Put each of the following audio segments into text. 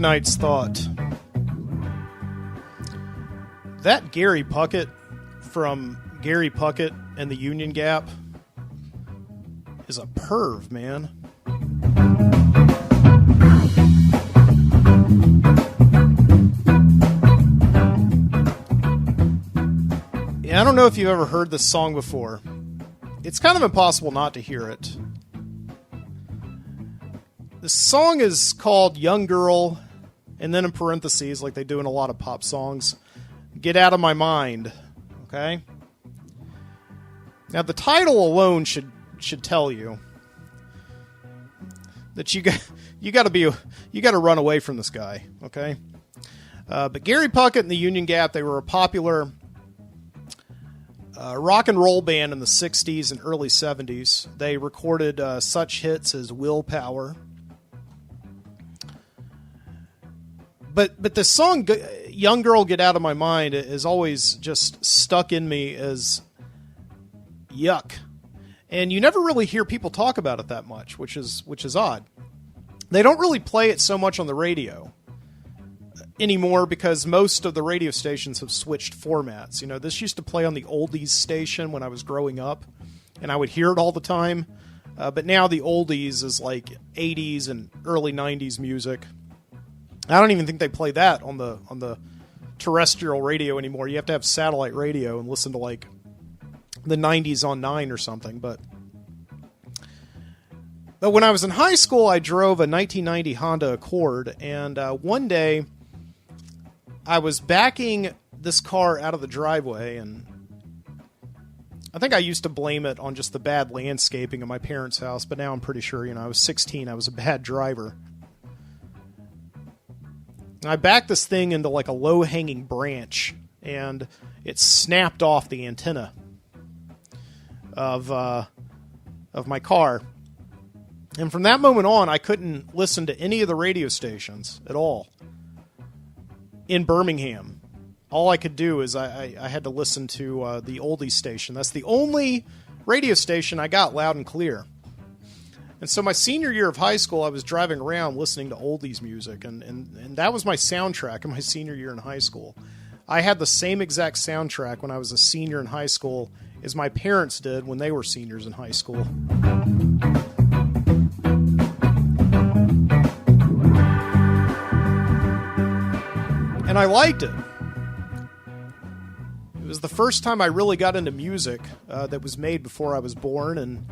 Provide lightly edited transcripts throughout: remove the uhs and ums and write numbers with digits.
night's thought. That Gary Puckett from Gary Puckett and the Union Gap is a perv, man. Yeah, I don't know if you've ever heard this song before. It's kind of impossible not to hear it. The song is called Young Girl, and then in parentheses, like they do in a lot of pop songs, Get Out of My Mind. Okay? Now, the title alone should tell you that you got to run away from this guy. Okay? But Gary Puckett and the Union Gap, they were a popular rock and roll band in the 60s and early 70s. They recorded such hits as Willpower. But the song, Young Girl, Get Out of My Mind, is always just stuck in me as yuck. And you never really hear people talk about it that much, which is odd. They don't really play it so much on the radio anymore because most of the radio stations have switched formats. You know, this used to play on the oldies station when I was growing up, and I would hear it all the time. But now the oldies is like 80s and early 90s music. I don't even think they play that on the terrestrial radio anymore. You have to have satellite radio and listen to like the 90s on 9 or something. But when I was in high school, I drove a 1990 Honda Accord, and one day I was backing this car out of the driveway, and I think I used to blame it on just the bad landscaping of my parents' house, but now I'm pretty sure, I was 16, I was a bad driver. I backed this thing into like a low-hanging branch, and it snapped off the antenna of my car. And from that moment on, I couldn't listen to any of the radio stations at all in Birmingham. All I could do is I had to listen to the oldie station. That's the only radio station I got loud and clear. And so my senior year of high school, I was driving around listening to oldies music, and that was my soundtrack in my senior year in high school. I had the same exact soundtrack when I was a senior in high school as my parents did when they were seniors in high school. And I liked it. It was the first time I really got into music that was made before I was born, and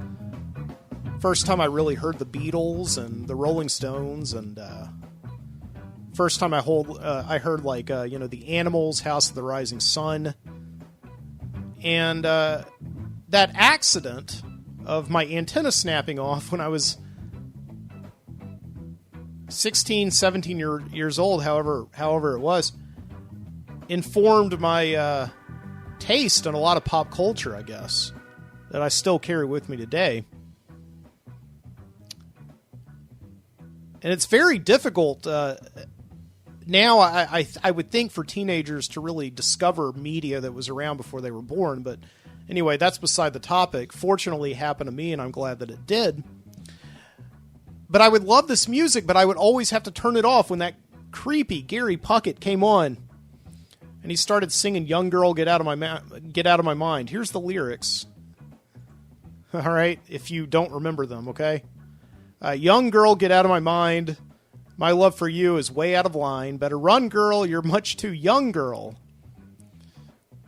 first time I really heard the Beatles and the Rolling Stones, and first time I heard like the Animals, House of the Rising Sun, and that accident of my antenna snapping off when I was 16, 17 years old, however it was, informed my taste in a lot of pop culture, I guess, that I still carry with me today. And it's very difficult now, I would think, for teenagers to really discover media that was around before they were born. But anyway, that's beside the topic. Fortunately, it happened to me, and I'm glad that it did. But I would love this music, but I would always have to turn it off when that creepy Gary Puckett came on. And he started singing Young Girl, Get Out of My Mind. Here's the lyrics. All right, if you don't remember them, okay? Young girl, get out of my mind. My love for you is way out of line. Better run, girl. You're much too young, girl.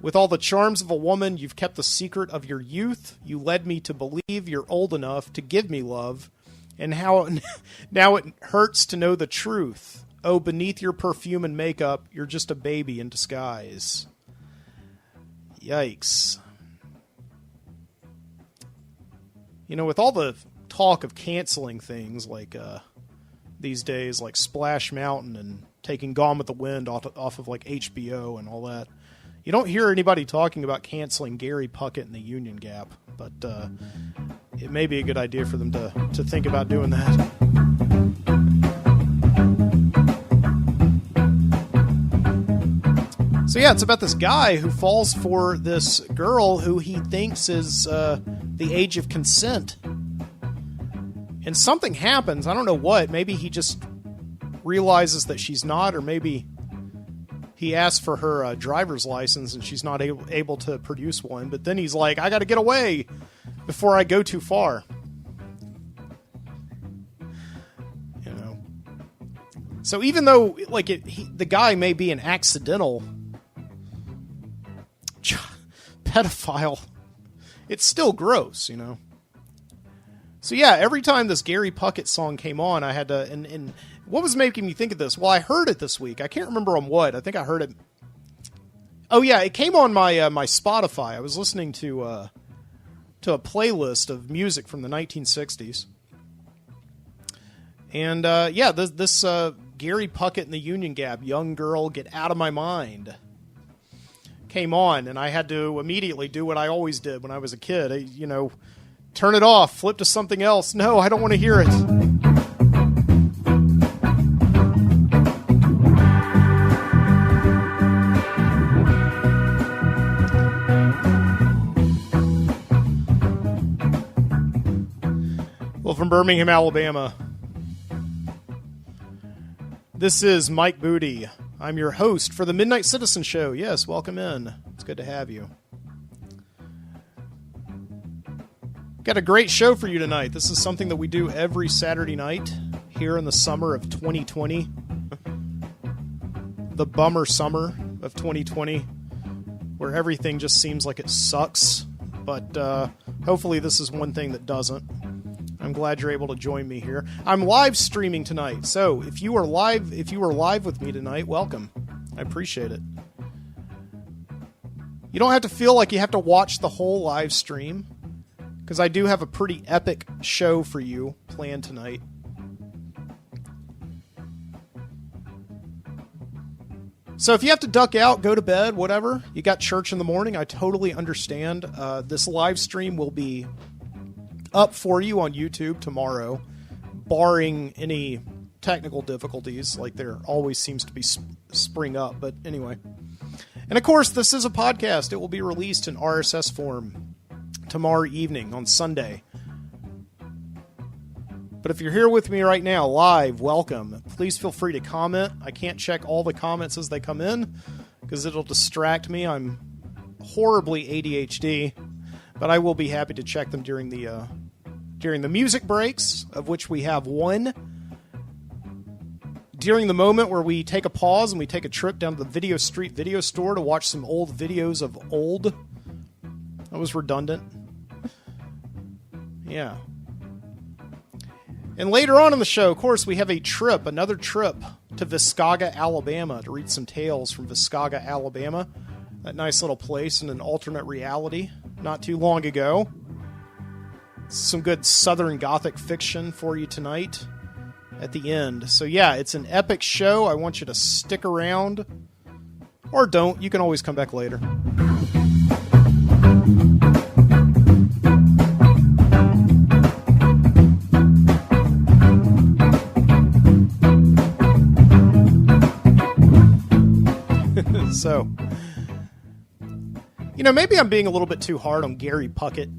With all the charms of a woman, you've kept the secret of your youth. You led me to believe you're old enough to give me love. And now it hurts to know the truth. Oh, beneath your perfume and makeup, you're just a baby in disguise. Yikes. With all the talk of canceling things like these days, like Splash Mountain and taking Gone with the Wind off of like HBO and all that, you don't hear anybody talking about canceling Gary Puckett and the Union Gap, but it may be a good idea for them to think about doing that. So yeah, it's about this guy who falls for this girl who he thinks is the age of consent. And something happens. I don't know what. Maybe he just realizes that she's not, or maybe he asks for her driver's license and she's not able to produce one. But then he's like, I got to get away before I go too far. You know. So even though like the guy may be an accidental pedophile, it's still gross, you know. So yeah, every time this Gary Puckett song came on, I had to, and what was making me think of this? Well, I heard it this week. I can't remember on what. I think I heard it. Oh yeah, it came on my my Spotify. I was listening to a playlist of music from the 1960s, and yeah, this Gary Puckett and the Union Gap, "Young Girl, Get Out of My Mind," came on, and I had to immediately do what I always did when I was a kid. You know, turn it off, flip to something else. No, I don't want to hear it. Well, from Birmingham, Alabama, this is Mike Moody. I'm your host for the Midnight Citizen Show. Yes, welcome in. It's good to have you. Got a great show for you tonight. This is something that we do every Saturday night here in the summer of 2020. The bummer summer of 2020, where everything just seems like it sucks. But hopefully this is one thing that doesn't. I'm glad you're able to join me here. I'm live streaming tonight, so if you are live with me tonight, welcome. I appreciate it. You don't have to feel like you have to watch the whole live stream, because I do have a pretty epic show for you planned tonight. So if you have to duck out, go to bed, whatever, you got church in the morning, I totally understand. This live stream will be up for you on YouTube tomorrow, barring any technical difficulties, like there always seems to be spring up. But anyway. And of course, this is a podcast. It will be released in RSS form tomorrow evening on Sunday. But if you're here with me right now, live, welcome. Please feel free to comment. I can't check all the comments as they come in because it'll distract me. I'm horribly ADHD, but I will be happy to check them during the music breaks, of which we have one. During the moment where we take a pause and we take a trip down to the Video Street video store to watch some old videos of old. That was redundant. Yeah. And later on in the show, of course, we have another trip to Viscauga, Alabama, to read some tales from Viscauga, Alabama. That nice little place in an alternate reality not too long ago. Some good Southern Gothic fiction for you tonight at the end. So yeah, it's an epic show. I want you to stick around. Or don't. You can always come back later. So, you know, maybe I'm being a little bit too hard on Gary Puckett.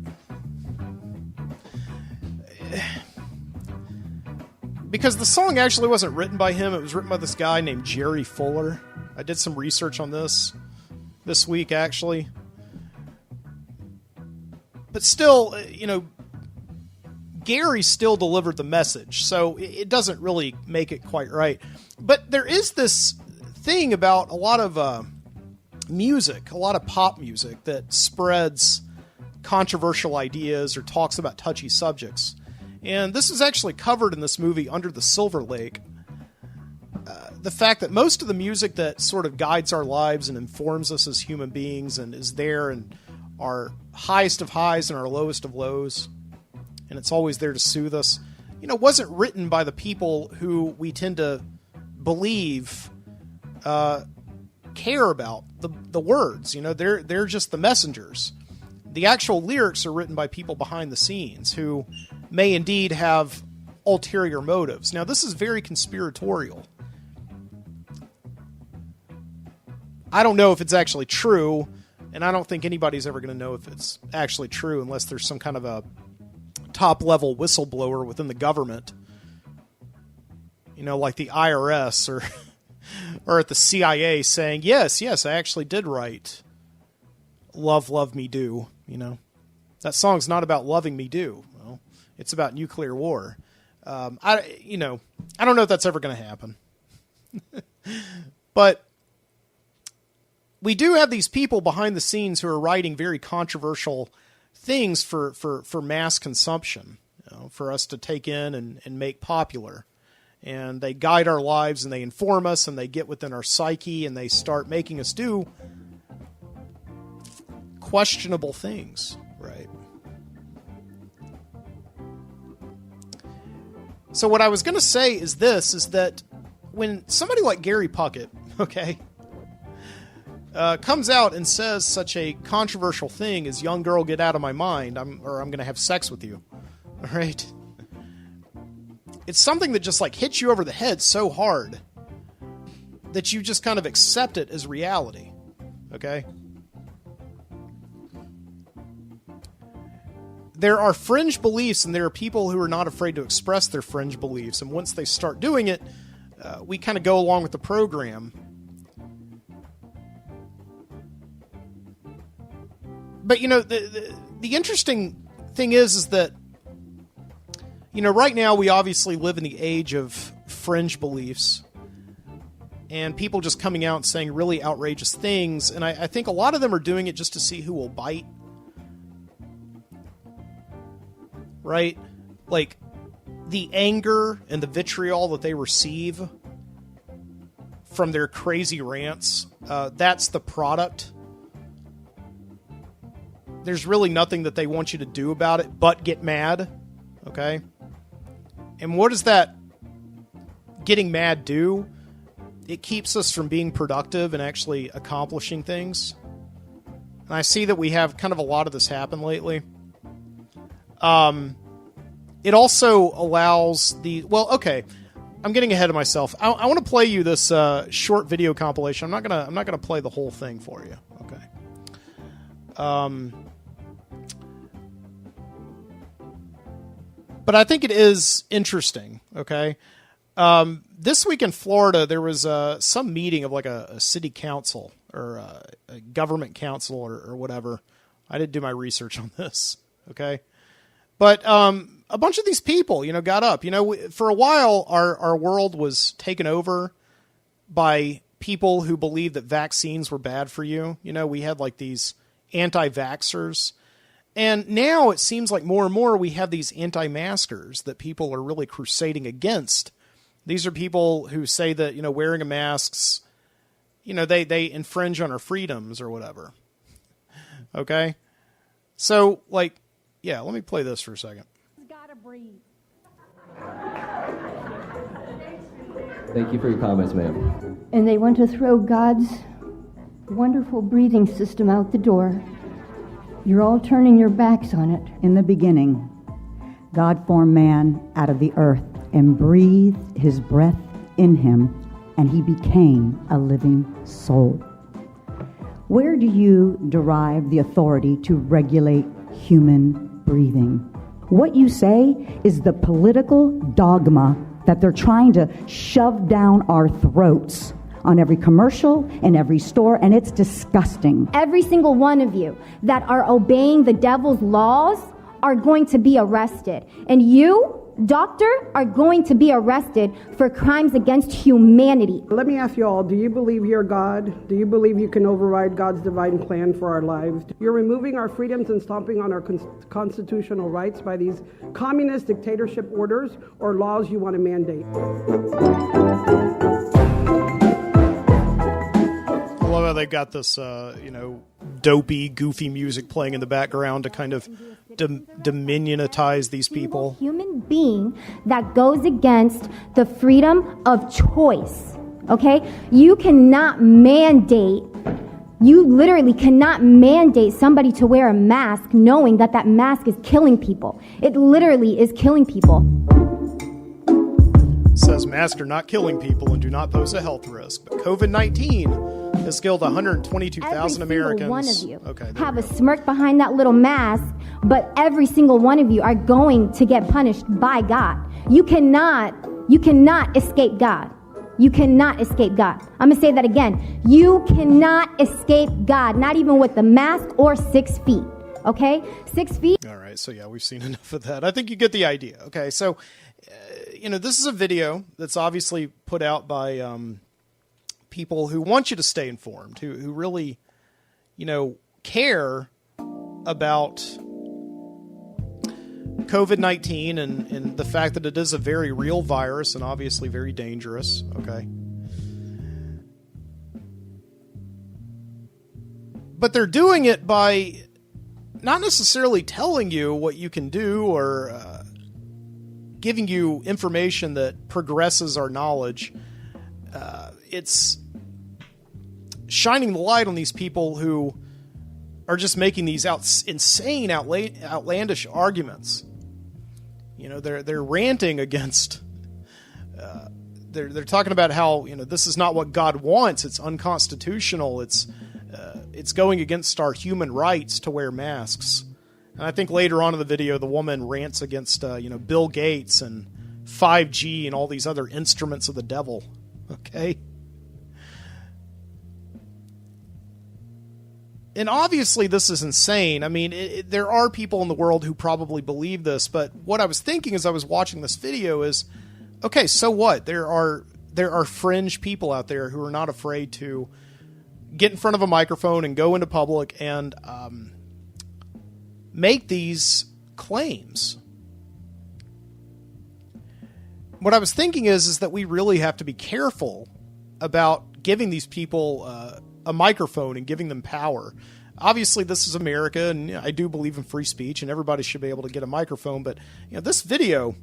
Because the song actually wasn't written by him. It was written by this guy named Jerry Fuller. I did some research on this week, actually. But still, you know, Gary still delivered the message, so it doesn't really make it quite right. But there is this thing about a lot of music, a lot of pop music that spreads controversial ideas or talks about touchy subjects. And this is actually covered in this movie, Under the Silver Lake. The fact that most of the music that sort of guides our lives and informs us as human beings and is there and our highest of highs and our lowest of lows, and it's always there to soothe us, you know, wasn't written by the people who we tend to believe care about the words. You know, they're just the messengers. The actual lyrics are written by people behind the scenes who may indeed have ulterior motives. Now, this is very conspiratorial. I don't know if it's actually true, and I don't think anybody's ever going to know if it's actually true unless there's some kind of a top-level whistleblower within the government, like the IRS or at the CIA saying, yes, I actually did write Love, Love Me Do, That song's not about loving me do. Well, it's about nuclear war. I don't know if that's ever going to happen. But we do have these people behind the scenes who are writing very controversial things for mass consumption, for us to take in and make popular. And they guide our lives, and they inform us, and they get within our psyche, and they start making us do questionable things, right? So what I was going to say is that when somebody like Gary Puckett, comes out and says such a controversial thing as "young girl, get out of my mind," I'm going to have sex with you, all right? It's something that just hits you over the head so hard that you just kind of accept it as reality, okay? There are fringe beliefs, and there are people who are not afraid to express their fringe beliefs, and once they start doing it, we kind of go along with the program. But, the interesting thing is that, right now we obviously live in the age of fringe beliefs and people just coming out and saying really outrageous things. And I think a lot of them are doing it just to see who will bite. Right? Like the anger and the vitriol that they receive from their crazy rants, that's the product. There's really nothing that they want you to do about it but get mad. Okay? And what does that getting mad do? It keeps us from being productive and actually accomplishing things. And I see that we have kind of a lot of this happen lately. It also allows I'm getting ahead of myself. I want to play you this short video compilation. I'm not gonna play the whole thing for you. Okay. But I think it is interesting, okay? This week in Florida, there was some meeting of a city council or a government council or whatever. I didn't do my research on this, okay? But a bunch of these people, got up. For a while, our world was taken over by people who believed that vaccines were bad for you. We had these anti-vaxxers. And now it seems like more and more we have these anti-maskers that people are really crusading against. These are people who say that, wearing a mask's, they infringe on our freedoms or whatever. Okay? So, let me play this for a second. Gotta breathe. Thank you for your comments, ma'am. And they want to throw God's wonderful breathing system out the door. You're all turning your backs on it. In the beginning, God formed man out of the earth and breathed his breath in him, and he became a living soul. Where do you derive the authority to regulate human breathing? What you say is the political dogma that they're trying to shove down our throats on every commercial, in every store, and it's disgusting. Every single one of you that are obeying the devil's laws are going to be arrested. And you, doctor, are going to be arrested for crimes against humanity. Let me ask you all, do you believe you're God? Do you believe you can override God's divine plan for our lives? You're removing our freedoms and stomping on our constitutional rights by these communist dictatorship orders or laws you want to mandate. I love how they've got this, dopey, goofy music playing in the background to kind of diminutize these people. Human being that goes against the freedom of choice, okay? You literally cannot mandate somebody to wear a mask knowing that that mask is killing people. It literally is killing people. It says masks are not killing people and do not pose a health risk, but COVID-19 has killed 122,000 Americans. Every single one of you have a smirk behind that little mask, but every single one of you are going to get punished by God. You cannot You cannot escape God. You cannot escape God. I'm going to say that again. You cannot escape God, not even with the mask or 6 feet. Okay? 6 feet. All right. So, yeah, we've seen enough of that. I think you get the idea. Okay. So, this is a video that's obviously put out by people who want you to stay informed, who really, care about COVID-19 and the fact that it is a very real virus and obviously very dangerous. Okay. But they're doing it by not necessarily telling you what you can do or giving you information that progresses our knowledge. It's shining the light on these people who are just making these insane, outlandish arguments. They're ranting against. They're talking about how this is not what God wants. It's unconstitutional. It's going against our human rights to wear masks. And I think later on in the video, the woman rants against Bill Gates and 5G and all these other instruments of the devil. Okay. And obviously this is insane. I mean, there are people in the world who probably believe this, but what I was thinking as I was watching this video is, okay, so what? There are fringe people out there who are not afraid to get in front of a microphone and go into public and make these claims. What I was thinking is that we really have to be careful about giving these people a microphone and giving them power. Obviously, this is America, and I do believe in free speech, and everybody should be able to get a microphone. But this video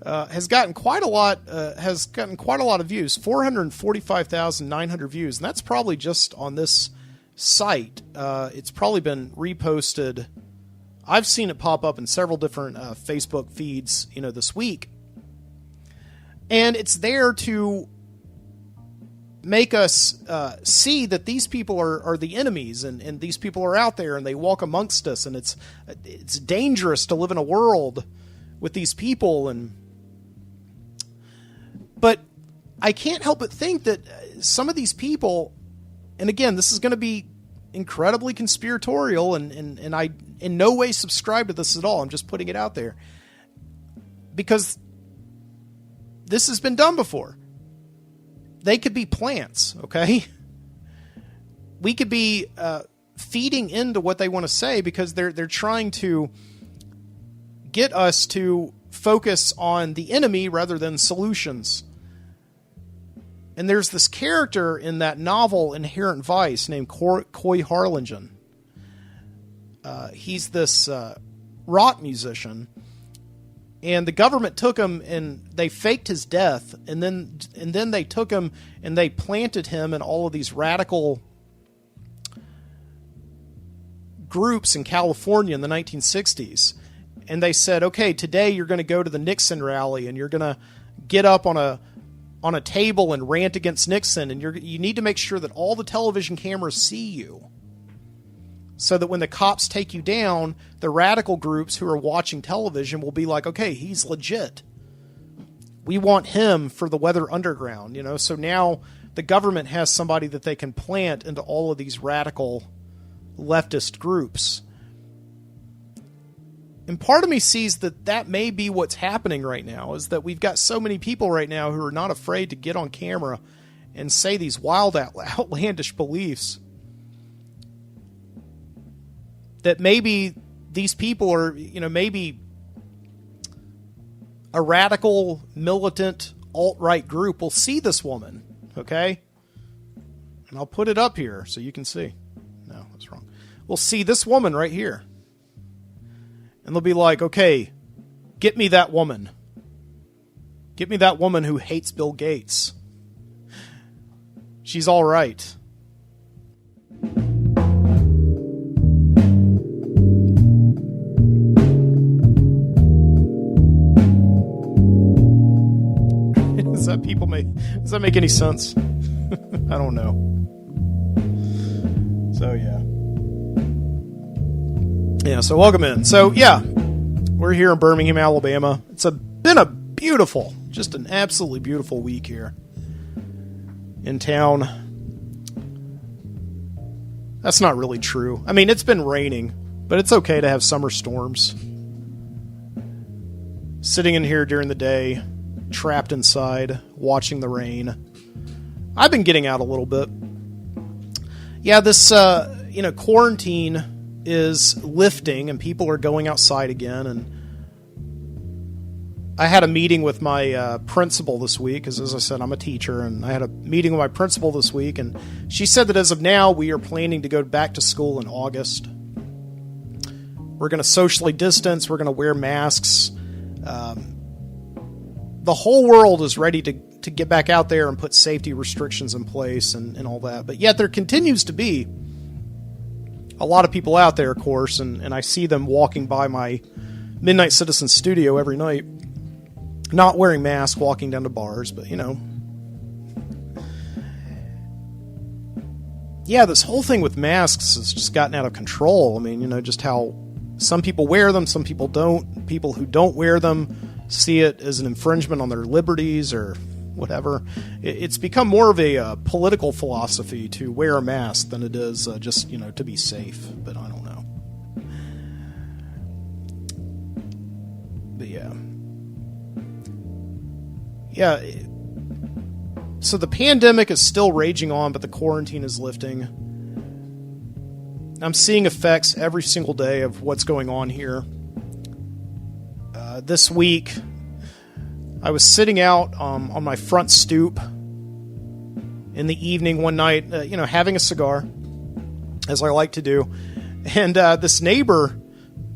has gotten quite a lot. Has gotten quite a lot of views. 445,900 views, and that's probably just on this site. It's probably been reposted. I've seen it pop up in several different Facebook feeds, this week, and it's there to make us see that these people are the enemies, and these people are out there and they walk amongst us, and it's dangerous to live in a world with these people. But I can't help but think that some of these people, and again, this is going to be incredibly conspiratorial, and I in no way subscribe to this at all. I'm just putting it out there because this has been done before. They could be plants, okay? We could be feeding into what they want to say because they're trying to get us to focus on the enemy rather than solutions. And there's this character in that novel Inherent Vice named Coy Harlingen. He's this rock musician. And the government took him and they faked his death, and then they took him and they planted him in all of these radical groups in California in the 1960s. And they said, okay, today you're going to go to the Nixon rally and you're going to get up on a table and rant against Nixon, and you need to make sure that all the television cameras see you, so that when the cops take you down, the radical groups who are watching television will be like, okay, he's legit. We want him for the Weather Underground, So now the government has somebody that they can plant into all of these radical leftist groups. And part of me sees that may be what's happening right now, is that we've got so many people right now who are not afraid to get on camera and say these wild, outlandish beliefs. That maybe these people are, maybe a radical, militant, alt-right group will see this woman, okay? And I'll put it up here so you can see. No, that's wrong. We'll see this woman right here. And they'll be like, okay, get me that woman. Get me that woman who hates Bill Gates. She's all right. Does that make any sense? I don't know. So, yeah. So welcome in. So, yeah, we're here in Birmingham, Alabama. It's been a beautiful. Just an absolutely beautiful week here in town. That's not really true. I mean, it's been raining, but it's okay to have summer storms. Sitting in here during the day, trapped inside, watching the rain. I've been getting out a little bit. Yeah, this, quarantine is lifting and people are going outside again. And I had a meeting with my principal this week, because as I said, I'm a teacher, and I had a meeting with my principal this week, and she said that as of now, we are planning to go back to school in August. We're going to socially distance. We're going to wear masks. The whole world is ready to get back out there and put safety restrictions in place and all that. But yet there continues to be a lot of people out there, of course, and I see them walking by my Midnight Citizen studio every night, not wearing masks, walking down to bars, but, yeah, this whole thing with masks has just gotten out of control. I mean, just how some people wear them, some people don't. People who don't wear them see it as an infringement on their liberties or whatever. It's become more of a political philosophy to wear a mask than it is just, to be safe. But I don't know. But yeah. Yeah. So the pandemic is still raging on, but the quarantine is lifting. I'm seeing effects every single day of what's going on here. This week, I was sitting out on my front stoop in the evening one night, having a cigar, as I like to do. And this neighbor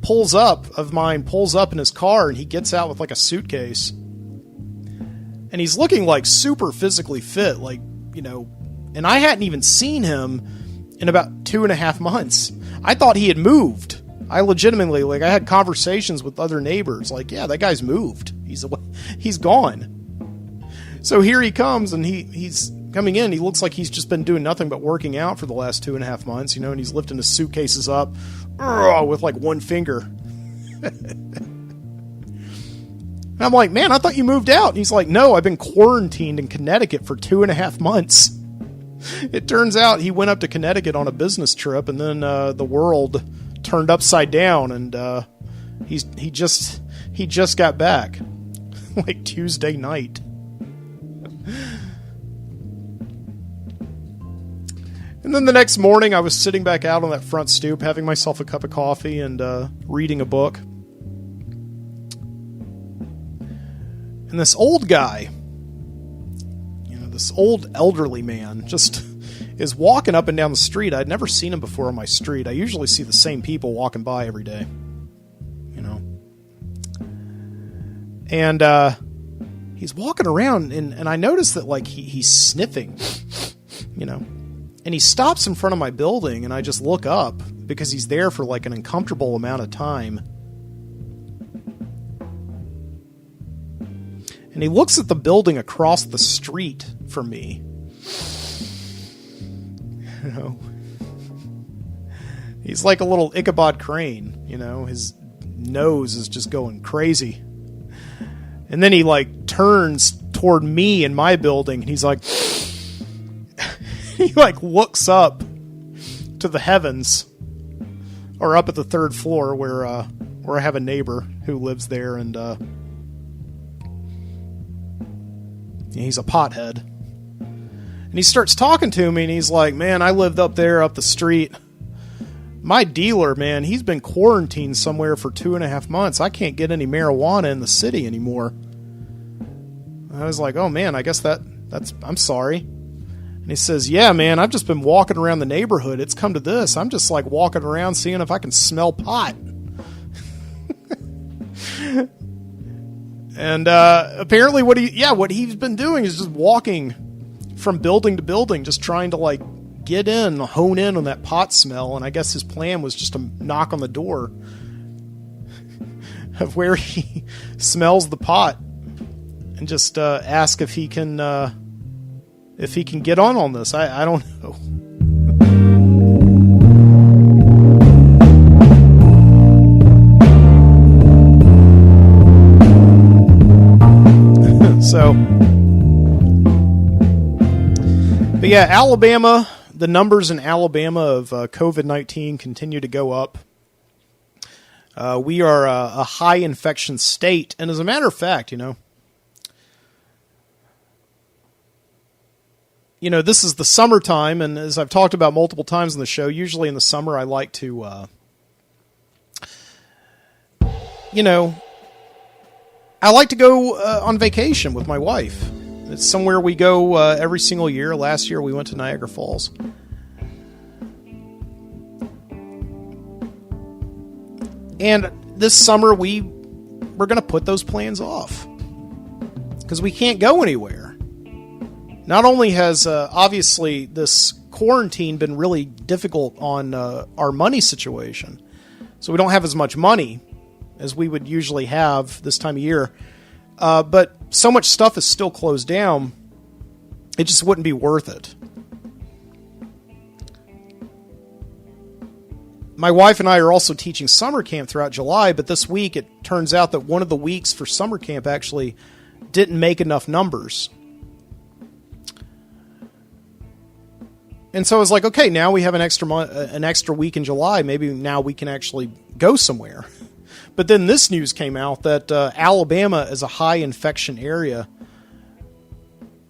pulls up in his car, and he gets out with like a suitcase. And he's looking like super physically fit, and I hadn't even seen him in about 2.5 months. I thought he had moved. I legitimately, I had conversations with other neighbors, yeah, that guy's moved. He's gone. So here he comes, and he's coming in. He looks like he's just been doing nothing but working out for the last 2.5 months, and he's lifting his suitcases up with one finger. And I'm like, man, I thought you moved out. And he's like, no, I've been quarantined in Connecticut for 2.5 months. It turns out he went up to Connecticut on a business trip, and then the world turned upside down, and he just got back Tuesday night. And then the next morning, I was sitting back out on that front stoop, having myself a cup of coffee and reading a book. And this old guy, this old elderly man, just is walking up and down the street. I'd never seen him before on my street. I usually see the same people walking by every day, And he's walking around, and I noticed that, he's sniffing, And he stops in front of my building, and I just look up, because he's there for, an uncomfortable amount of time. And he looks at the building across the street from me. He's like a little Ichabod Crane, his nose is just going crazy. And then he turns toward me in my building, and he's like, he looks up to the heavens, or up at the 3rd floor where I have a neighbor who lives there, and he's a pothead. And he starts talking to me, and he's like, man, I lived up there up the street. My dealer, man, he's been quarantined somewhere for 2.5 months. I can't get any marijuana in the city anymore. I was like, oh man, I guess that's, I'm sorry. And he says, yeah, man, I've just been walking around the neighborhood. It's come to this. I'm just walking around seeing if I can smell pot. And apparently what he's been doing is just walking from building to building, just trying to hone in on that pot smell. And I guess his plan was just to knock on the door of where he smells the pot and just ask if he can get on this. I don't know. So, but yeah, Alabama, the numbers in Alabama of COVID-19 continue to go up. We are a high infection state. And as a matter of fact, you know, this is the summertime. And as I've talked about multiple times in the show, usually in the summer, I like to, I like to go on vacation with my wife. It's somewhere we go every single year. Last year we went to Niagara Falls. And this summer we're going to put those plans off because we can't go anywhere. Not only has obviously this quarantine been really difficult on our money situation, so we don't have as much money as we would usually have this time of year. But so much stuff is still closed down, it just wouldn't be worth it. My wife and I are also teaching summer camp throughout July, but this week it turns out that one of the weeks for summer camp actually didn't make enough numbers. And so I was like, okay, now we have an extra week in July. Maybe now we can actually go somewhere. But then this news came out that Alabama is a high infection area.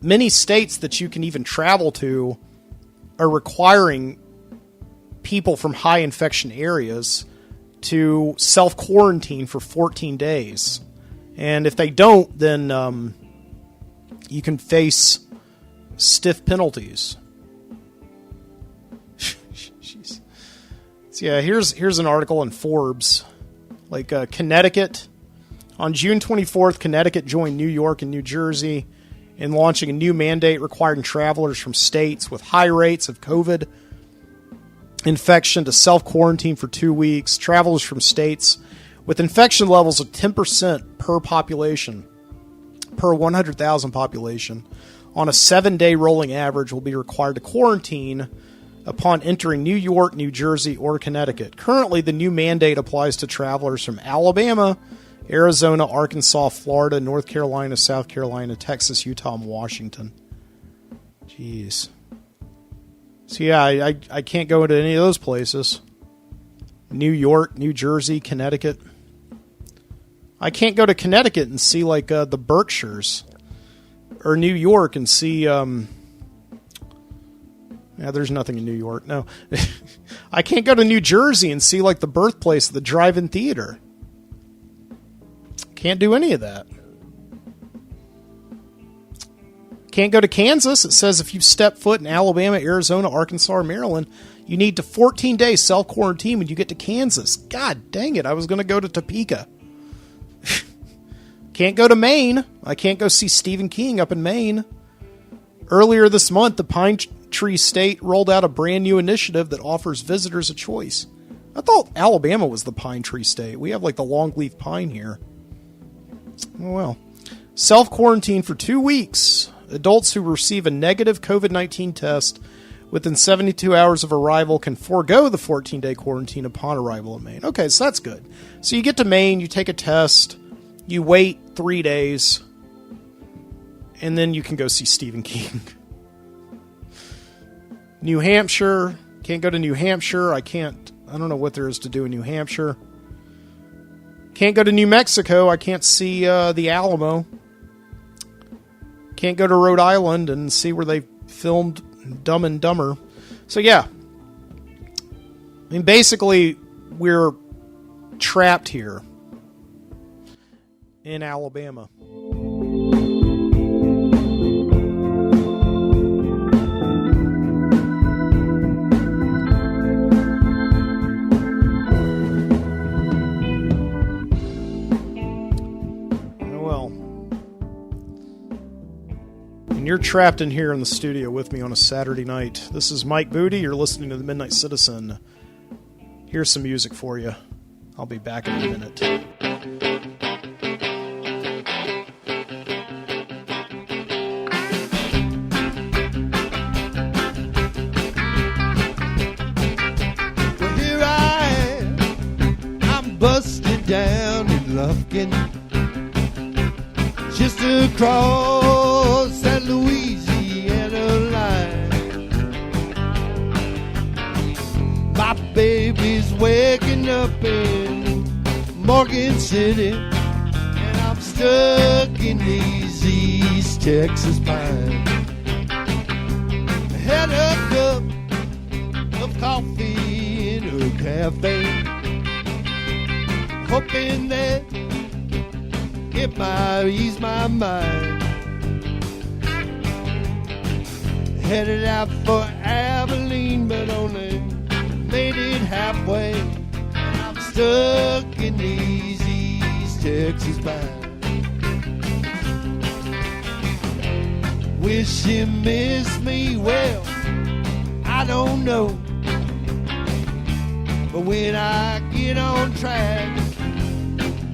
Many states that you can even travel to are requiring people from high infection areas to self-quarantine for 14 days. And if they don't, then you can face stiff penalties. Jeez. So yeah, here's an article in Forbes. Like Connecticut. On June 24th, Connecticut joined New York and New Jersey in launching a new mandate requiring travelers from states with high rates of COVID infection to self-quarantine for 2 weeks. Travelers from states with infection levels of 10% per population, per 100,000 population, on a 7-day rolling average will be required to quarantine upon entering New York, New Jersey, or Connecticut. Currently, the new mandate applies to travelers from Alabama, Arizona, Arkansas, Florida, North Carolina, South Carolina, Texas, Utah, and Washington. Jeez. So yeah, I can't go into any of those places. New York, New Jersey, Connecticut. I can't go to Connecticut and see like the Berkshires. Or New York and see... Yeah, there's nothing in New York. No. I can't go to New Jersey and see like the birthplace of the drive-in theater. Can't do any of that. Can't go to Kansas. It says if you step foot in Alabama, Arizona, Arkansas, or Maryland, you need to 14 days self-quarantine when you get to Kansas. God dang it. I was going to go to Topeka. Can't go to Maine. I can't go see Stephen King up in Maine. Earlier this month, the Pine Tree State rolled out a brand new initiative that offers visitors a choice. I thought Alabama was the Pine Tree State. We have like the longleaf pine here. Oh well. Self-quarantine for 2 weeks. Adults who receive a negative COVID-19 test within 72 hours of arrival can forego the 14-day quarantine upon arrival in Maine. Okay, so that's good. So you get to Maine, you take a test, you wait 3 days, and then you can go see Stephen King. New Hampshire, can't go to New Hampshire. I don't know what there is to do in New Hampshire. Can't go to New Mexico. I can't see the Alamo. Can't go to Rhode Island and see where they filmed Dumb and Dumber. So yeah. I mean, basically, we're trapped here in Alabama. And you're trapped in here in the studio with me on a Saturday night. This is Mike Moody. You're listening to the Midnight Citizen. Here's some music for you. I'll be back in a minute. Well, here I am. I'm busted down in Lufkin. Just across that Louisiana line. My baby's waking up in Morgan City, and I'm stuck in these East Texas pines. Had a cup of coffee in her cafe, hoping that it might ease my mind. Headed out for Abilene, but only made it halfway. I'm stuck in these East Texas pines. Wish you missed me, well, I don't know. But when I get on track,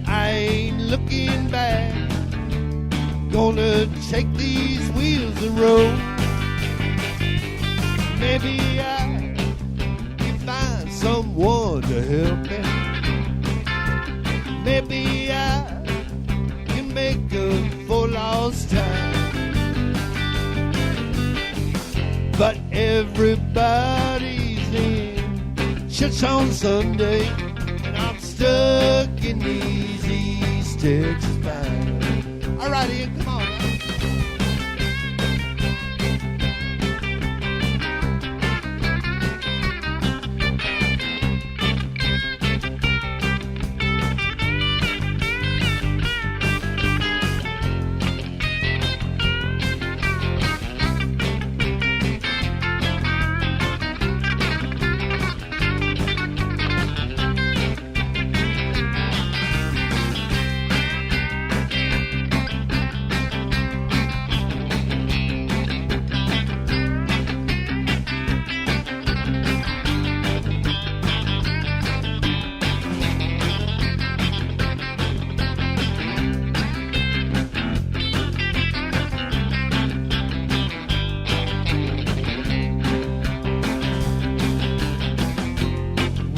I ain't looking back. Gonna take these wheels and roll. Maybe I can find someone to help me. Maybe I can make up for lost time. But everybody's in church on Sunday, and I'm stuck in these East Texas pines. All right, Ian, come on now.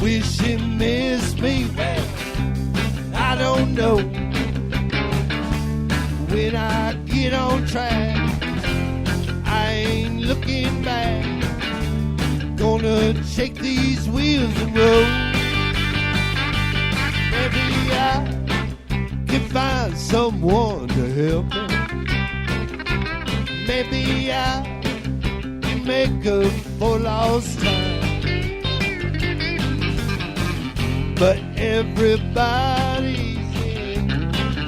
Wish you missed me, well, I don't know. When I get on track, I ain't looking back. Gonna take these wheels and roll. Maybe I can find someone to help me. Maybe I can make up for lost time. But everybody's in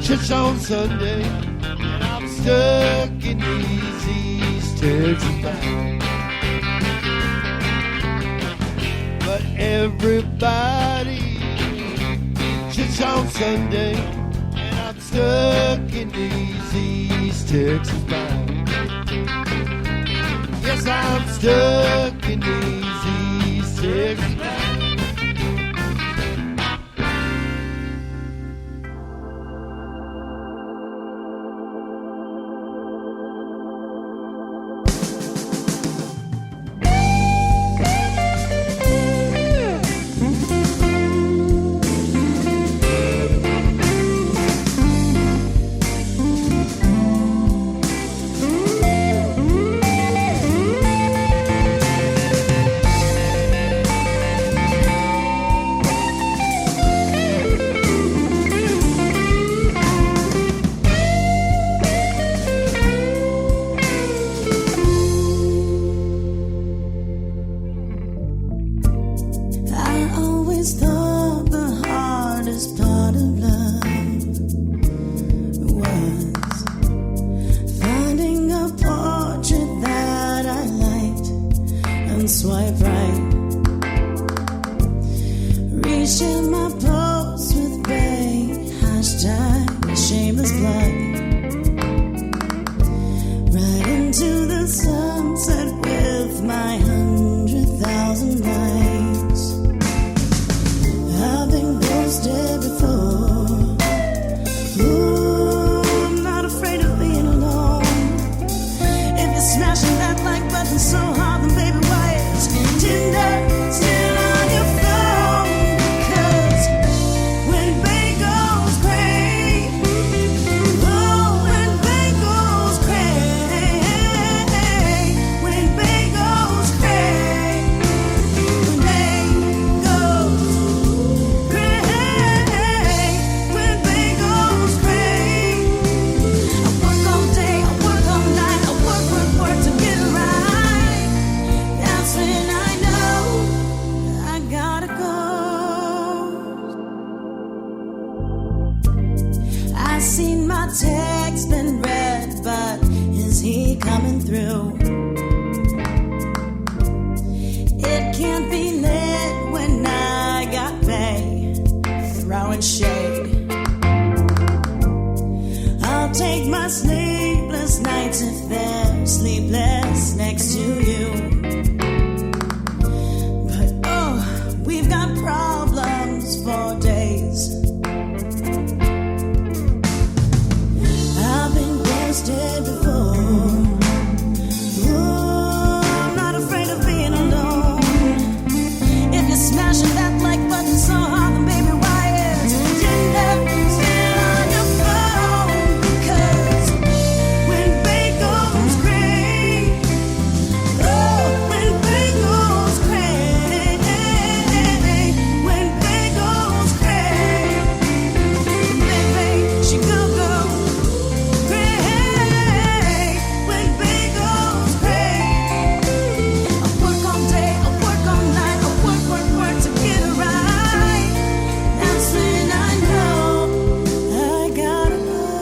church on Sunday, and I'm stuck in these East Texas pines. But everybody's in church on Sunday, and I'm stuck in these East Texas pines. Yes, I'm stuck in these East Texas pines. my text been read, but is he coming through? It can't be lit when I got Bay throwing shade. I'll take my sleepless nights if they're sleepless next to you. But oh, we've got problems for days. I've been ghosted before. Ooh, I'm not afraid of being alone. If you're smashing that like button so hard, then baby, why is Tinder still on your phone? 'Cause when Bay goes crazy, oh, when Bay goes crazy, when Bay goes crazy, baby, she go crazy. When Bay goes crazy, I work all day, I work all night, I work to get it right. That's when I know I got a ghost.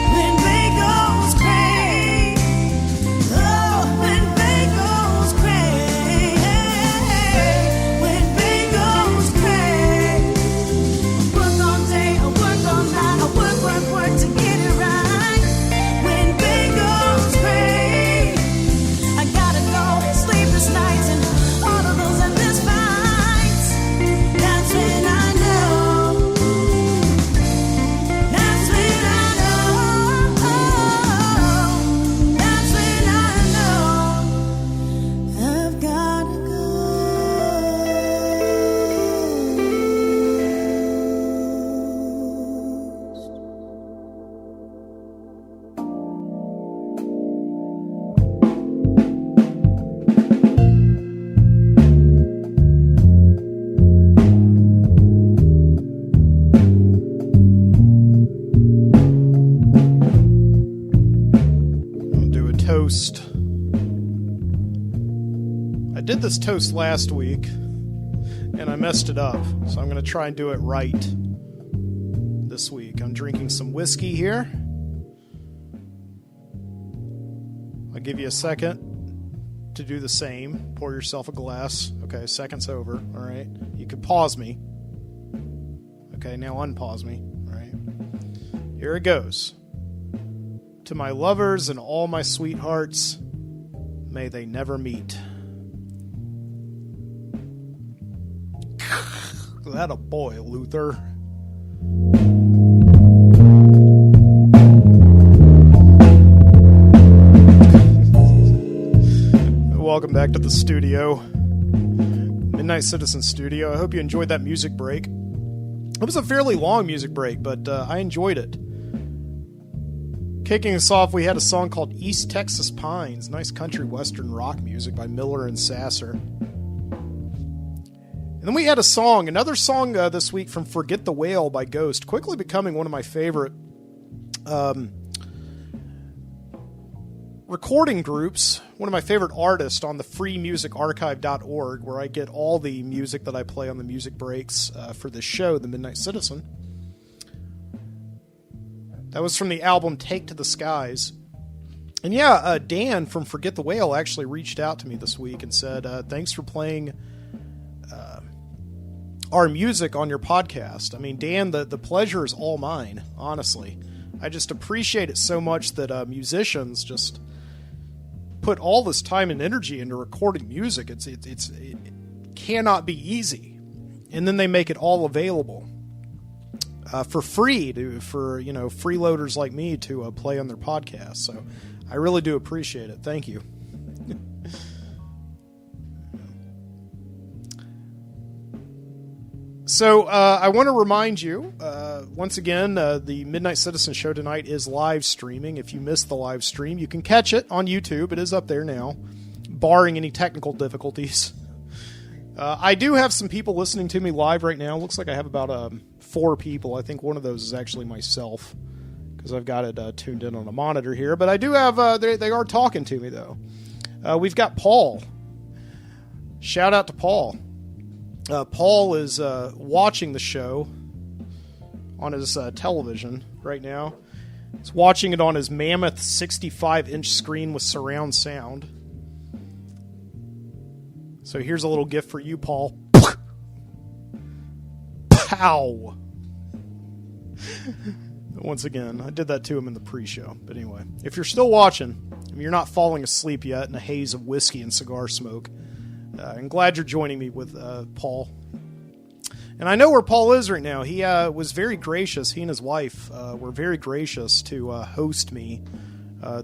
When Bay goes crazy, oh, when Bay goes crazy, when Bay goes crazy, work all day, I work all night, I work to get it right. When Bay goes crazy, I gotta go, sleepless nights and all of those endless fights. That's when I know. That's when I know. That's when I know I've got a ghost. I'll do a toast. I did this toast last week, and I messed it up, so I'm going to try and do it right this week. I'm drinking some whiskey here. I'll give you a second to do the same. Pour yourself a glass. Okay, second's over. All right. You could pause me. Okay, now unpause me. All right. Here it goes. To my lovers and all my sweethearts, may they never meet. That a boy, Luther. Welcome back to the studio. Midnight Citizen Studio. I hope you enjoyed that music break. It was a fairly long music break, but I enjoyed it. Kicking us off, we had a song called East Texas Pines. Nice country western rock music by Miller and Sasser. And then we had another song this week from Forget the Whale by Ghost, quickly becoming one of my favorite recording groups, one of my favorite artists on the freemusicarchive.org, where I get all the music that I play on the music breaks for this show, The Midnight Citizen. That was from the album Take to the Skies. And yeah, Dan from Forget the Whale actually reached out to me this week and said, thanks for playing our music on your podcast. I mean, Dan, the pleasure is all mine, honestly. I just appreciate it so much that musicians just put all this time and energy into recording music. It cannot be easy. And then they make it all available for free for freeloaders like me to play on their podcast. So I really do appreciate it. Thank you. So I want to remind you, once again, the Midnight Citizen show tonight is live streaming. If you missed the live stream, you can catch it on YouTube. It is up there now, barring any technical difficulties. I do have some people listening to me live right now. Looks like I have about 4 people. I think one of those is actually myself, because I've got it tuned in on a monitor here. But I do have, they are talking to me, though. We've got Paul. Shout out to Paul. Paul is watching the show on his television right now. He's watching it on his mammoth 65-inch screen with surround sound. So here's a little gift for you, Paul. Pow! Once again, I did that to him in the pre-show. But anyway, if you're still watching, and you're not falling asleep yet in a haze of whiskey and cigar smoke, I'm glad you're joining me with Paul. And I know where Paul is right now. He was very gracious. He and his wife were very gracious to host me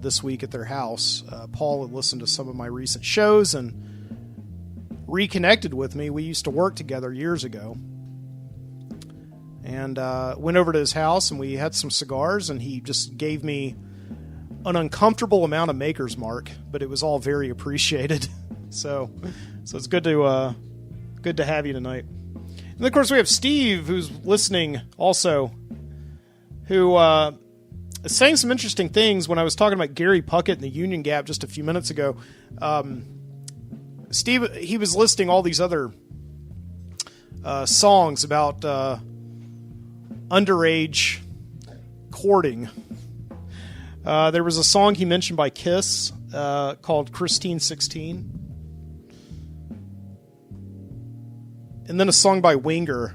this week at their house. Paul had listened to some of my recent shows and reconnected with me. We used to work together years ago. And went over to his house, and we had some cigars, and he just gave me an uncomfortable amount of Maker's Mark, but it was all very appreciated. So it's good to have you tonight. And of course we have Steve, who's listening also, who is saying some interesting things. When I was talking about Gary Puckett and the Union Gap just a few minutes ago, Steve, he was listing all these other songs about underage courting. There was a song he mentioned by Kiss called Christine 16. And then a song by Winger.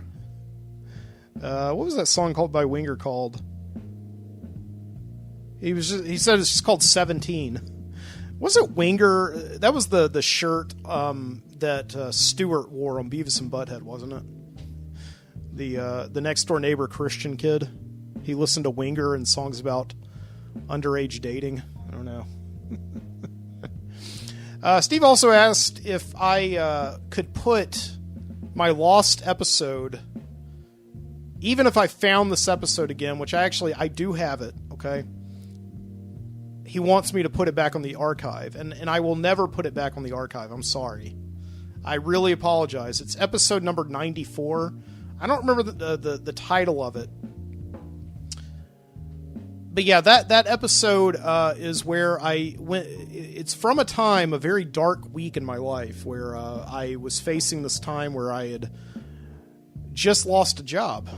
What was that song called by Winger called? He said it's just called 17. Was it Winger? That was the shirt that Stewart wore on Beavis and Butthead, wasn't it? The next door neighbor Christian kid. He listened to Winger and songs about underage dating. I don't know. Steve also asked if I could put my lost episode, even if I found this episode again, which I do have it, okay? He wants me to put it back on the archive, and I will never put it back on the archive. I'm sorry. I really apologize. It's episode number 94. I don't remember the title of it. But yeah, that episode is where I went. It's from a very dark week in my life where I was facing this time where I had just lost a job.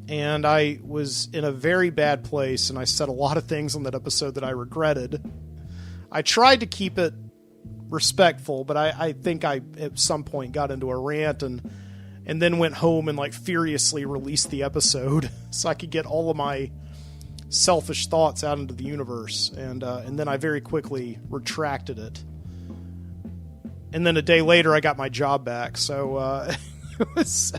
And I was in a very bad place, and I said a lot of things on that episode that I regretted. I tried to keep it respectful, but I think I at some point got into a rant and then went home and furiously released the episode so I could get all of my selfish thoughts out into the universe, and then I very quickly retracted it. And then a day later, I got my job back. So it was.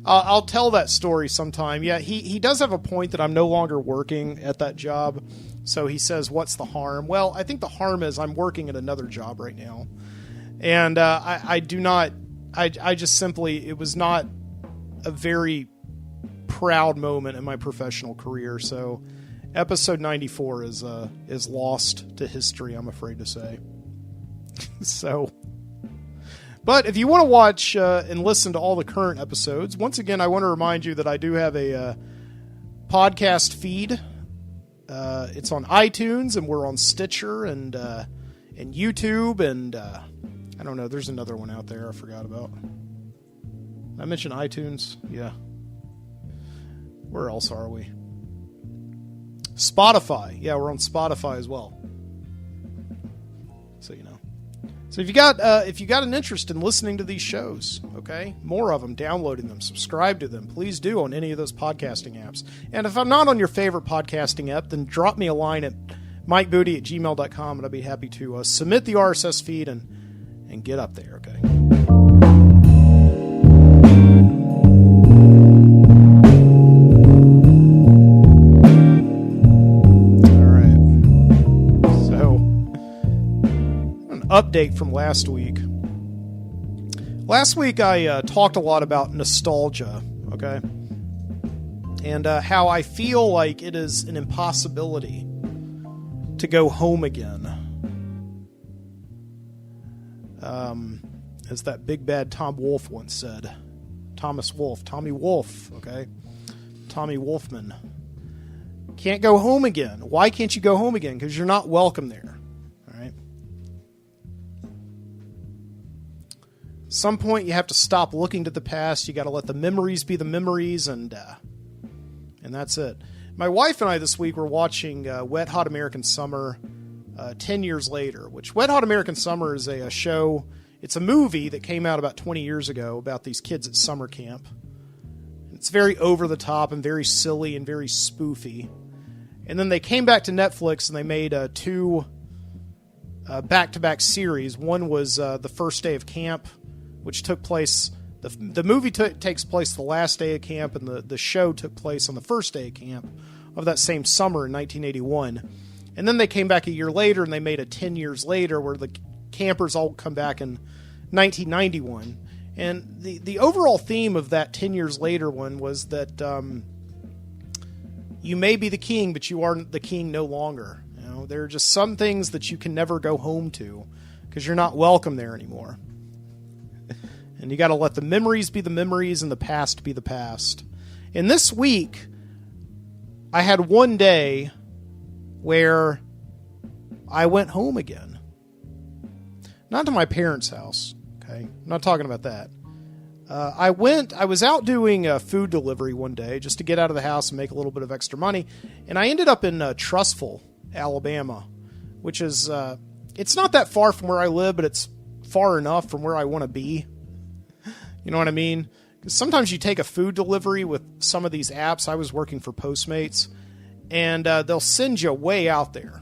I'll tell that story sometime. Yeah, he does have a point that I'm no longer working at that job. So he says, "What's the harm?" Well, I think the harm is I'm working at another job right now, and I do not. I just simply, it was not a very proud moment in my professional career. So episode 94 is lost to history, I'm afraid to say. So, but if you want to watch and listen to all the current episodes, once again, I want to remind you that I do have a podcast feed. It's on iTunes, and we're on Stitcher and YouTube, and I don't know, there's another one out there I forgot about. I mentioned iTunes. Yeah. Where else are we? Spotify. Yeah, we're on Spotify as well. So you know. So if you got an interest in listening to these shows, okay, more of them, downloading them, subscribe to them, please do on any of those podcasting apps. And if I'm not on your favorite podcasting app, then drop me a line at mikeboody@gmail.com, and I'll be happy to submit the RSS feed and get up there, okay? Update from last week. Last week I talked a lot about nostalgia, okay? And how I feel like it is an impossibility to go home again. As that big bad Tom Wolfe once said. Tommy Wolfe, okay? Tommy Wolfman. Can't go home again. Why can't you go home again? Because you're not welcome there. At some point, you have to stop looking to the past. You got to let the memories be the memories, and that's it. My wife and I this week were watching Wet Hot American Summer 10 years later, which Wet Hot American Summer is a show. It's a movie that came out about 20 years ago about these kids at summer camp. It's very over the top and very silly and very spoofy. And then they came back to Netflix and they made two back-to-back series. One was The First Day of Camp, which took place, the movie takes place the last day of camp, and the show took place on the first day of camp of that same summer in 1981. And then they came back a year later, and they made a 10 years later where the campers all come back in 1991. And the overall theme of that 10 years later one was that you may be the king, but you are the king no longer. You know, there are just some things that you can never go home to because you're not welcome there anymore. And you got to let the memories be the memories and the past be the past. And this week, I had one day where I went home again. Not to my parents' house, okay? I'm not talking about that. I was out doing food delivery one day just to get out of the house and make a little bit of extra money. And I ended up in Trussville, Alabama, which is, it's not that far from where I live, but it's far enough from where I want to be. You know what I mean? Because sometimes you take a food delivery with some of these apps. I was working for Postmates, and they'll send you way out there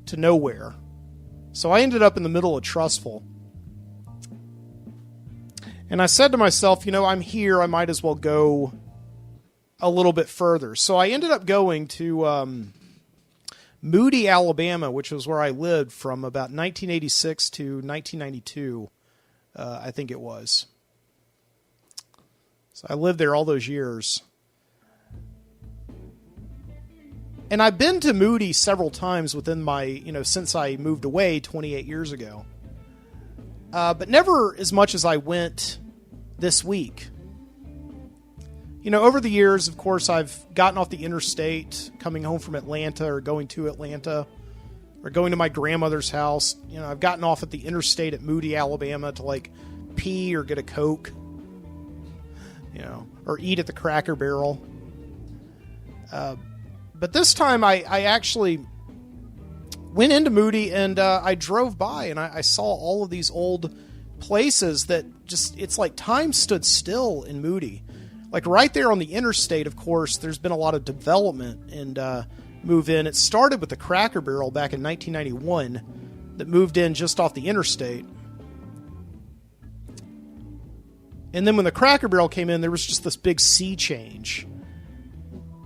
to nowhere. So I ended up in the middle of Trussville. And I said to myself, you know, I'm here. I might as well go a little bit further. So I ended up going to Moody, Alabama, which was where I lived from about 1986 to 1992. I think it was. So I lived there all those years. And I've been to Moody several times within my, since I moved away 28 years ago. But never as much as I went this week. Over the years, of course, I've gotten off the interstate coming home from Atlanta or going to Atlanta or going to my grandmother's house. I've gotten off at the interstate at Moody, Alabama to pee or get a Coke, or eat at the Cracker Barrel. But this time I actually went into Moody and I drove by and I saw all of these old places that it's like time stood still in Moody. Like right there on the interstate, of course, there's been a lot of development and move in. It started with the Cracker Barrel back in 1991 that moved in just off the interstate. And then when the Cracker Barrel came in, there was just this big sea change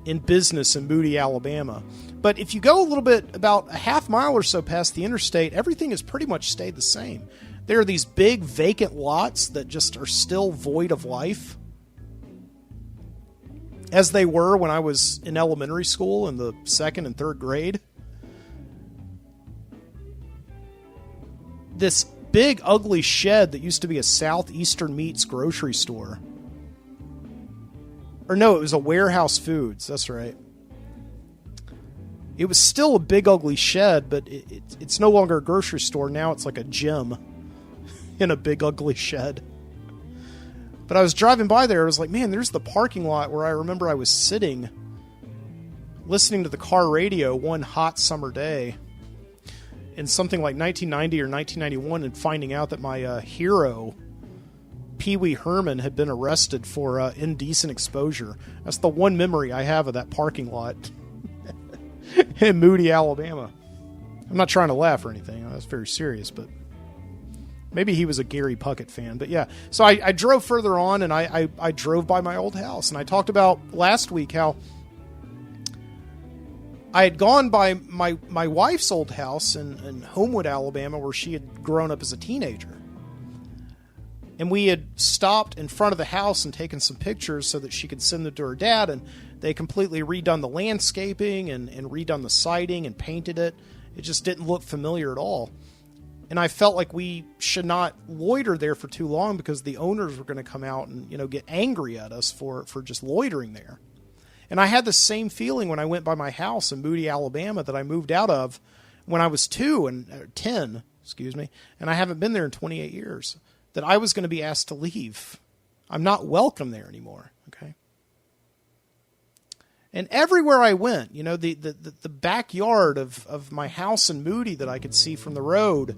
in business in Moody, Alabama. But if you go a little bit, about a half mile or so past the interstate, everything has pretty much stayed the same. There are these big vacant lots that just are still void of life, as they were when I was in elementary school in the 2nd and 3rd grade. This big, ugly shed that used to be a Southeastern Meats grocery store. Or no, it was a Warehouse Foods. That's right. It was still a big, ugly shed, but it's no longer a grocery store. Now it's like a gym in a big, ugly shed. But I was driving by there. I was like, man, there's the parking lot where I remember I was sitting listening to the car radio one hot summer day in something like 1990 or 1991 and finding out that my hero, Pee Wee Herman, had been arrested for indecent exposure. That's the one memory I have of that parking lot in Moody, Alabama. I'm not trying to laugh or anything. That's very serious, but maybe he was a Gary Puckett fan. But yeah, so I drove further on, and I drove by my old house. And I talked about last week how I had gone by my wife's old house in Homewood, Alabama, where she had grown up as a teenager. And we had stopped in front of the house and taken some pictures so that she could send them to her dad. And they completely redone the landscaping and redone the siding and painted it. It just didn't look familiar at all. And I felt like we should not loiter there for too long because the owners were going to come out and, get angry at us for just loitering there. And I had the same feeling when I went by my house in Moody, Alabama, that I moved out of when I was 10, and I haven't been there in 28 years, that I was going to be asked to leave. I'm not welcome there anymore, okay? And everywhere I went, the backyard of my house in Moody that I could see from the road,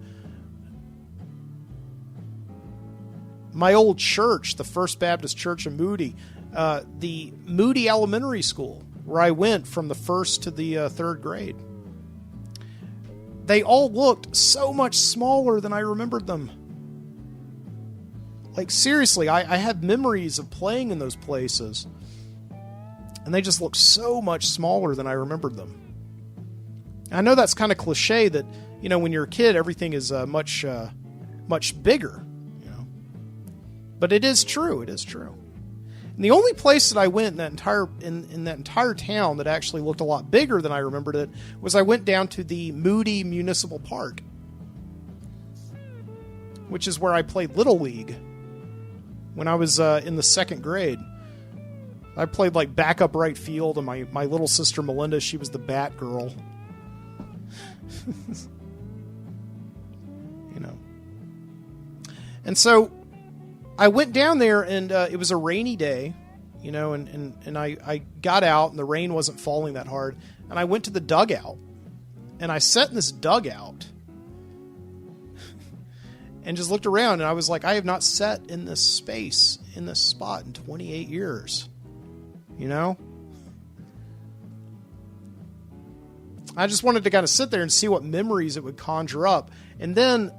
my old church, the First Baptist Church in Moody, the Moody Elementary School, where I went from the first to the third grade. They all looked so much smaller than I remembered them. Like, seriously, I have memories of playing in those places, and they just look so much smaller than I remembered them. I know that's kind of cliche that, when you're a kid, everything is much bigger, But it is true. It is true. And the only place that I went in that entire town that actually looked a lot bigger than I remembered it was I went down to the Moody Municipal Park, which is where I played Little League when I was in the second grade. I played like backup right field, and my little sister Melinda, she was the bat girl. And so I went down there, and it was a rainy day, and I got out, and the rain wasn't falling that hard, and I went to the dugout, and I sat in this dugout and just looked around, and I was like, I have not sat in this space, in this spot in 28 years, I just wanted to kind of sit there and see what memories it would conjure up. And then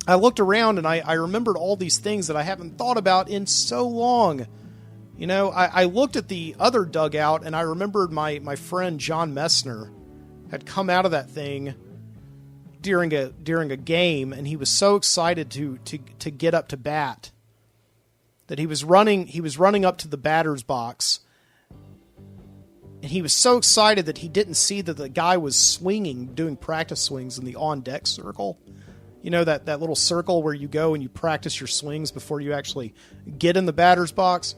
I looked around, and I remembered all these things that I haven't thought about in so long. I looked at the other dugout, and I remembered my friend John Messner had come out of that thing during a game, and he was so excited to get up to bat that he was running up to the batter's box, and he was so excited that he didn't see that the guy was swinging, doing practice swings in the on-deck circle. That little circle where you go and you practice your swings before you actually get in the batter's box.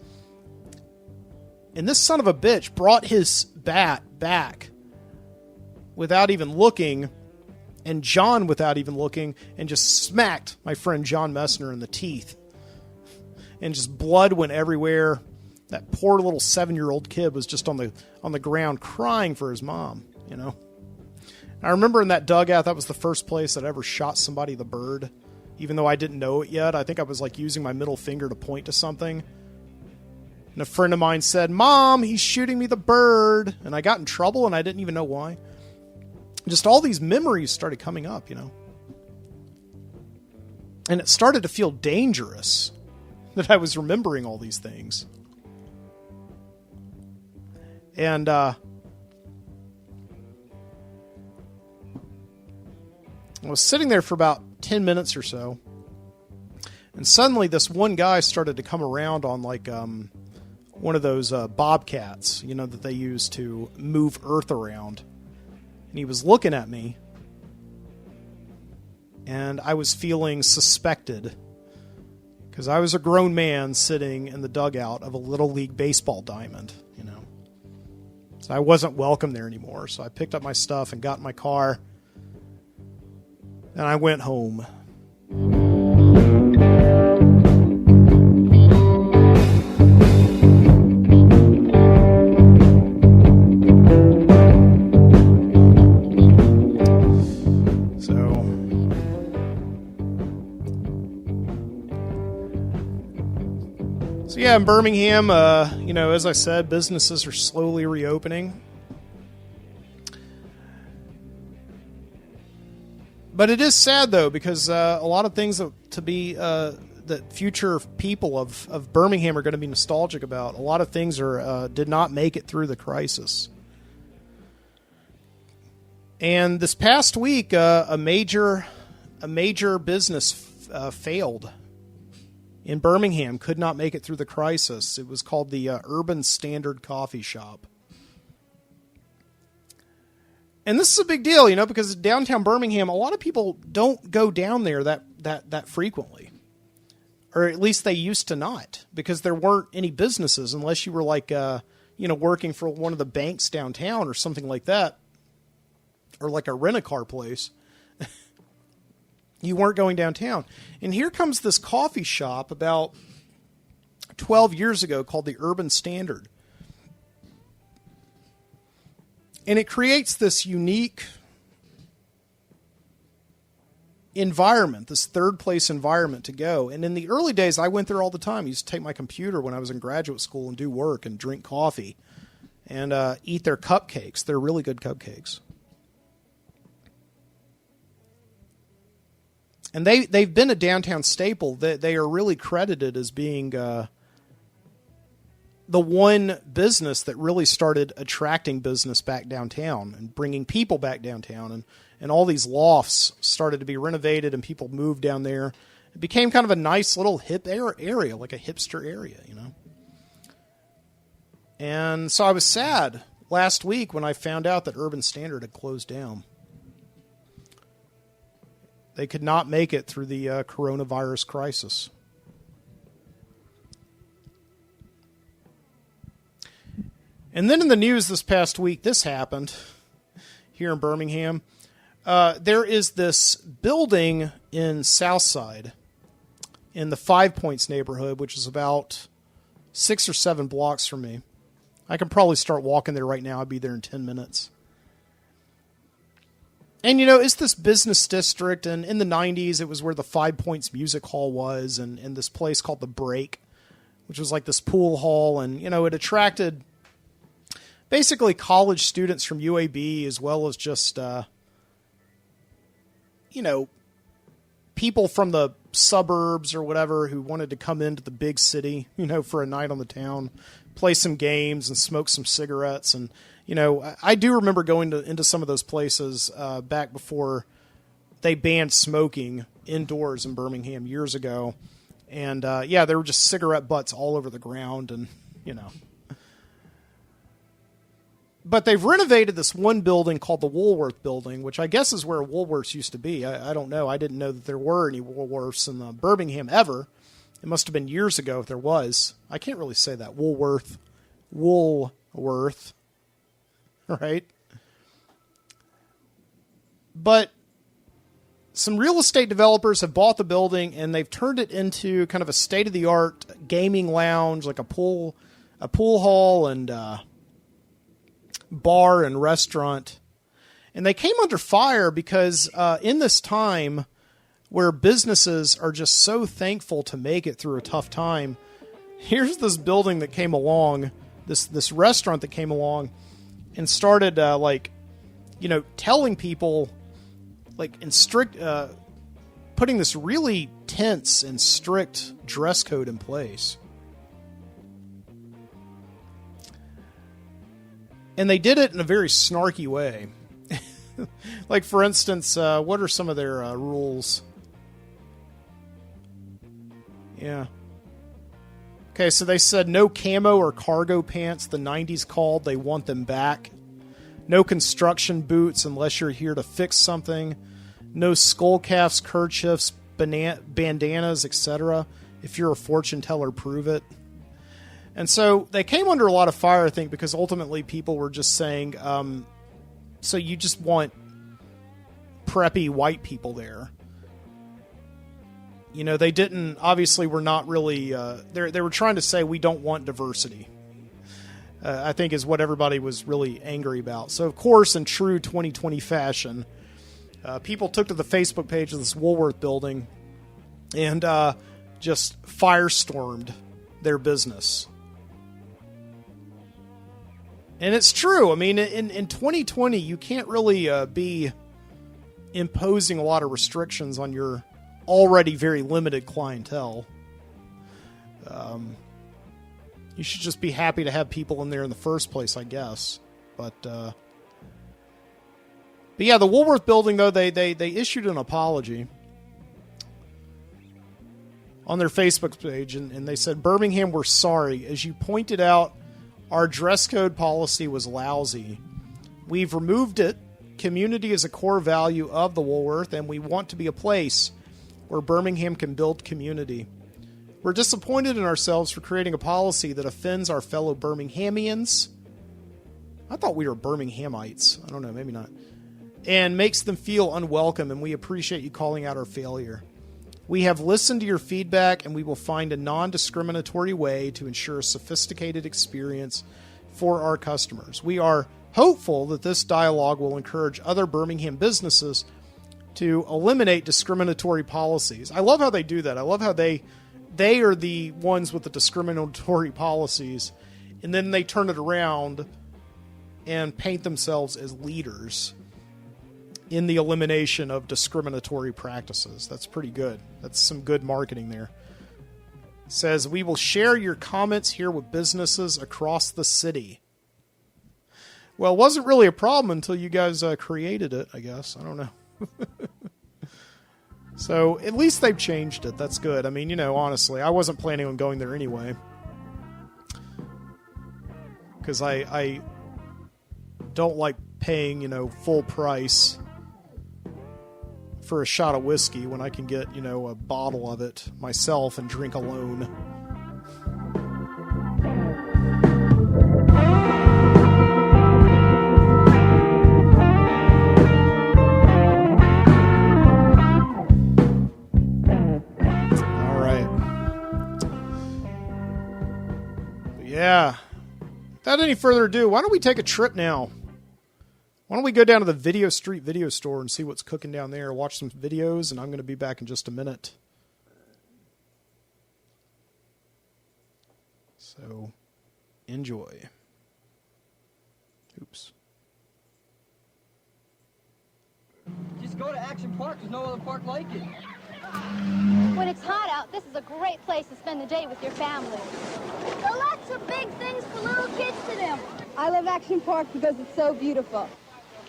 And this son of a bitch brought his bat back without even looking, and John without even looking, and just smacked my friend John Messner in the teeth. And just blood went everywhere. That poor little 7-year-old kid was just on the ground crying for his mom, I remember in that dugout, that was the first place that I ever shot somebody the bird, even though I didn't know it yet. I think I was like using my middle finger to point to something. And a friend of mine said, "Mom, he's shooting me the bird." And I got in trouble, and I didn't even know why. Just all these memories started coming up, And it started to feel dangerous that I was remembering all these things. And, I was sitting there for about 10 minutes or so, and suddenly this one guy started to come around on like one of those bobcats, that they use to move earth around. And he was looking at me, and I was feeling suspected because I was a grown man sitting in the dugout of a Little League baseball diamond, So I wasn't welcome there anymore. So I picked up my stuff and got in my car, and I went home. yeah, in Birmingham, as I said, businesses are slowly reopening. But it is sad, though, because a lot of things that future people of Birmingham are going to be nostalgic about. A lot of things did not make it through the crisis. And this past week, a major business failed in Birmingham, could not make it through the crisis. It was called the Urban Standard Coffee Shop. And this is a big deal, because downtown Birmingham, a lot of people don't go down there that frequently. Or at least they used to not, because there weren't any businesses unless you were like, working for one of the banks downtown or something like that. Or like a rent-a-car place. You weren't going downtown. And here comes this coffee shop about 12 years ago called the Urban Standard. And it creates this unique environment, this third place environment to go. And in the early days, I went there all the time. I used to take my computer when I was in graduate school and do work and drink coffee and eat their cupcakes. They're really good cupcakes. And they've been a downtown staple. They are really credited as being the one business that really started attracting business back downtown and bringing people back downtown. And all these lofts started to be renovated and people moved down there. It became kind of a nice little hip area, like a hipster area, And so I was sad last week when I found out that Urban Standard had closed down. They could not make it through the coronavirus crisis. And then in the news this past week, this happened here in Birmingham. There is this building in Southside in the 5 Points neighborhood, which is about 6 or 7 blocks from me. I can probably start walking there right now. I'd be there in 10 minutes. And, it's this business district, and in the 90s, it was where the 5 Points Music Hall was, and this place called The Break, which was like this pool hall, and, it attracted basically college students from UAB as well as just, people from the suburbs or whatever who wanted to come into the big city, for a night on the town, play some games and smoke some cigarettes. And, I do remember going into some of those places back before they banned smoking indoors in Birmingham years ago. And, there were just cigarette butts all over the ground and, But they've renovated this one building called the Woolworth Building, which I guess is where Woolworths used to be. I don't know. I didn't know that there were any Woolworths in Birmingham ever. It must have been years ago if there was. I can't really say that. Woolworth. Right? But some real estate developers have bought the building, and they've turned it into kind of a state-of-the-art gaming lounge, like a pool hall and bar and restaurant. And they came under fire because in this time where businesses are just so thankful to make it through a tough time, here's this building that came along, this restaurant that came along and started telling people in strict putting this really tense and strict dress code in place. And they did it in a very snarky way. Like, for instance, what are some of their rules? Yeah. Okay, so they said no camo or cargo pants, the 90s called. They want them back. No construction boots unless you're here to fix something. No skull caps, kerchiefs, bandanas, etc. If you're a fortune teller, prove it. And so they came under a lot of fire, I think, because ultimately people were just saying, so you just want preppy white people there. They didn't, obviously were not really, they were trying to say we don't want diversity, I think is what everybody was really angry about. So, of course, in true 2020 fashion, people took to the Facebook page of this Woolworth building and just firestormed their business. And it's true. I mean, in 2020, you can't really be imposing a lot of restrictions on your already very limited clientele. You should just be happy to have people in there in the first place, I guess. But yeah, the Woolworth building, though, they issued an apology on their Facebook page, and they said, Birmingham, we're sorry. As you pointed out, our dress code policy was lousy. We've removed it. Community is a core value of the Woolworth, and we want to be a place where Birmingham can build community. We're disappointed in ourselves for creating a policy that offends our fellow Birminghamians. I thought we were Birminghamites. I don't know, maybe not. And makes them feel unwelcome, and we appreciate you calling out our failure. We have listened to your feedback, and we will find a non-discriminatory way to ensure a sophisticated experience for our customers. We are hopeful that this dialogue will encourage other Birmingham businesses to eliminate discriminatory policies. I love how they do that. I love how they are the ones with the discriminatory policies, and then they turn it around and paint themselves as leaders in the elimination of discriminatory practices. That's pretty good. That's some good marketing there. It says, we will share your comments here with businesses across the city. Well, it wasn't really a problem until you guys created it, I guess. I don't know. So, at least they've changed it. That's good. I mean, honestly, I wasn't planning on going there anyway. Because I don't like paying, full price for a shot of whiskey when I can get, a bottle of it myself and drink alone. Yeah. Without any further ado, why don't we take a trip now? Why don't we go down to the Video Street video store and see what's cooking down there, watch some videos, and I'm going to be back in just a minute. So, enjoy. Oops. Just go to Action Park. There's no other park like it. When it's hot out, this is a great place to spend the day with your family. There are lots of big things for little kids to do. I love Action Park because it's so beautiful.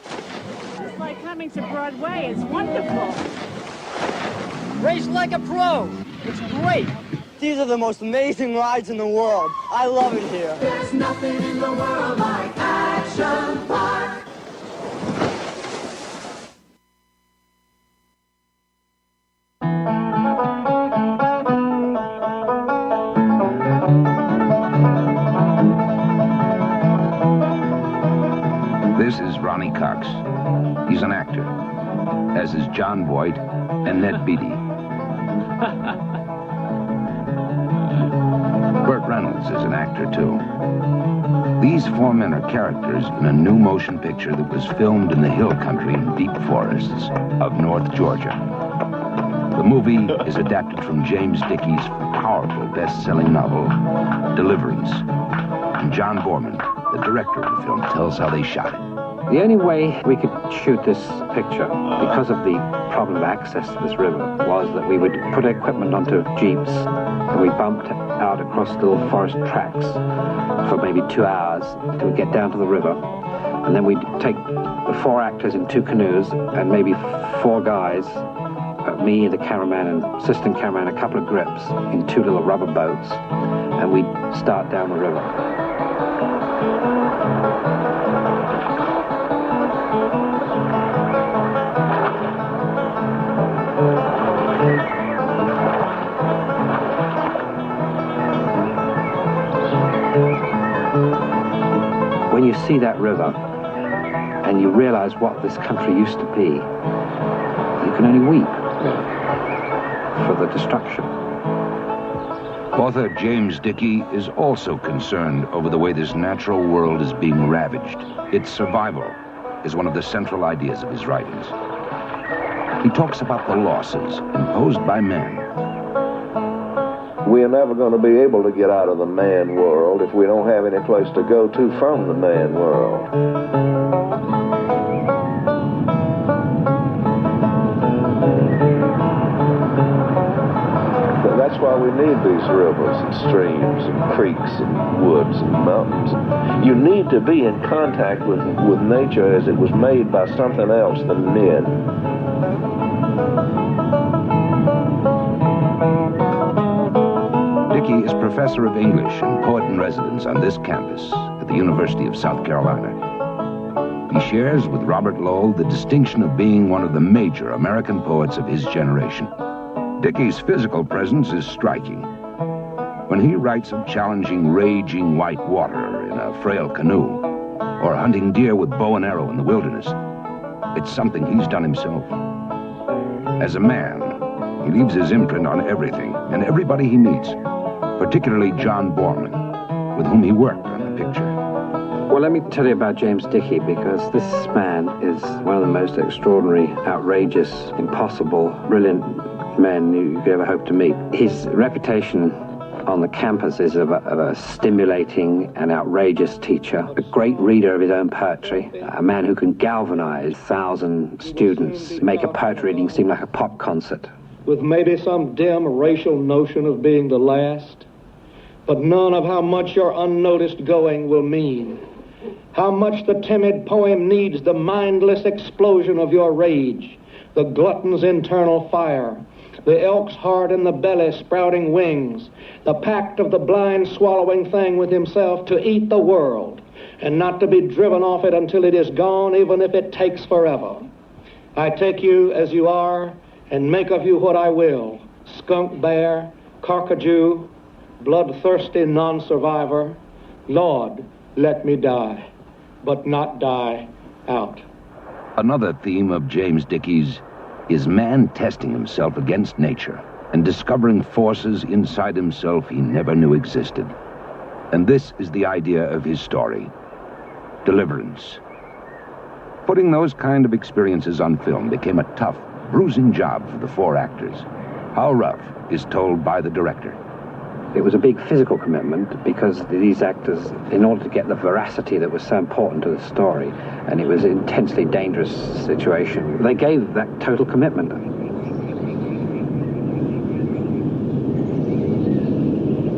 It's like coming to Broadway. It's wonderful. Race like a pro. It's great. These are the most amazing rides in the world. I love it here. There's nothing in the world like Action Park. This is Ronnie Cox. He's an actor, as is John Voight and Ned Beatty. Burt Reynolds is an actor, too. These four men are characters in a new motion picture that was filmed in the hill country and deep forests of North Georgia. The movie is adapted from James Dickey's powerful best-selling novel, Deliverance. And John Borman, the director of the film, tells how they shot it. The only way we could shoot this picture, because of the problem of access to this river, was that we would put equipment onto jeeps and we bumped out across little forest tracks for maybe 2 hours till we get down to the river. And then we'd take the 4 actors in 2 canoes and maybe 4 guys, me, the cameraman, and assistant cameraman, a couple of grips in 2 little rubber boats, and we'd start down the river. When you see that river and you realize what this country used to be, you can only weep for the destruction. Author James Dickey is also concerned over the way this natural world is being ravaged. Its survival is one of the central ideas of his writings. He talks about the losses imposed by man We are never going to be able to get out of the man world if we don't have any place to go to from the man world. That's why we need these rivers and streams and creeks and woods and mountains. You need to be in contact with nature as it was made by something else than men. Dickey is professor of English and poet-in-residence on this campus at the University of South Carolina. He shares with Robert Lowell the distinction of being one of the major American poets of his generation. Dickey's physical presence is striking. When he writes of challenging raging white water in a frail canoe, or hunting deer with bow and arrow in the wilderness, it's something he's done himself. As a man, he leaves his imprint on everything and everybody he meets, particularly John Borman, with whom he worked on the picture. Well, let me tell you about James Dickey, because this man is one of the most extraordinary, outrageous, impossible, brilliant men you could ever hope to meet. His reputation on the campus is of a stimulating and outrageous teacher, a great reader of his own poetry, a man who can galvanize 1,000 students, make a poetry reading seem like a pop concert. With maybe some dim racial notion of being the last, but none of how much your unnoticed going will mean. How much the timid poem needs the mindless explosion of your rage, the glutton's internal fire, the elk's heart in the belly sprouting wings, the pact of the blind swallowing thing with himself to eat the world, and not to be driven off it until it is gone, even if it takes forever. I take you as you are, and make of you what I will, skunk bear, carcajou, bloodthirsty non-survivor. Lord, let me die, but not die out. Another theme of James Dickey's is man testing himself against nature and discovering forces inside himself he never knew existed. And this is the idea of his story, deliverance. Putting those kind of experiences on film became a tough, bruising job for the four actors. How rough is told by the director. It was a big physical commitment because these actors, in order to get the veracity that was so important to the story, and it was an intensely dangerous situation, they gave that total commitment.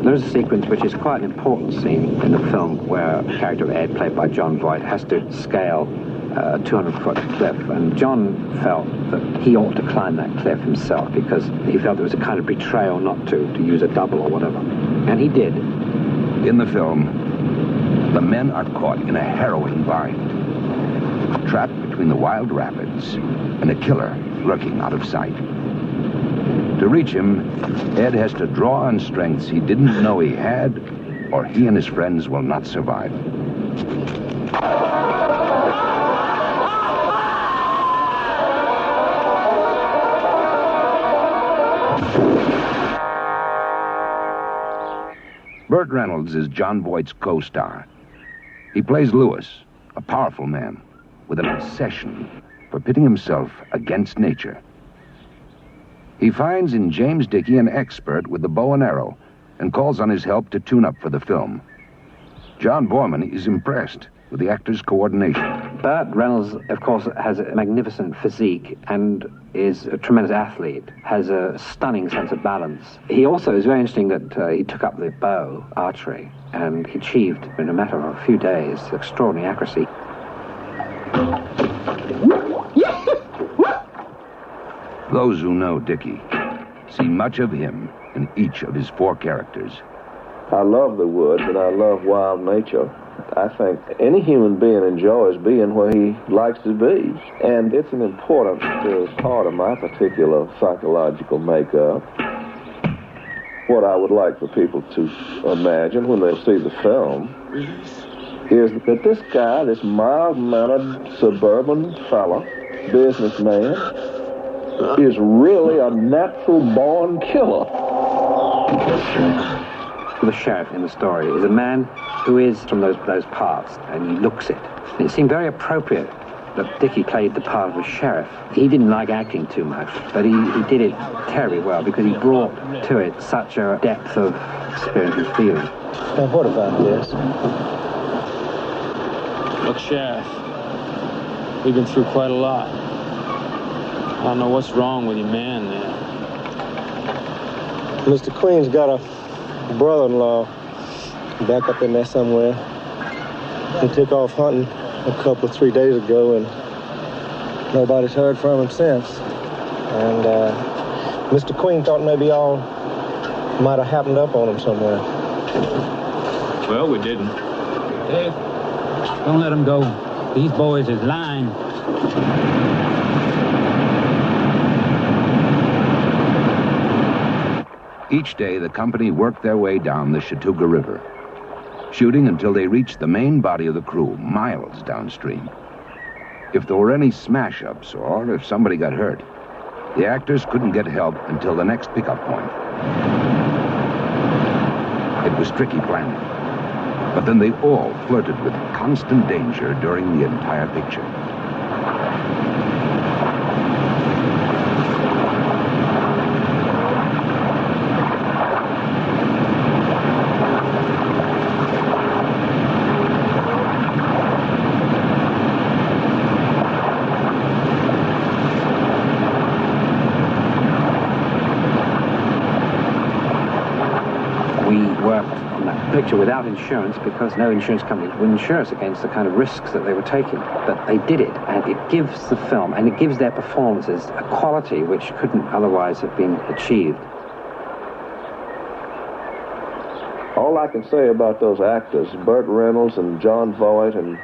There's a sequence which is quite an important scene in the film where a character of Ed, played by John Voight, has to scale a 200-foot cliff, and John felt that he ought to climb that cliff himself because he felt there was a kind of betrayal not to use a double or whatever. And he did. In the film, the men are caught in a harrowing bind, trapped between the wild rapids and a killer lurking out of sight. To reach him, Ed has to draw on strengths he didn't know he had, or he and his friends will not survive. Burt Reynolds is John Voight's co-star. He plays Lewis, a powerful man with an obsession for pitting himself against nature. He finds in James Dickey an expert with the bow and arrow and calls on his help to tune up for the film. John Borman is impressed with the actor's coordination. Burt Reynolds, of course, has a magnificent physique and is a tremendous athlete, has a stunning sense of balance. He also is very interesting that he took up the bow, archery, and he achieved, in a matter of a few days, extraordinary accuracy. Those who know Dickey see much of him in each of his four characters. I love the woods and I love wild nature. I think any human being enjoys being where he likes to be. And it's an important part of my particular psychological makeup. What I would like for people to imagine when they see the film is that this guy, this mild-mannered suburban fella, businessman, is really a natural-born killer. The sheriff in the story is a man who is from those parts, and he looks it. And it seemed very appropriate that Dickie played the part of a sheriff. He didn't like acting too much, but he did it terribly well because he brought to it such a depth of experience and feeling. Now, what about this? Look, Sheriff, we've been through quite a lot. I don't know what's wrong with your man there. Mr. Queen's got a brother-in-law back up in there somewhere. He took off hunting a 3 days ago, and nobody's heard from him since. And Mr. Queen thought maybe all might have happened up on him somewhere. Well, we didn't. Dave, don't let him go. These boys is lying. Each day, the company worked their way down the Chattooga River, shooting until they reached the main body of the crew, miles downstream. If there were any smash-ups or if somebody got hurt, the actors couldn't get help until the next pickup point. It was tricky planning, but then they all flirted with constant danger during the entire picture. Picture without insurance because no insurance company would insure us against the kind of risks that they were taking. But they did it, and it gives the film and it gives their performances a quality which couldn't otherwise have been achieved. All I can say about those actors, Burt Reynolds and John Voight and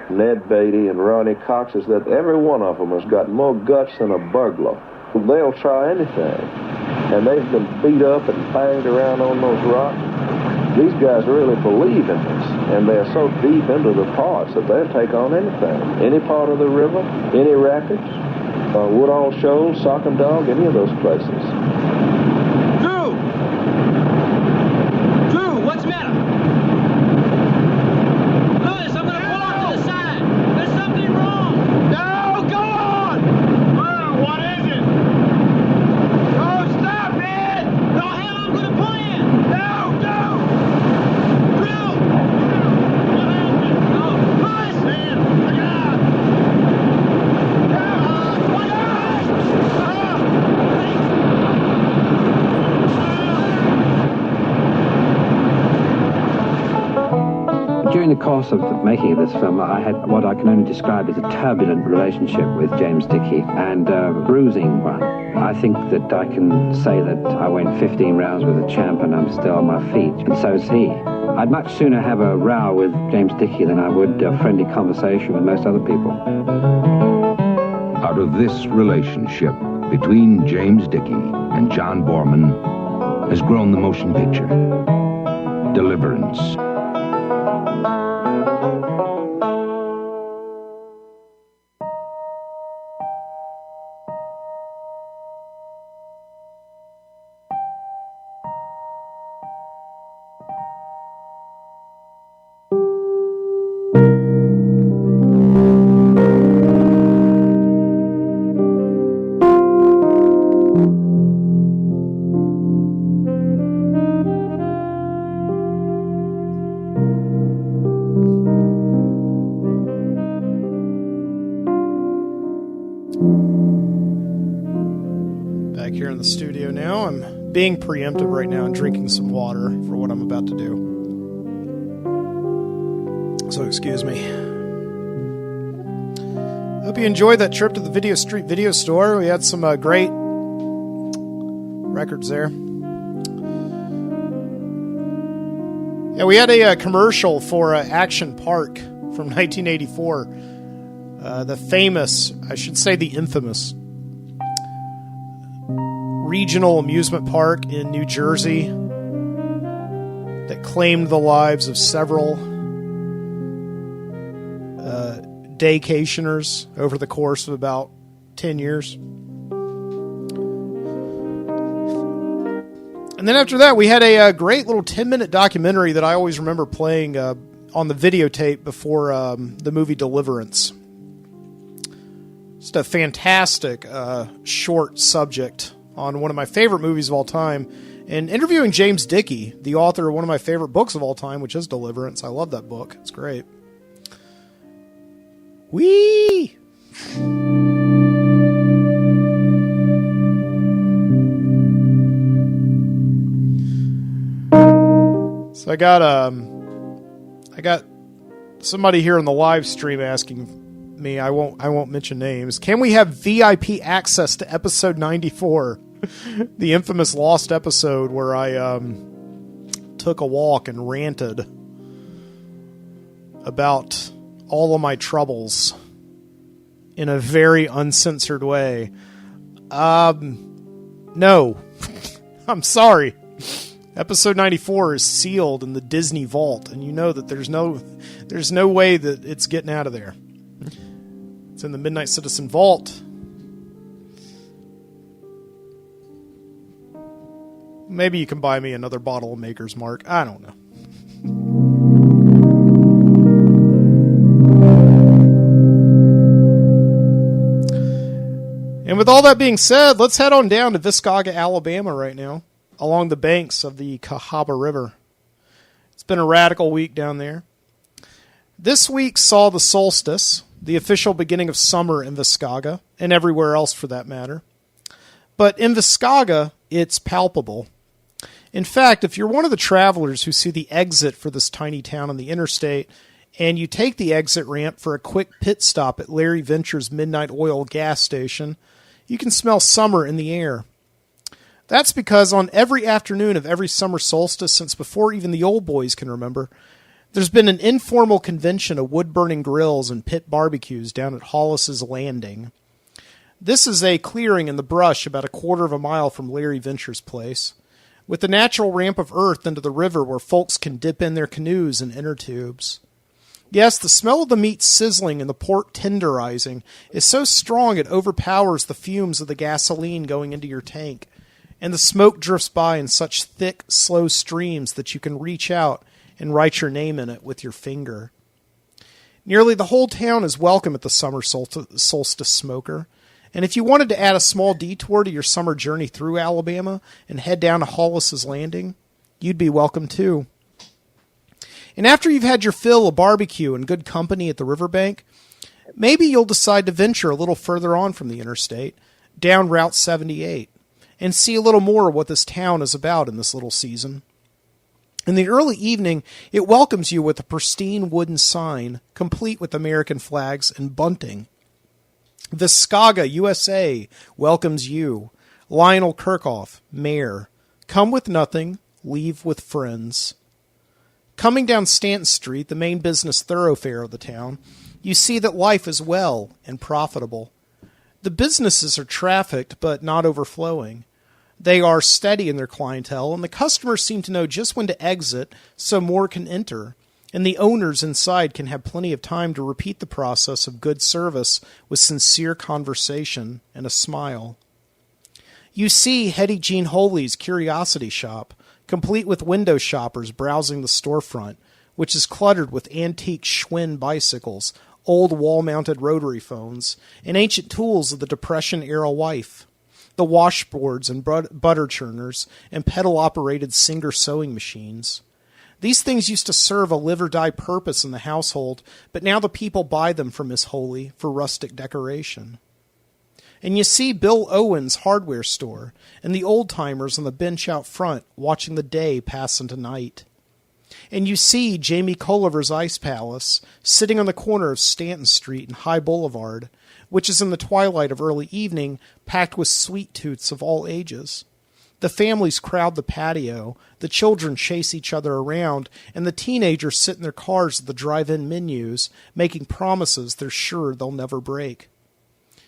Ned Beatty and Ronnie Cox, is that every one of them has got more guts than a burglar. They'll try anything, and they've been beat up and banged around on those rocks. These guys really believe in this, and they're so deep into the parts that they'll take on anything. Any part of the river, any rapids, Woodall Shoals, Sock and Dog, any of those places. Drew! Drew, what's the matter? Louis, I'm going to pull off to the side. There's something wrong. No, go on! Well, what is it? Don't stop, man! No, hell, I'm going to pull in! No! During the course of the making of this film, I had what I can only describe as a turbulent relationship with James Dickey, and a bruising one. I think that I can say that I went 15 rounds with a champ and I'm still on my feet, and so is he. I'd much sooner have a row with James Dickey than I would a friendly conversation with most other people. Out of this relationship between James Dickey and John Borman has grown the motion picture, Deliverance. Back here in the studio now. I'm being preemptive right now and drinking some water for what I'm about to do. So excuse me. Hope you enjoyed that trip to the Video Street Video Store. We had some great records there. Yeah, we had a commercial for Action Park from 1984. The famous, I should say the infamous, regional amusement park in New Jersey that claimed the lives of several daycationers over the course of about 10 years. And then after that, we had a great little 10-minute documentary that I always remember playing on the videotape before the movie Deliverance. Just a fantastic short subject on one of my favorite movies of all time. And interviewing James Dickey, the author of one of my favorite books of all time, which is Deliverance. I love that book. It's great. Whee! So I got somebody here in the live stream asking me, I won't mention names. Can we have VIP access to episode 94? The infamous lost episode where I took a walk and ranted about all of my troubles in a very uncensored way. No. I'm sorry. Episode 94 is sealed in the Disney vault, and you know that there's no way that it's getting out of there. It's in the Midnight Citizen vault. Maybe you can buy me another bottle of Maker's Mark. I don't know. And with all that being said, let's head on down to Viscauga, Alabama right now, along the banks of the Cahaba River. It's been a radical week down there. This week saw the solstice, the official beginning of summer in Viscauga, and everywhere else for that matter. But in Viscauga, it's palpable. In fact, if you're one of the travelers who see the exit for this tiny town on the interstate, and you take the exit ramp for a quick pit stop at Larry Venture's Midnight Oil gas station, you can smell summer in the air. That's because on every afternoon of every summer solstice since before even the old boys can remember, there's been an informal convention of wood-burning grills and pit barbecues down at Hollis's Landing. This is a clearing in the brush about a quarter of a mile from Larry Venture's place, with a natural ramp of earth into the river where folks can dip in their canoes and inner tubes. Yes, the smell of the meat sizzling and the pork tenderizing is so strong it overpowers the fumes of the gasoline going into your tank, and the smoke drifts by in such thick, slow streams that you can reach out and write your name in it with your finger. Nearly the whole town is welcome at the summer solstice smoker, and if you wanted to add a small detour to your summer journey through Alabama and head down to Hollis's Landing, you'd be welcome too. And after you've had your fill of barbecue and good company at the riverbank, maybe you'll decide to venture a little further on from the interstate, down Route 78, and see a little more of what this town is about in this little season. In the early evening, it welcomes you with a pristine wooden sign, complete with American flags and bunting. Viscauga, USA, welcomes you. Lionel Kirchhoff, Mayor. Come with nothing, leave with friends. Coming down Stanton Street, the main business thoroughfare of the town, you see that life is well and profitable. The businesses are trafficked, but not overflowing. They are steady in their clientele, and the customers seem to know just when to exit so more can enter, and the owners inside can have plenty of time to repeat the process of good service with sincere conversation and a smile. You see Hetty Jean Holy's Curiosity Shop, complete with window shoppers browsing the storefront, which is cluttered with antique Schwinn bicycles, old wall-mounted rotary phones, and ancient tools of the Depression-era wife. The washboards and butter churners and pedal-operated Singer sewing machines. These things used to serve a live-or-die purpose in the household, but now the people buy them from Miss Holy for rustic decoration. And you see Bill Owen's hardware store and the old-timers on the bench out front watching the day pass into night. And you see Jamie Culliver's Ice Palace sitting on the corner of Stanton Street and High Boulevard, which is in the twilight of early evening, packed with sweet tooths of all ages. The families crowd the patio, the children chase each other around, and the teenagers sit in their cars at the drive-in menus, making promises they're sure they'll never break.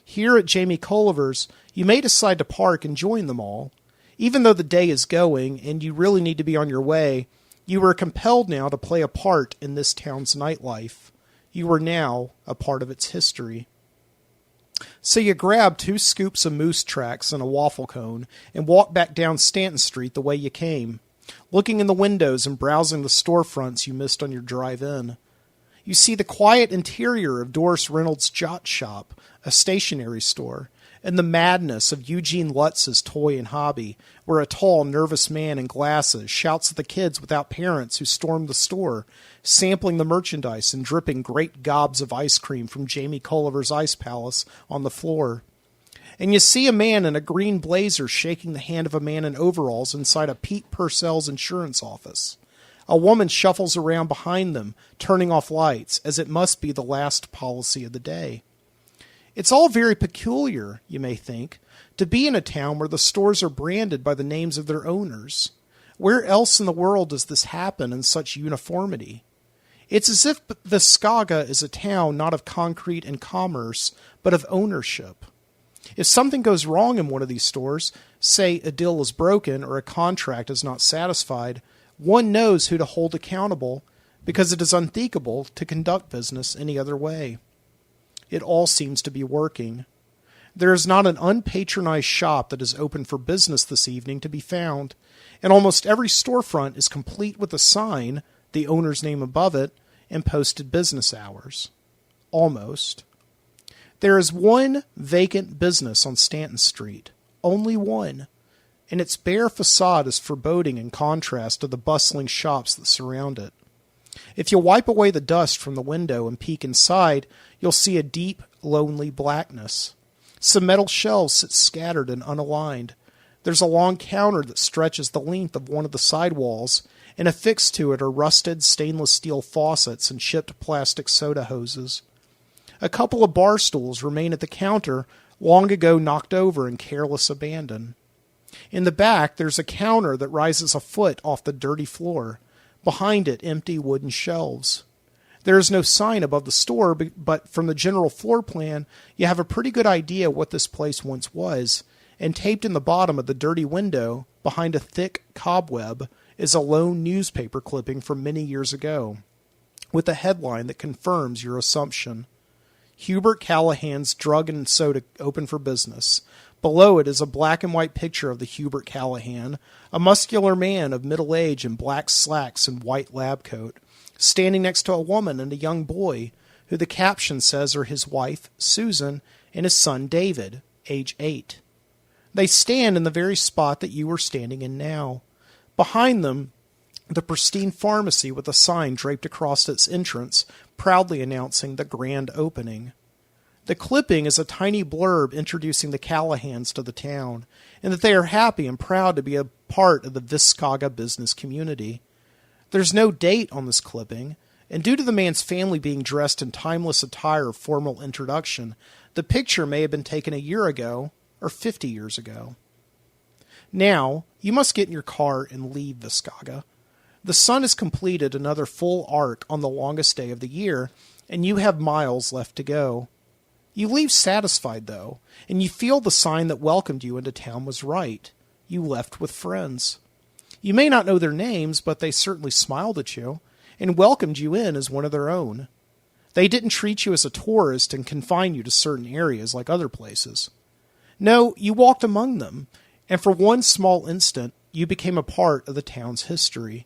Here at Jamie Culliver's, you may decide to park and join them all. Even though the day is going and you really need to be on your way, you are compelled now to play a part in this town's nightlife. You are now a part of its history. So you grab 2 scoops of moose tracks and a waffle cone and walk back down Stanton Street the way you came, looking in the windows and browsing the storefronts you missed on your drive-in. You see the quiet interior of Doris Reynolds' Jot Shop, a stationery store, and the madness of Eugene Lutz's Toy and Hobby, where a tall, nervous man in glasses shouts at the kids without parents who storm the store, sampling the merchandise and dripping great gobs of ice cream from Jamie Culliver's Ice Palace on the floor. And you see a man in a green blazer shaking the hand of a man in overalls inside a Pete Purcell's insurance office. A woman shuffles around behind them, turning off lights, as it must be the last policy of the day. It's all very peculiar, you may think, to be in a town where the stores are branded by the names of their owners. Where else in the world does this happen in such uniformity? It's as if Viscauga is a town not of concrete and commerce, but of ownership. If something goes wrong in one of these stores, say a deal is broken or a contract is not satisfied, one knows who to hold accountable because it is unthinkable to conduct business any other way. It all seems to be working. There is not an unpatronized shop that is open for business this evening to be found, and almost every storefront is complete with a sign, the owner's name above it, and posted business hours. Almost. There is one vacant business on Stanton Street, only one, and its bare facade is foreboding in contrast to the bustling shops that surround it. If you wipe away the dust from the window and peek inside, you'll see a deep, lonely blackness. Some metal shelves sit scattered and unaligned. There's a long counter that stretches the length of one of the side walls, and affixed to it are rusted stainless steel faucets and chipped plastic soda hoses. A couple of bar stools remain at the counter, long ago knocked over in careless abandon. In the back, there's a counter that rises a foot off the dirty floor. Behind it, empty wooden shelves. There is no sign above the store, but from the general floor plan, you have a pretty good idea what this place once was, and taped in the bottom of the dirty window, behind a thick cobweb, is a lone newspaper clipping from many years ago, with a headline that confirms your assumption. Hubert Callahan's Drug and Soda open for business. Below it is a black and white picture of the Hubert Callahan, a muscular man of middle age in black slacks and white lab coat, standing next to a woman and a young boy, who the caption says are his wife, Susan, and his son, David, age 8. They stand in the very spot that you are standing in now. Behind them, the pristine pharmacy with a sign draped across its entrance, proudly announcing the grand opening. The clipping is a tiny blurb introducing the Callahans to the town, and that they are happy and proud to be a part of the Viscauga business community. There's no date on this clipping, and due to the man's family being dressed in timeless attire of formal introduction, the picture may have been taken a year ago or 50 years ago. Now, you must get in your car and leave Viscauga. The sun has completed another full arc on the longest day of the year, and you have miles left to go. You leave satisfied, though, and you feel the sign that welcomed you into town was right. You left with friends. You may not know their names, but they certainly smiled at you and welcomed you in as one of their own. They didn't treat you as a tourist and confine you to certain areas like other places. No, you walked among them, and for one small instant, you became a part of the town's history.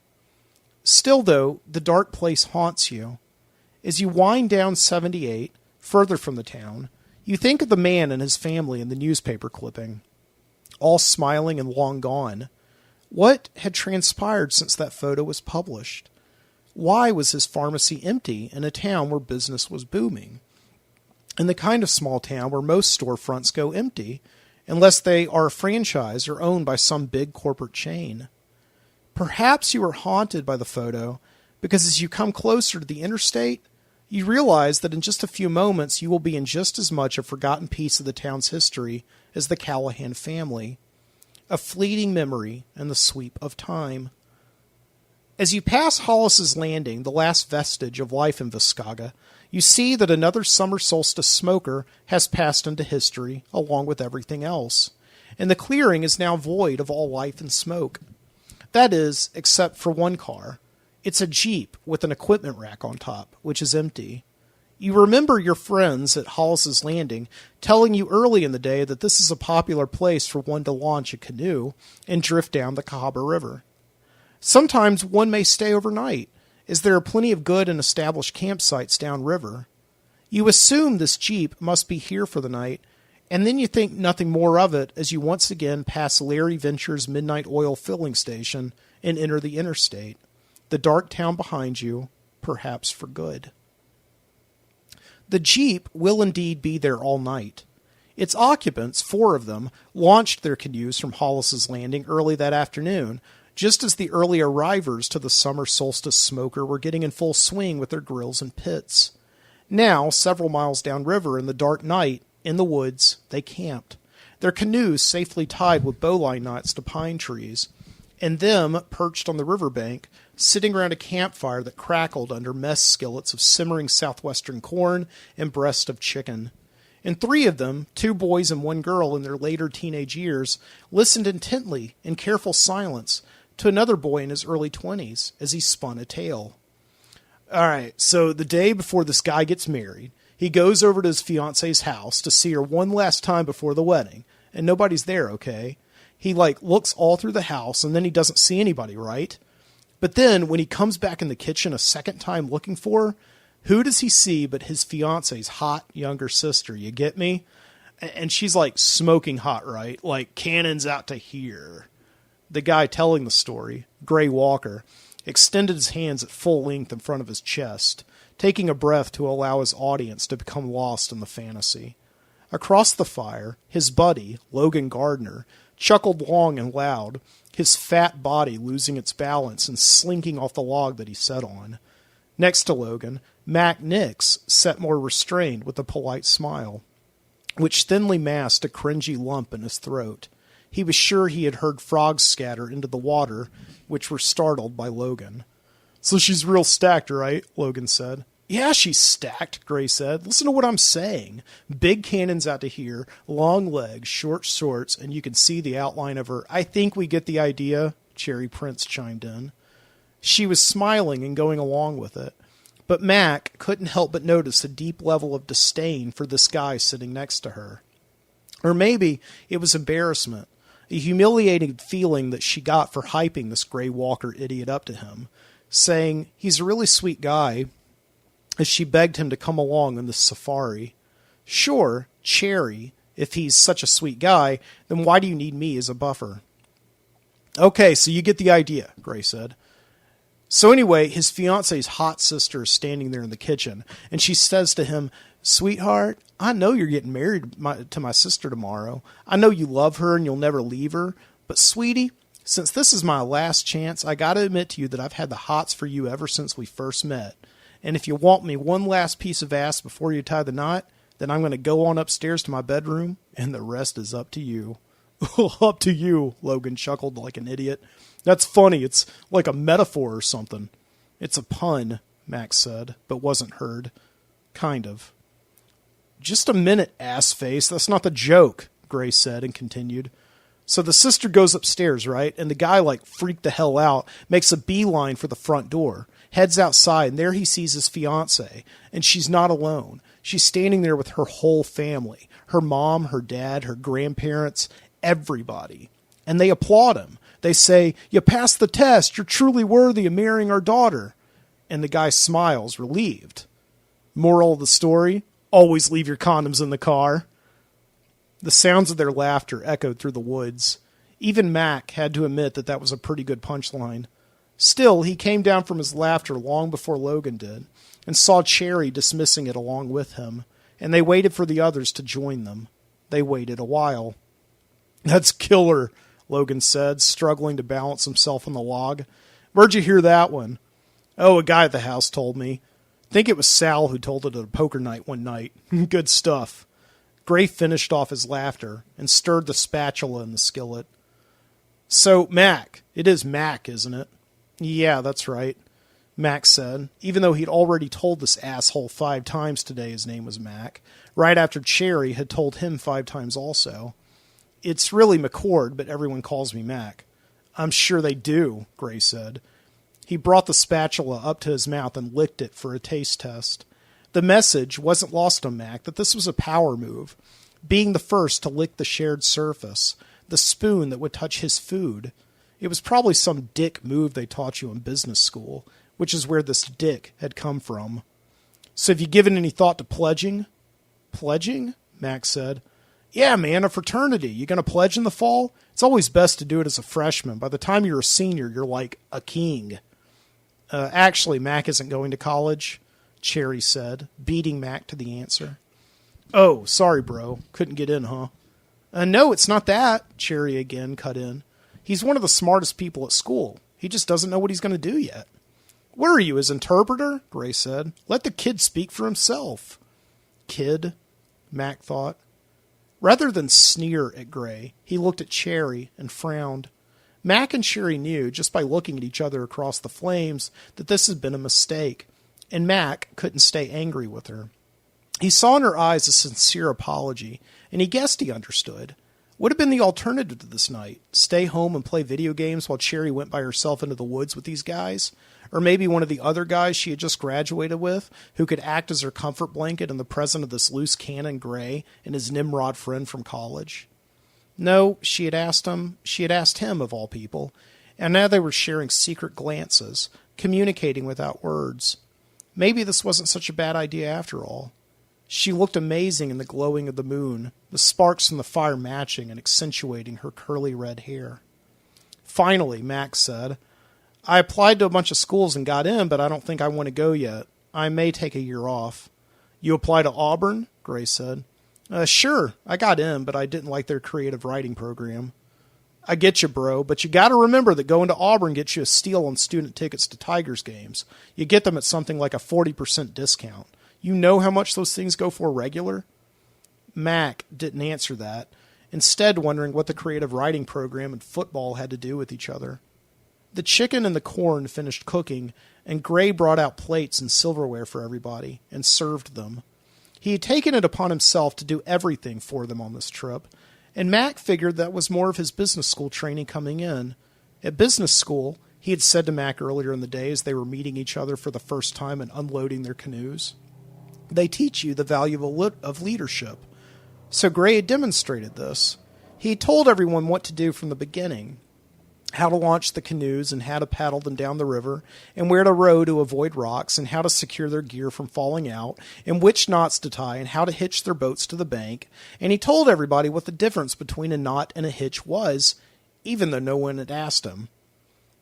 Still, though, the dark place haunts you. As you wind down 78, further from the town, you think of the man and his family in the newspaper clipping, all smiling and long gone. What had transpired since that photo was published? Why was his pharmacy empty in a town where business was booming? In the kind of small town where most storefronts go empty, unless they are a franchise or owned by some big corporate chain. Perhaps you are haunted by the photo because as you come closer to the interstate, you realize that in just a few moments you will be in just as much a forgotten piece of the town's history as the Callahan family. A fleeting memory in the sweep of time. As you pass Hollis's Landing, the last vestige of life in Viscauga, you see that another summer solstice smoker has passed into history along with everything else, and the clearing is now void of all life and smoke. That is, except for one car. It's a Jeep with an equipment rack on top, which is empty. You remember your friends at Hollis's Landing telling you early in the day that this is a popular place for one to launch a canoe and drift down the Cahaba River. Sometimes one may stay overnight, as there are plenty of good and established campsites downriver. You assume this Jeep must be here for the night, and then you think nothing more of it as you once again pass Larry Venture's midnight oil filling station and enter the interstate, the dark town behind you, perhaps for good. The Jeep will indeed be there all night. Its occupants, 4 of them, launched their canoes from Hollis's Landing early that afternoon, just as the early arrivers to the summer solstice smoker were getting in full swing with their grills and pits. Now, several miles downriver in the dark night, in the woods, they camped, their canoes safely tied with bowline knots to pine trees, and them perched on the riverbank, sitting around a campfire that crackled under mess skillets of simmering southwestern corn and breast of chicken. And 3 of them, 2 boys and 1 girl in their later teenage years, listened intently, in careful silence, to another boy in his early 20s as he spun a tale. All right, so the day before this guy gets married, he goes over to his fiance's house to see her one last time before the wedding, and nobody's there, okay? He, looks all through the house, and then he doesn't see anybody, right? But then, when he comes back in the kitchen a second time looking for her, who does he see but his fiance's hot younger sister, you get me? And she's, smoking hot, right? Cannons out to here. The guy telling the story, Gray Walker, extended his hands at full length in front of his chest, taking a breath to allow his audience to become lost in the fantasy. Across the fire, his buddy, Logan Gardner, chuckled long and loud, his fat body losing its balance and slinking off the log that he sat on. Next to Logan, Mac Nix sat more restrained with a polite smile, which thinly masked a cringy lump in his throat. He was sure he had heard frogs scatter into the water, which were startled by Logan. "So she's real stacked, right?" Logan said. "Yeah, she's stacked," Gray said. "Listen to what I'm saying. Big cannons out to here, long legs, short shorts, and you can see the outline of her." "I think we get the idea," Cherry Prince chimed in. She was smiling and going along with it, but Mac couldn't help but notice a deep level of disdain for this guy sitting next to her. Or maybe it was embarrassment, a humiliating feeling that she got for hyping this Gray Walker idiot up to him, saying he's a really sweet guy, as she begged him to come along on this safari. "Sure, Cherry, if he's such a sweet guy, then why do you need me as a buffer?" "Okay, so you get the idea," Gray said. So anyway, his fiance's hot sister is standing there in the kitchen, and she says to him, "Sweetheart, I know you're getting married to my sister tomorrow. I know you love her and you'll never leave her. But, sweetie, since this is my last chance, I got to admit to you that I've had the hots for you ever since we first met. And if you want me one last piece of ass before you tie the knot, then I'm going to go on upstairs to my bedroom, and the rest is up to you." "Up to you," Logan chuckled like an idiot. "That's funny. It's like a metaphor or something." "It's a pun," Max said, but wasn't heard. "Kind of." "Just a minute, ass-face. That's not the joke," Gray said and continued. "So the sister goes upstairs, right? And the guy, freaked the hell out, makes a beeline for the front door, heads outside, and there he sees his fiancée, and she's not alone. She's standing there with her whole family, her mom, her dad, her grandparents, everybody. And they applaud him. They say, 'You passed the test. You're truly worthy of marrying our daughter.' And the guy smiles, relieved. Moral of the story, always leave your condoms in the car." The sounds of their laughter echoed through the woods. Even Mac had to admit that that was a pretty good punchline. Still, he came down from his laughter long before Logan did, and saw Cherry dismissing it along with him, and they waited for the others to join them. They waited a while. "That's killer," Logan said, struggling to balance himself on the log. "Where'd you hear that one?" "Oh, a guy at the house told me. Think it was Sal who told it at a poker night one night. Good stuff." Gray finished off his laughter and stirred the spatula in the skillet. "So, Mac, it is Mac, isn't it?" "Yeah, that's right," Mac said, even though he'd already told this asshole 5 times today his name was Mac, right after Cherry had told him 5 times also. "It's really McCord, but everyone calls me Mac." "I'm sure they do," Gray said. He brought the spatula up to his mouth and licked it for a taste test. The message wasn't lost on Mac that this was a power move, being the first to lick the shared surface, the spoon that would touch his food. It was probably some dick move they taught you in business school, which is where this dick had come from. So have you given any thought to pledging? Pledging? Max said. Yeah, man, a fraternity. You going to pledge in the fall? It's always best to do it as a freshman. By the time you're a senior, you're like a king. Actually, Mac isn't going to college, Cherry said, beating Mac to the answer. Oh, sorry, bro. Couldn't get in, huh? No, it's not that, Cherry again cut in. He's one of the smartest people at school. He just doesn't know what he's going to do yet. What are you, his interpreter? Gray said. Let the kid speak for himself. Kid, Mac thought. Rather than sneer at Gray, he looked at Cherry and frowned. Mac and Cherry knew, just by looking at each other across the flames, that this had been a mistake, and Mac couldn't stay angry with her. He saw in her eyes a sincere apology, and he guessed he understood. Would have been the alternative to this night? Stay home and play video games while Cherry went by herself into the woods with these guys? Or maybe one of the other guys she had just graduated with, who could act as her comfort blanket in the presence of this loose cannon Gray and his Nimrod friend from college? No, she had asked him of all people, and now they were sharing secret glances, communicating without words. Maybe this wasn't such a bad idea after all. She looked amazing in the glowing of the moon, the sparks from the fire matching and accentuating her curly red hair. Finally, Max said, I applied to a bunch of schools and got in, but I don't think I want to go yet. I may take a year off. You apply to Auburn? Gray said. Sure, I got in, but I didn't like their creative writing program. I get you, bro, but you got to remember that going to Auburn gets you a steal on student tickets to Tigers games. You get them at something like a 40% discount. You know how much those things go for regular? Mac didn't answer that, instead wondering what the creative writing program and football had to do with each other. The chicken and the corn finished cooking, and Gray brought out plates and silverware for everybody, and served them. He had taken it upon himself to do everything for them on this trip, and Mac figured that was more of his business school training coming in. At business school, he had said to Mac earlier in the day as they were meeting each other for the first time and unloading their canoes, they teach you the value of leadership. So Gray had demonstrated this. He had told everyone what to do from the beginning, how to launch the canoes and how to paddle them down the river, and where to row to avoid rocks, and how to secure their gear from falling out, and which knots to tie, and how to hitch their boats to the bank, and he told everybody what the difference between a knot and a hitch was, even though no one had asked him.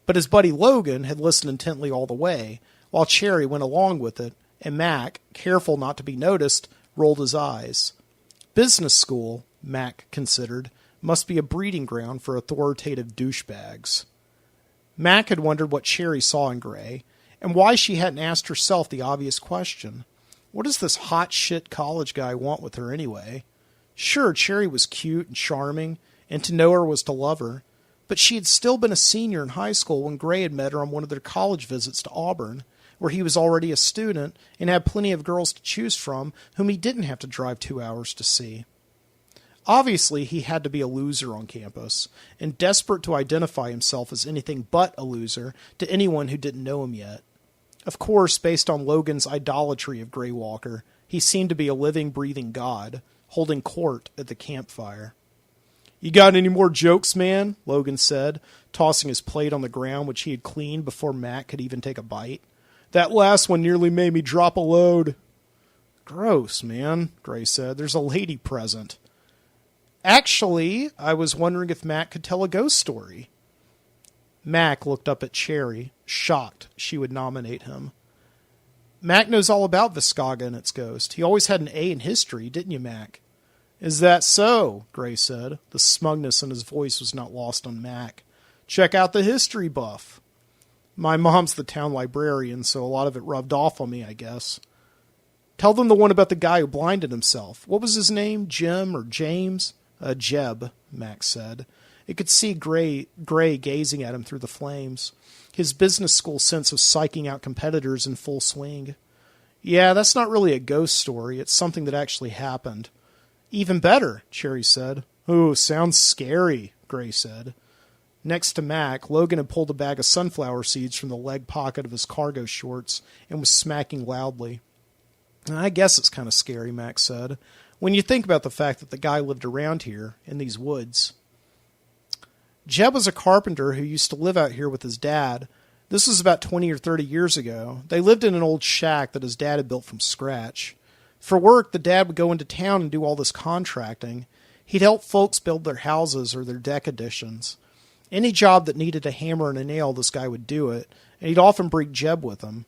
But his buddy Logan had listened intently all the way, while Cherry went along with it, and Mac, careful not to be noticed, rolled his eyes. Business school, Mac considered, must be a breeding ground for authoritative douchebags. Mac had wondered what Cherry saw in Gray, and why she hadn't asked herself the obvious question. What does this hot shit college guy want with her anyway? Sure, Cherry was cute and charming, and to know her was to love her, but she had still been a senior in high school when Gray had met her on one of their college visits to Auburn, where he was already a student and had plenty of girls to choose from whom he didn't have to drive 2 hours to see. Obviously, he had to be a loser on campus, and desperate to identify himself as anything but a loser to anyone who didn't know him yet. Of course, based on Logan's idolatry of Gray Walker, he seemed to be a living, breathing god, holding court at the campfire. You got any more jokes, man? Logan said, tossing his plate on the ground, which he had cleaned before Mac could even take a bite. That last one nearly made me drop a load. Gross, man, Gray said. There's a lady present. Actually, I was wondering if Mac could tell a ghost story. Mac looked up at Cherry, shocked she would nominate him. Mac knows all about Viscauga and its ghost. He always had an A in history, didn't you, Mac? Is that so? Gray said. The smugness in his voice was not lost on Mac. Check out the history buff. My mom's the town librarian, so a lot of it rubbed off on me, I guess. Tell them the one about the guy who blinded himself. What was his name? Jim or James? Jeb, Max said. It could see Gray gazing at him through the flames, his business school sense of psyching out competitors in full swing. Yeah, that's not really a ghost story. It's something that actually happened. Even better, Cherry said. Ooh, sounds scary, Gray said. Next to Mac, Logan had pulled a bag of sunflower seeds from the leg pocket of his cargo shorts and was smacking loudly. I guess it's kind of scary, Mac said, when you think about the fact that the guy lived around here, in these woods. Jeb was a carpenter who used to live out here with his dad, This was about 20 or 30 years ago. They lived in an old shack that his dad had built from scratch. For work, the dad would go into town and do all this contracting. He'd help folks build their houses or their deck additions. Any job that needed a hammer and a nail, this guy would do it, and he'd often bring Jeb with him.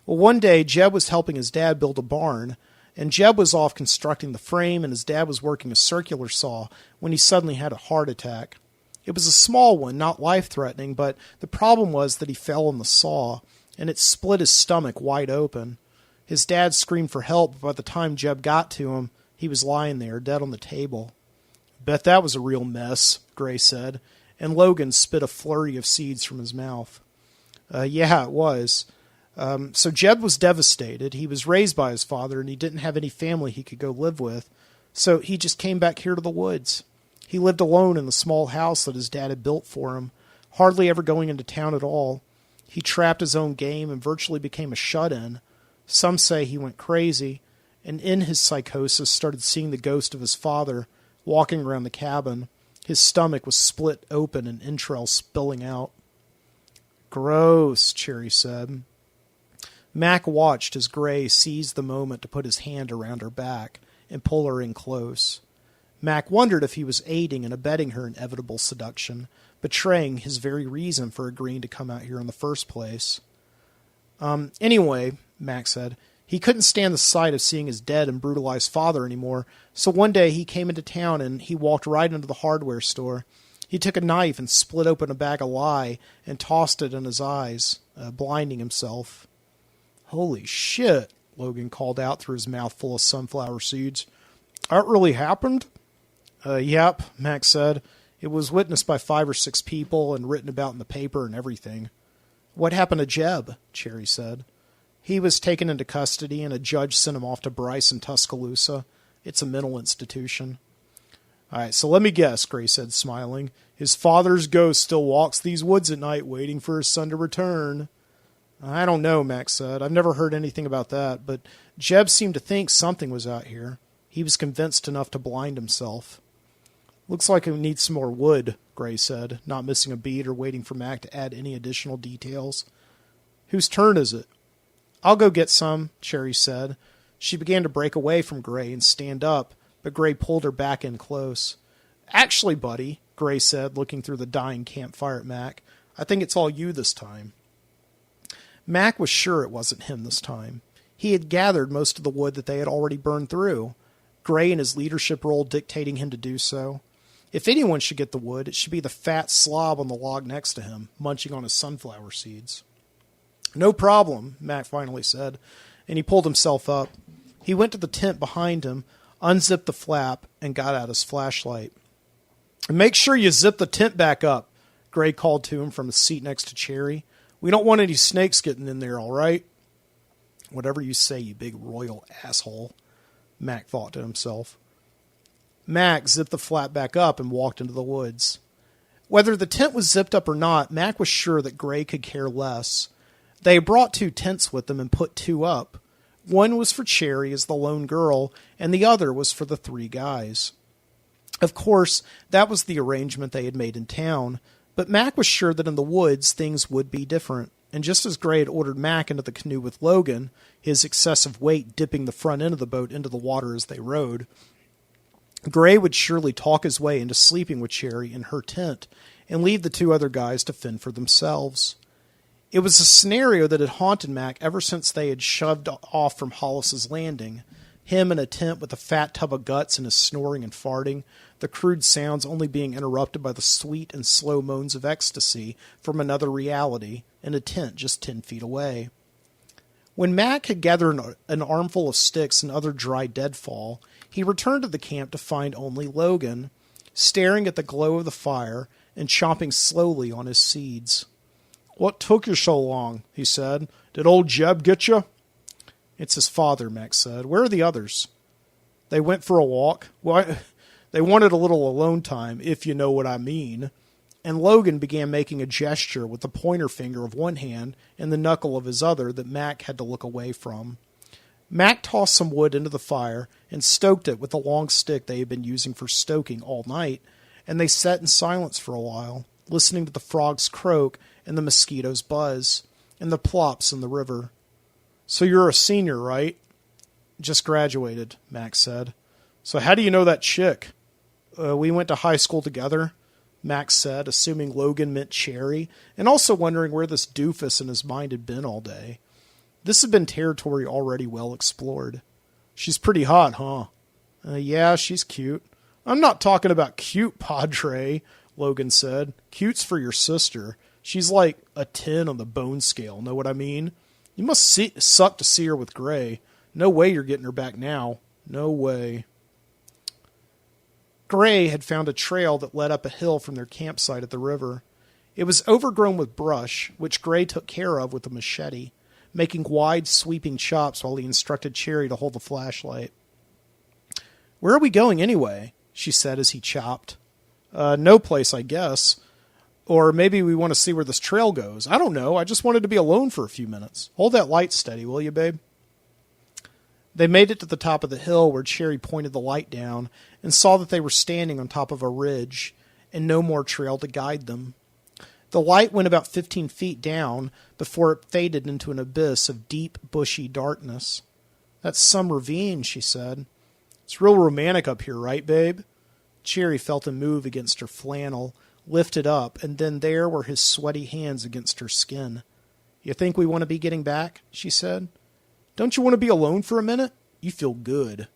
Well, one day, Jeb was helping his dad build a barn, and Jeb was off constructing the frame, and his dad was working a circular saw when he suddenly had a heart attack. It was a small one, not life-threatening, but the problem was that he fell on the saw, and it split his stomach wide open. His dad screamed for help, but by the time Jeb got to him, he was lying there, dead on the table. Bet that was a real mess, Gray said, and Logan spit a flurry of seeds from his mouth. Yeah, it was. So Jeb was devastated. He was raised by his father, and he didn't have any family he could go live with, so he just came back here to the woods. He lived alone in the small house that his dad had built for him, hardly ever going into town at all. He trapped his own game and virtually became a shut-in. Some say he went crazy, and in his psychosis started seeing the ghost of his father walking around the cabin. His stomach was split open and entrails spilling out. Gross, Cherry said. Mac watched as Gray seized the moment to put his hand around her back and pull her in close. Mac wondered if he was aiding and abetting her inevitable seduction, betraying his very reason for agreeing to come out here in the first place. Anyway, Mac said, he couldn't stand the sight of seeing his dead and brutalized father anymore, so one day he came into town and he walked right into the hardware store. He took a knife and split open a bag of lye and tossed it in his eyes, blinding himself. Holy shit, Logan called out through his mouth full of sunflower seeds. That really happened? Yep, Mac said. It was witnessed by 5 or 6 people and written about in the paper and everything. What happened to Jeb? Cherry said. He was taken into custody and a judge sent him off to Bryce in Tuscaloosa. It's a mental institution. All right, so let me guess, Gray said, smiling. His father's ghost still walks these woods at night waiting for his son to return. I don't know, Max said. I've never heard anything about that, but Jeb seemed to think something was out here. He was convinced enough to blind himself. Looks like we need some more wood, Gray said, not missing a beat or waiting for Mac to add any additional details. Whose turn is it? I'll go get some, Cherry said. She began to break away from Gray and stand up, but Gray pulled her back in close. Actually, buddy, Gray said, looking through the dying campfire at Mac, I think it's all you this time. Mac was sure it wasn't him this time. He had gathered most of the wood that they had already burned through, Gray in his leadership role dictating him to do so. If anyone should get the wood, it should be the fat slob on the log next to him, munching on his sunflower seeds. No problem, Mac finally said, and he pulled himself up. He went to the tent behind him, unzipped the flap, and got out his flashlight. Make sure you zip the tent back up, Gray called to him from his seat next to Cherry. We don't want any snakes getting in there, all right? Whatever you say, you big royal asshole, Mac thought to himself. Mac zipped the flap back up and walked into the woods. Whether the tent was zipped up or not, Mac was sure that Gray could care less. They had brought 2 tents with them and put 2 up. One was for Cherry as the lone girl, and the other was for the 3 guys. Of course, that was the arrangement they had made in town, but Mac was sure that in the woods things would be different, and just as Gray had ordered Mac into the canoe with Logan, his excessive weight dipping the front end of the boat into the water as they rowed, Gray would surely talk his way into sleeping with Cherry in her tent and leave the 2 other guys to fend for themselves. It was a scenario that had haunted Mac ever since they had shoved off from Hollis's Landing, him in a tent with a fat tub of guts and his snoring and farting, the crude sounds only being interrupted by the sweet and slow moans of ecstasy from another reality in a tent just 10 feet away. When Mac had gathered an armful of sticks and other dry deadfall, he returned to the camp to find only Logan, staring at the glow of the fire and chomping slowly on his seeds. What took you so long? He said. Did old Jeb get you? It's his father, Mac said. Where are the others? They went for a walk. Well, they wanted a little alone time, if you know what I mean. And Logan began making a gesture with the pointer finger of one hand and the knuckle of his other that Mac had to look away from. Mac tossed some wood into the fire and stoked it with the long stick they had been using for stoking all night, and they sat in silence for a while. listening to the frogs croak and the mosquitoes buzz, and the plops in the river. So you're a senior, right? Just graduated, Max said. So how do you know that chick? We went to high school together, Max said, assuming Logan meant Cherry, and also wondering where this doofus in his mind had been all day. This had been territory already well explored. She's pretty hot, huh? Yeah, she's cute. I'm not talking about cute, Padre, Logan said. Cute's for your sister. She's like a 10 on the bone scale, know what I mean? You must suck to see her with Gray. No way you're getting her back now. No way. Gray had found a trail that led up a hill from their campsite at the river. It was overgrown with brush, which Gray took care of with a machete, making wide, sweeping chops while he instructed Cherry to hold the flashlight. Where are we going anyway? She said as he chopped. No place, I guess. Or maybe we want to see where this trail goes. I don't know. I just wanted to be alone for a few minutes. Hold that light steady, will you, babe? They made it to the top of the hill where Cherry pointed the light down and saw that they were standing on top of a ridge and no more trail to guide them. The light went about 15 feet down before it faded into an abyss of deep, bushy darkness. That's some ravine, she said. It's real romantic up here, right, babe? Cherry felt him move against her flannel, lifted up, and then there were his sweaty hands against her skin. You think we want to be getting back? She said. Don't you want to be alone for a minute? You feel good.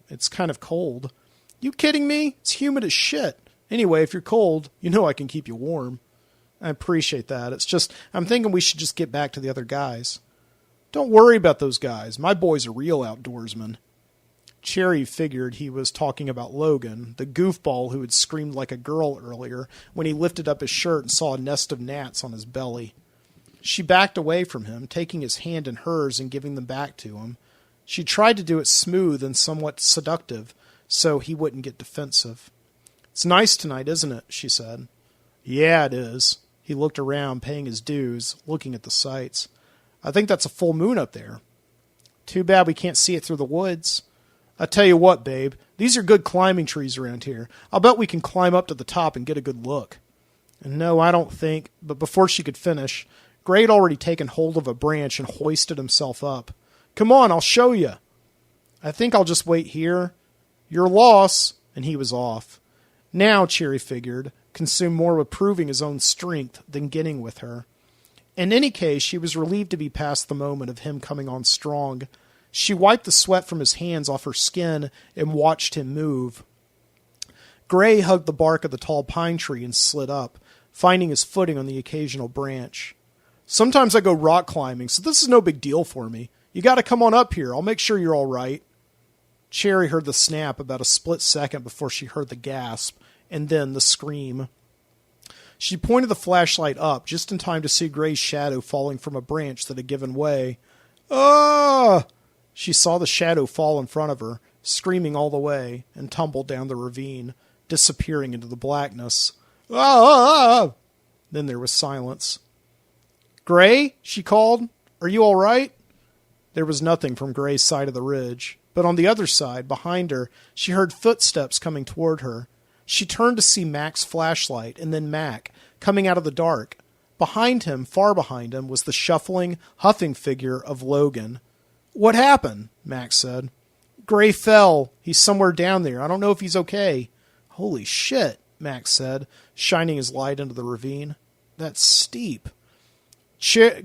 It's kind of cold. You kidding me? It's humid as shit. Anyway, if you're cold, you know I can keep you warm. I appreciate that. It's just, I'm thinking we should just get back to the other guys. Don't worry about those guys. My boy's a real outdoorsman. Cherry figured he was talking about Logan, the goofball who had screamed like a girl earlier when he lifted up his shirt and saw a nest of gnats on his belly. She backed away from him, taking his hand in hers and giving them back to him. She tried to do it smooth and somewhat seductive, so he wouldn't get defensive. It's nice tonight, isn't it? She said. Yeah, it is. He looked around, paying his dues, looking at the sights. I think that's a full moon up there. Too bad we can't see it through the woods. I tell you what, babe, these are good climbing trees around here. I'll bet we can climb up to the top and get a good look. And no, I don't think, but before she could finish, Gray had already taken hold of a branch and hoisted himself up. Come on, I'll show you. I think I'll just wait here. Your loss. And he was off. Now, Cherry figured, consumed more with proving his own strength than getting with her. In any case, she was relieved to be past the moment of him coming on strong. She wiped the sweat from his hands off her skin and watched him move. Gray hugged the bark of the tall pine tree and slid up, finding his footing on the occasional branch. Sometimes I go rock climbing, so this is no big deal for me. You got to come on up here. I'll make sure you're all right. Cherry heard the snap about a split second before she heard the gasp, and then the scream. She pointed the flashlight up just in time to see Gray's shadow falling from a branch that had given way. Ah! She saw the shadow fall in front of her, screaming all the way, and tumbled down the ravine, disappearing into the blackness. Ah! Then there was silence. Gray? She called. Are you all right? There was nothing from Gray's side of the ridge, but on the other side, behind her, she heard footsteps coming toward her. She turned to see Mac's flashlight, and then Mac, coming out of the dark. Behind him, far behind him, was the shuffling, huffing figure of Logan. What happened? Mac said. Gray fell. He's somewhere down there. I don't know if he's okay. Holy shit, Mac said, shining his light into the ravine. That's steep.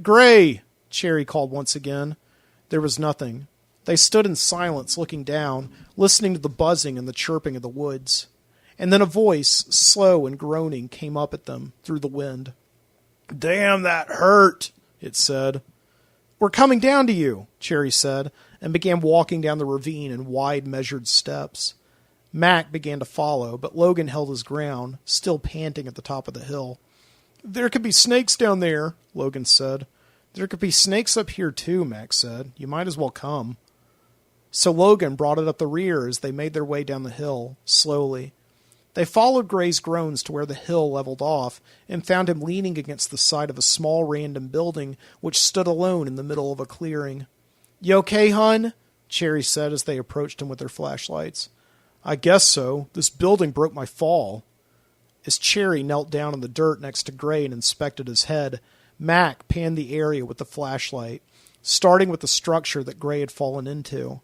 Gray, Cherry called once again. There was nothing. They stood in silence, looking down, listening to the buzzing and the chirping of the woods. And then a voice, slow and groaning, came up at them through the wind. Damn, that hurt, it said. We're coming down to you, Cherry said, and began walking down the ravine in wide, measured steps. Mac began to follow, but Logan held his ground, still panting at the top of the hill. There could be snakes down there, Logan said. There could be snakes up here too, Mac said. You might as well come. So Logan brought it up the rear as they made their way down the hill, slowly. They followed Gray's groans to where the hill leveled off and found him leaning against the side of a small random building which stood alone in the middle of a clearing. You okay, hun? Cherry said as they approached him with their flashlights. I guess so. This building broke my fall. As Cherry knelt down in the dirt next to Gray and inspected his head, Mac panned the area with the flashlight, starting with the structure that Gray had fallen into.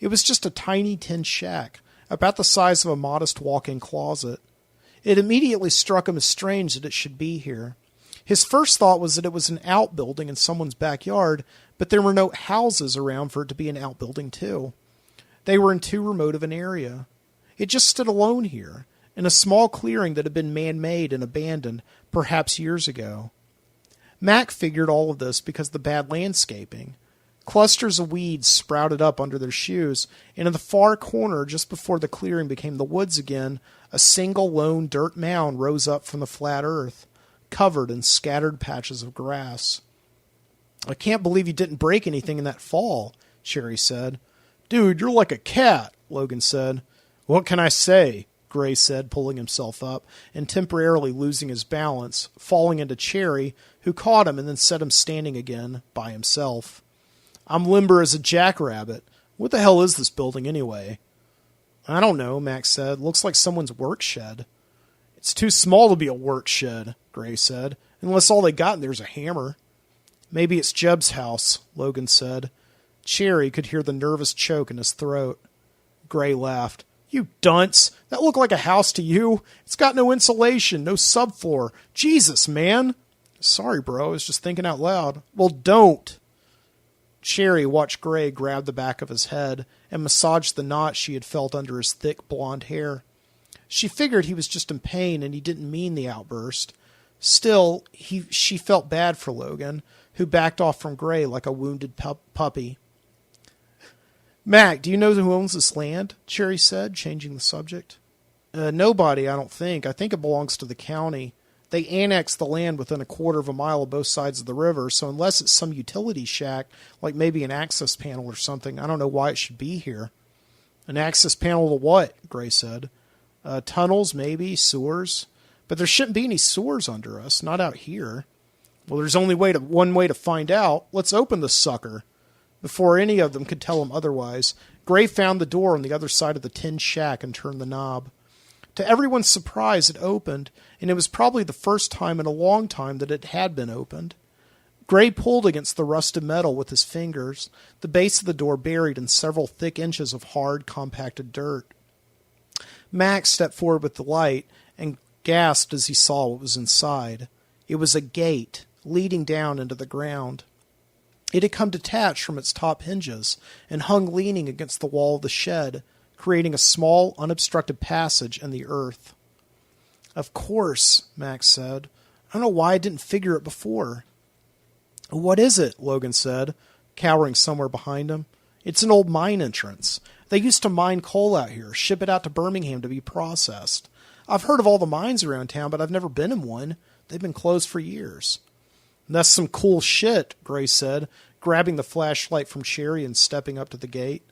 It was just a tiny tin shack, about the size of a modest walk-in closet. It immediately struck him as strange that it should be here. His first thought was that it was an outbuilding in someone's backyard, but there were no houses around for it to be an outbuilding too. They were in too remote of an area. It just stood alone here, in a small clearing that had been man-made and abandoned, perhaps years ago. Mac figured all of this because of the bad landscaping. Clusters of weeds sprouted up under their shoes, and in the far corner, just before the clearing became the woods again, a single lone dirt mound rose up from the flat earth, covered in scattered patches of grass. "I can't believe you didn't break anything in that fall," Cherry said. "Dude, you're like a cat," Logan said. "What can I say?" Gray said, pulling himself up and temporarily losing his balance, falling into Cherry, who caught him and then set him standing again by himself. "I'm limber as a jackrabbit. What the hell is this building anyway?" "I don't know," Max said. "Looks like someone's work shed." "It's too small to be a work shed," Gray said, "unless all they got in there's a hammer." "Maybe it's Jeb's house," Logan said. Cherry could hear the nervous choke in his throat. Gray laughed. "You dunce! That looked like a house to you. It's got no insulation, no subfloor. Jesus, man!" "Sorry, bro. I was just thinking out loud." "Well, don't." Cherry watched Gray grab the back of his head and massage the knot she had felt under his thick blonde hair. She figured he was just in pain and he didn't mean the outburst. Still, she felt bad for Logan, who backed off from Gray like a wounded puppy. "Mac, do you know who owns this land?" Cherry said, changing the subject. Nobody, I don't think. I think it belongs to the county. They annexed the land within a quarter of a mile of both sides of the river, so unless it's some utility shack, like maybe an access panel or something, I don't know why it should be here. "An access panel to what?" Gray said. Tunnels, maybe, sewers. But there shouldn't be any sewers under us, not out here." "Well, there's only one way to find out. Let's open the sucker." Before any of them could tell him otherwise, Gray found the door on the other side of the tin shack and turned the knob. To everyone's surprise, it opened, and it was probably the first time in a long time that it had been opened. Gray pulled against the rusted metal with his fingers, the base of the door buried in several thick inches of hard, compacted dirt. Max stepped forward with the light and gasped as he saw what was inside. It was a gate leading down into the ground. It had come detached from its top hinges and hung leaning against the wall of the shed, creating a small, unobstructed passage in the earth. "Of course," Max said. "I don't know why I didn't figure it before." "What is it?" Logan said, cowering somewhere behind him. "It's an old mine entrance. They used to mine coal out here, ship it out to Birmingham to be processed. I've heard of all the mines around town, but I've never been in one. They've been closed for years." "That's some cool shit," Gray said, grabbing the flashlight from Cherry and stepping up to the gate.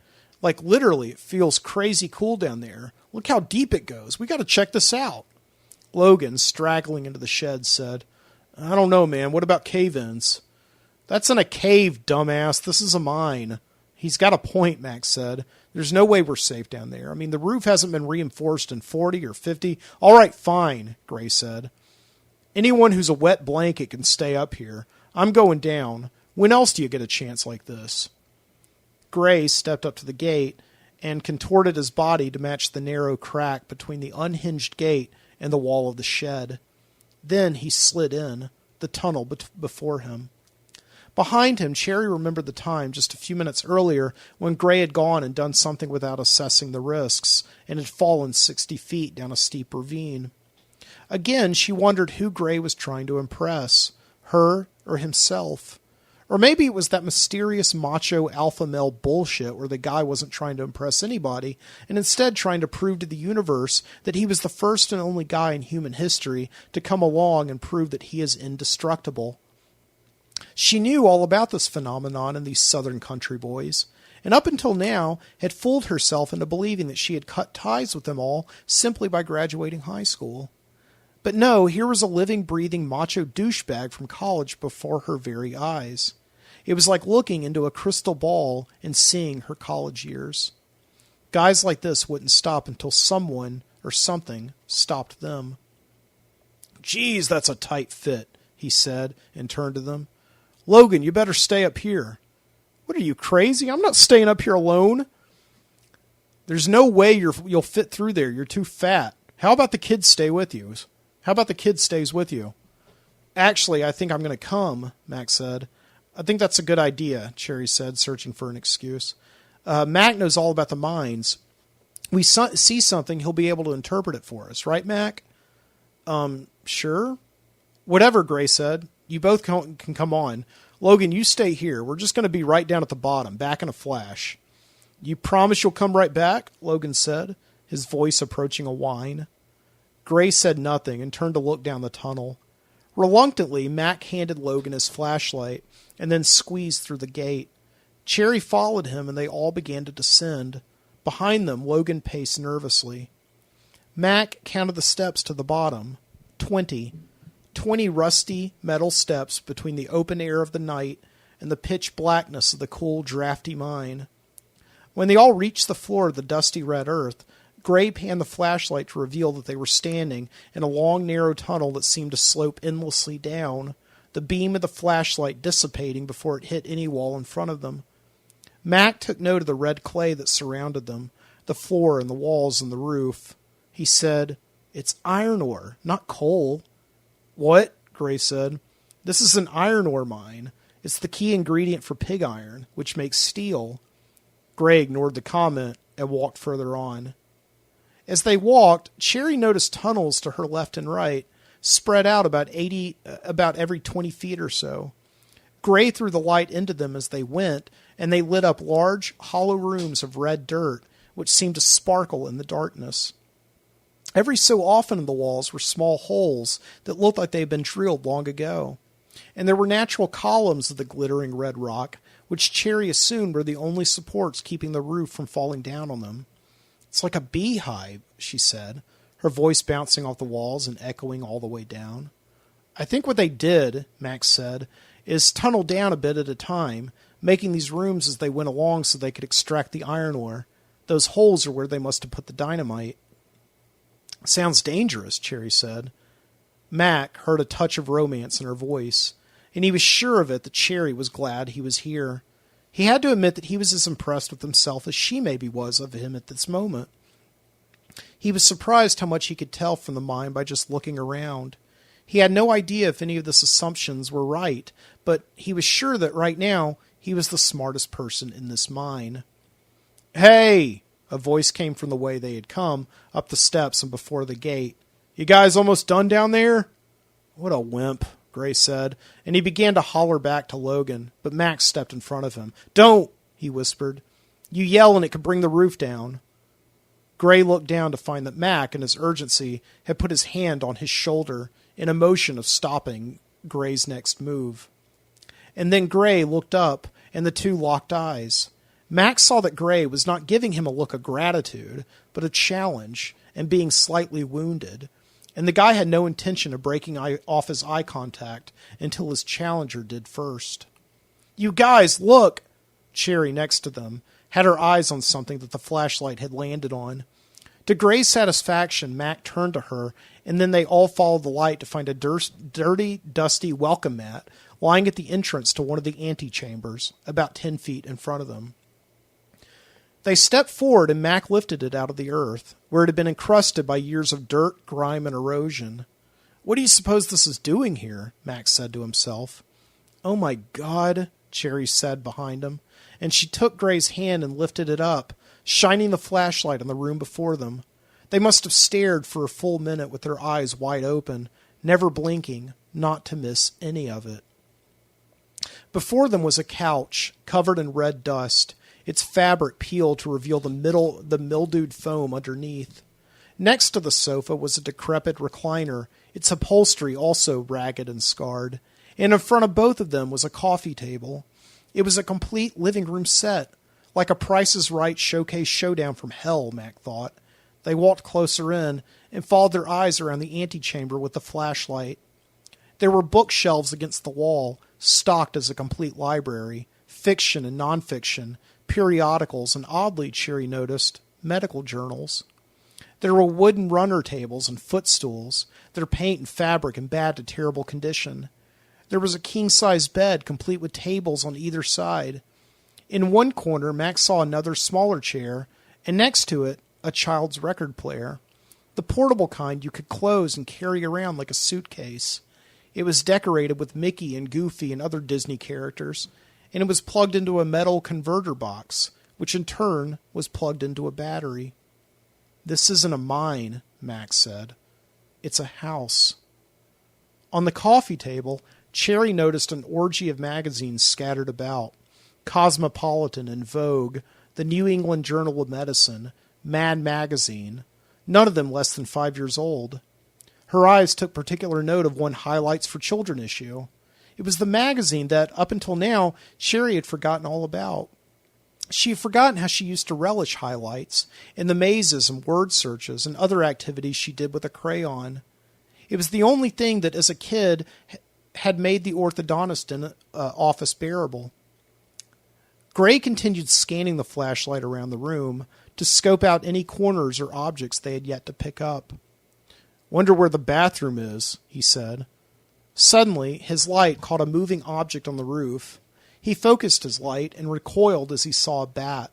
"Like, literally, it feels crazy cool down there. Look how deep it goes. We got to check this out." Logan, straggling into the shed, said, "I don't know, man. What about cave-ins?" "That's in a cave, dumbass. This is a mine." "He's got a point," Max said. "There's no way we're safe down there. I mean, the roof hasn't been reinforced in 40 or 50. "All right, fine," Gray said. "Anyone who's a wet blanket can stay up here. I'm going down. When else do you get a chance like this?" Gray stepped up to the gate and contorted his body to match the narrow crack between the unhinged gate and the wall of the shed. Then he slid in, the tunnel before him. Behind him, Cherry remembered the time just a few minutes earlier when Gray had gone and done something without assessing the risks and had fallen 60 feet down a steep ravine. Again, she wondered who Gray was trying to impress, her or himself. Or maybe it was that mysterious macho alpha male bullshit where the guy wasn't trying to impress anybody and instead trying to prove to the universe that he was the first and only guy in human history to come along and prove that he is indestructible. She knew all about this phenomenon in these southern country boys, and up until now had fooled herself into believing that she had cut ties with them all simply by graduating high school. But no, here was a living, breathing macho douchebag from college before her very eyes. It was like looking into a crystal ball and seeing her college years. Guys like this wouldn't stop until someone or something stopped them. Geez, that's a tight fit, he said, and turned to them. Logan, you better stay up here. What are you, crazy? I'm not staying up here alone. There's no way you'll fit through there. You're too fat. How about the kid stay with you? How about the kid stays with you? Actually, I think I'm going to come, Mac said. I think that's a good idea, Cherry said, searching for an excuse. Mac knows all about the mines. We see something, he'll be able to interpret it for us. Right, Mac? Sure. Whatever, Gray said. You both can come on. Logan, you stay here. We're just going to be right down at the bottom, back in a flash. You promise you'll come right back? Logan said, his voice approaching a whine. Gray said nothing and turned to look down the tunnel. Reluctantly, Mac handed Logan his flashlight and then squeezed through the gate. Cherry followed him and they all began to descend. Behind them, Logan paced nervously. Mac counted the steps to the bottom. 20. 20 rusty metal steps between the open air of the night and the pitch blackness of the cool, drafty mine. When they all reached the floor of the dusty red earth, Gray panned the flashlight to reveal that they were standing in a long, narrow tunnel that seemed to slope endlessly down, the beam of the flashlight dissipating before it hit any wall in front of them. Mac took note of the red clay that surrounded them, the floor and the walls and the roof. He said, "It's iron ore, not coal." "What?" Gray said. "This is an iron ore mine. It's the key ingredient for pig iron, which makes steel." Gray ignored the comment and walked further on. As they walked, Cherry noticed tunnels to her left and right, spread out about every 20 feet or so. Gray threw the light into them as they went, and they lit up large, hollow rooms of red dirt, which seemed to sparkle in the darkness. Every so often in the walls were small holes that looked like they had been drilled long ago, and there were natural columns of the glittering red rock, which Cherry assumed were the only supports keeping the roof from falling down on them. "It's like a beehive," she said, her voice bouncing off the walls and echoing all the way down. "I think what they did," Max said, "is tunnel down a bit at a time, making these rooms as they went along so they could extract the iron ore. Those holes are where they must have put the dynamite." "Sounds dangerous," Cherry said. Mac heard a touch of romance in her voice, and he was sure of it that Cherry was glad he was here. He had to admit that he was as impressed with himself as she maybe was of him at this moment. He was surprised how much he could tell from the mine by just looking around. He had no idea if any of his assumptions were right, but he was sure that right now he was the smartest person in this mine. "Hey!" A voice came from the way they had come, up the steps and before the gate. "You guys almost done down there?" "What a wimp," Gray said, and he began to holler back to Logan, but Max stepped in front of him. "Don't!" he whispered. "You yell and it could bring the roof down." Gray looked down to find that Mac, in his urgency, had put his hand on his shoulder in a motion of stopping Gray's next move. And then Gray looked up, and the two locked eyes. Max saw that Gray was not giving him a look of gratitude, but a challenge, and being slightly wounded. And the guy had no intention of breaking off his eye contact until his challenger did first. "You guys, look!" Cherry, next to them, had her eyes on something that the flashlight had landed on. To Gray's satisfaction, Mac turned to her, and then they all followed the light to find a dirty, dusty welcome mat lying at the entrance to one of the antechambers, about 10 feet in front of them. They stepped forward, and Mac lifted it out of the earth, where it had been encrusted by years of dirt, grime, and erosion. "What do you suppose this is doing here?" Max said to himself. "Oh my God," Cherry said behind him, and she took Gray's hand and lifted it up, shining the flashlight on the room before them. They must have stared for a full minute with their eyes wide open, never blinking, not to miss any of it. Before them was a couch, covered in red dust, its fabric peeled to reveal the mildewed foam underneath. Next to the sofa was a decrepit recliner, its upholstery also ragged and scarred, and in front of both of them was a coffee table. It was a complete living room set, like a Price is Right showcase showdown from hell, Mac thought. They walked closer in and followed their eyes around the antechamber with the flashlight. There were bookshelves against the wall, stocked as a complete library, fiction and nonfiction, periodicals, and oddly, Cherry noticed, medical journals. There were wooden runner tables and footstools, their paint and fabric in bad to terrible condition. There was a king-size bed complete with tables on either side. In one corner, Max saw another smaller chair, and next to it, a child's record player. The portable kind you could close and carry around like a suitcase. It was decorated with Mickey and Goofy and other Disney characters, and it was plugged into a metal converter box, which in turn was plugged into a battery. "This isn't a mine," Max said. "It's a house." On the coffee table, Cherry noticed an orgy of magazines scattered about. Cosmopolitan and Vogue, the New England Journal of Medicine, Mad Magazine, none of them less than 5 years old. Her eyes took particular note of one Highlights for Children issue. It was the magazine that, up until now, Cherry had forgotten all about. She had forgotten how she used to relish highlights and the mazes and word searches and other activities she did with a crayon. It was the only thing that, as a kid, had made the orthodontist office bearable. Gray continued scanning the flashlight around the room to scope out any corners or objects they had yet to pick up. "Wonder where the bathroom is," he said. Suddenly, his light caught a moving object on the roof. He focused his light and recoiled as he saw a bat.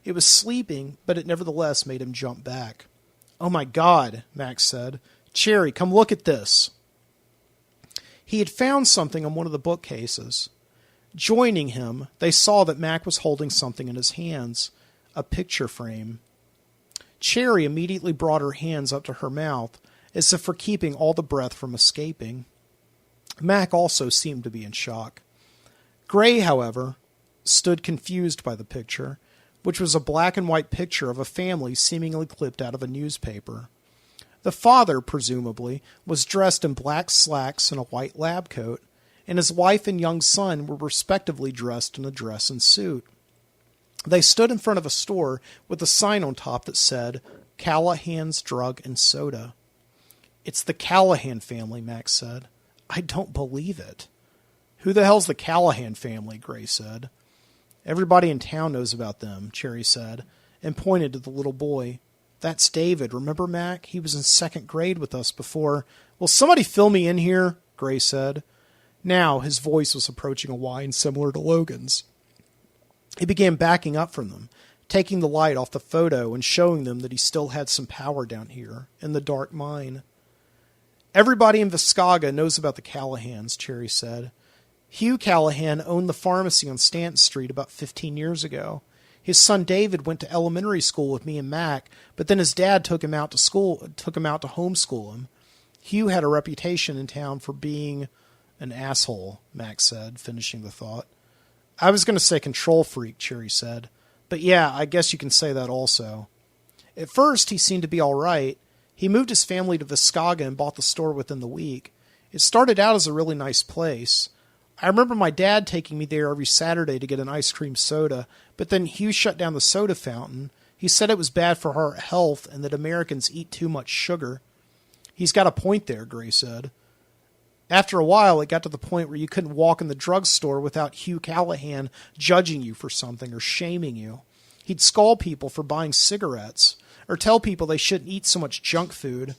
It was sleeping, but it nevertheless made him jump back. "Oh my God," Max said. "Cherry, come look at this." He had found something on one of the bookcases. Joining him, they saw that Mac was holding something in his hands, a picture frame. Cherry immediately brought her hands up to her mouth, as if for keeping all the breath from escaping. Mac also seemed to be in shock. Gray, however, stood confused by the picture, which was a black and white picture of a family seemingly clipped out of a newspaper. The father, presumably, was dressed in black slacks and a white lab coat, and his wife and young son were respectively dressed in a dress and suit. They stood in front of a store with a sign on top that said, "Callahan's Drug and Soda." "It's the Callahan family," Max said. "I don't believe it." "Who the hell's the Callahan family?" Gray said. "Everybody in town knows about them," Cherry said, and pointed to the little boy. "That's David. Remember, Mac? He was in 2nd grade with us before." "Will somebody fill me in here?" Gray said. Now his voice was approaching a whine similar to Logan's. He began backing up from them, taking the light off the photo and showing them that he still had some power down here, in the dark mine. "Everybody in Viscauga knows about the Callahans," Cherry said. "Hugh Callahan owned the pharmacy on Stanton Street about 15 years ago. His son David went to elementary school with me and Mac, but then his dad took him out to homeschool him. Hugh had a reputation in town for being an asshole," Max said, finishing the thought. "I was going to say control freak," Cherry said. "But yeah, I guess you can say that also. At first, he seemed to be all right. He moved his family to Viscauga and bought the store within the week. It started out as a really nice place. I remember my dad taking me there every Saturday to get an ice cream soda, but then Hugh shut down the soda fountain. He said it was bad for our health and that Americans eat too much sugar." "He's got a point there," Gray said. "After a while, it got to the point where you couldn't walk in the drugstore without Hugh Callahan judging you for something or shaming you. He'd scold people for buying cigarettes, or tell people they shouldn't eat so much junk food.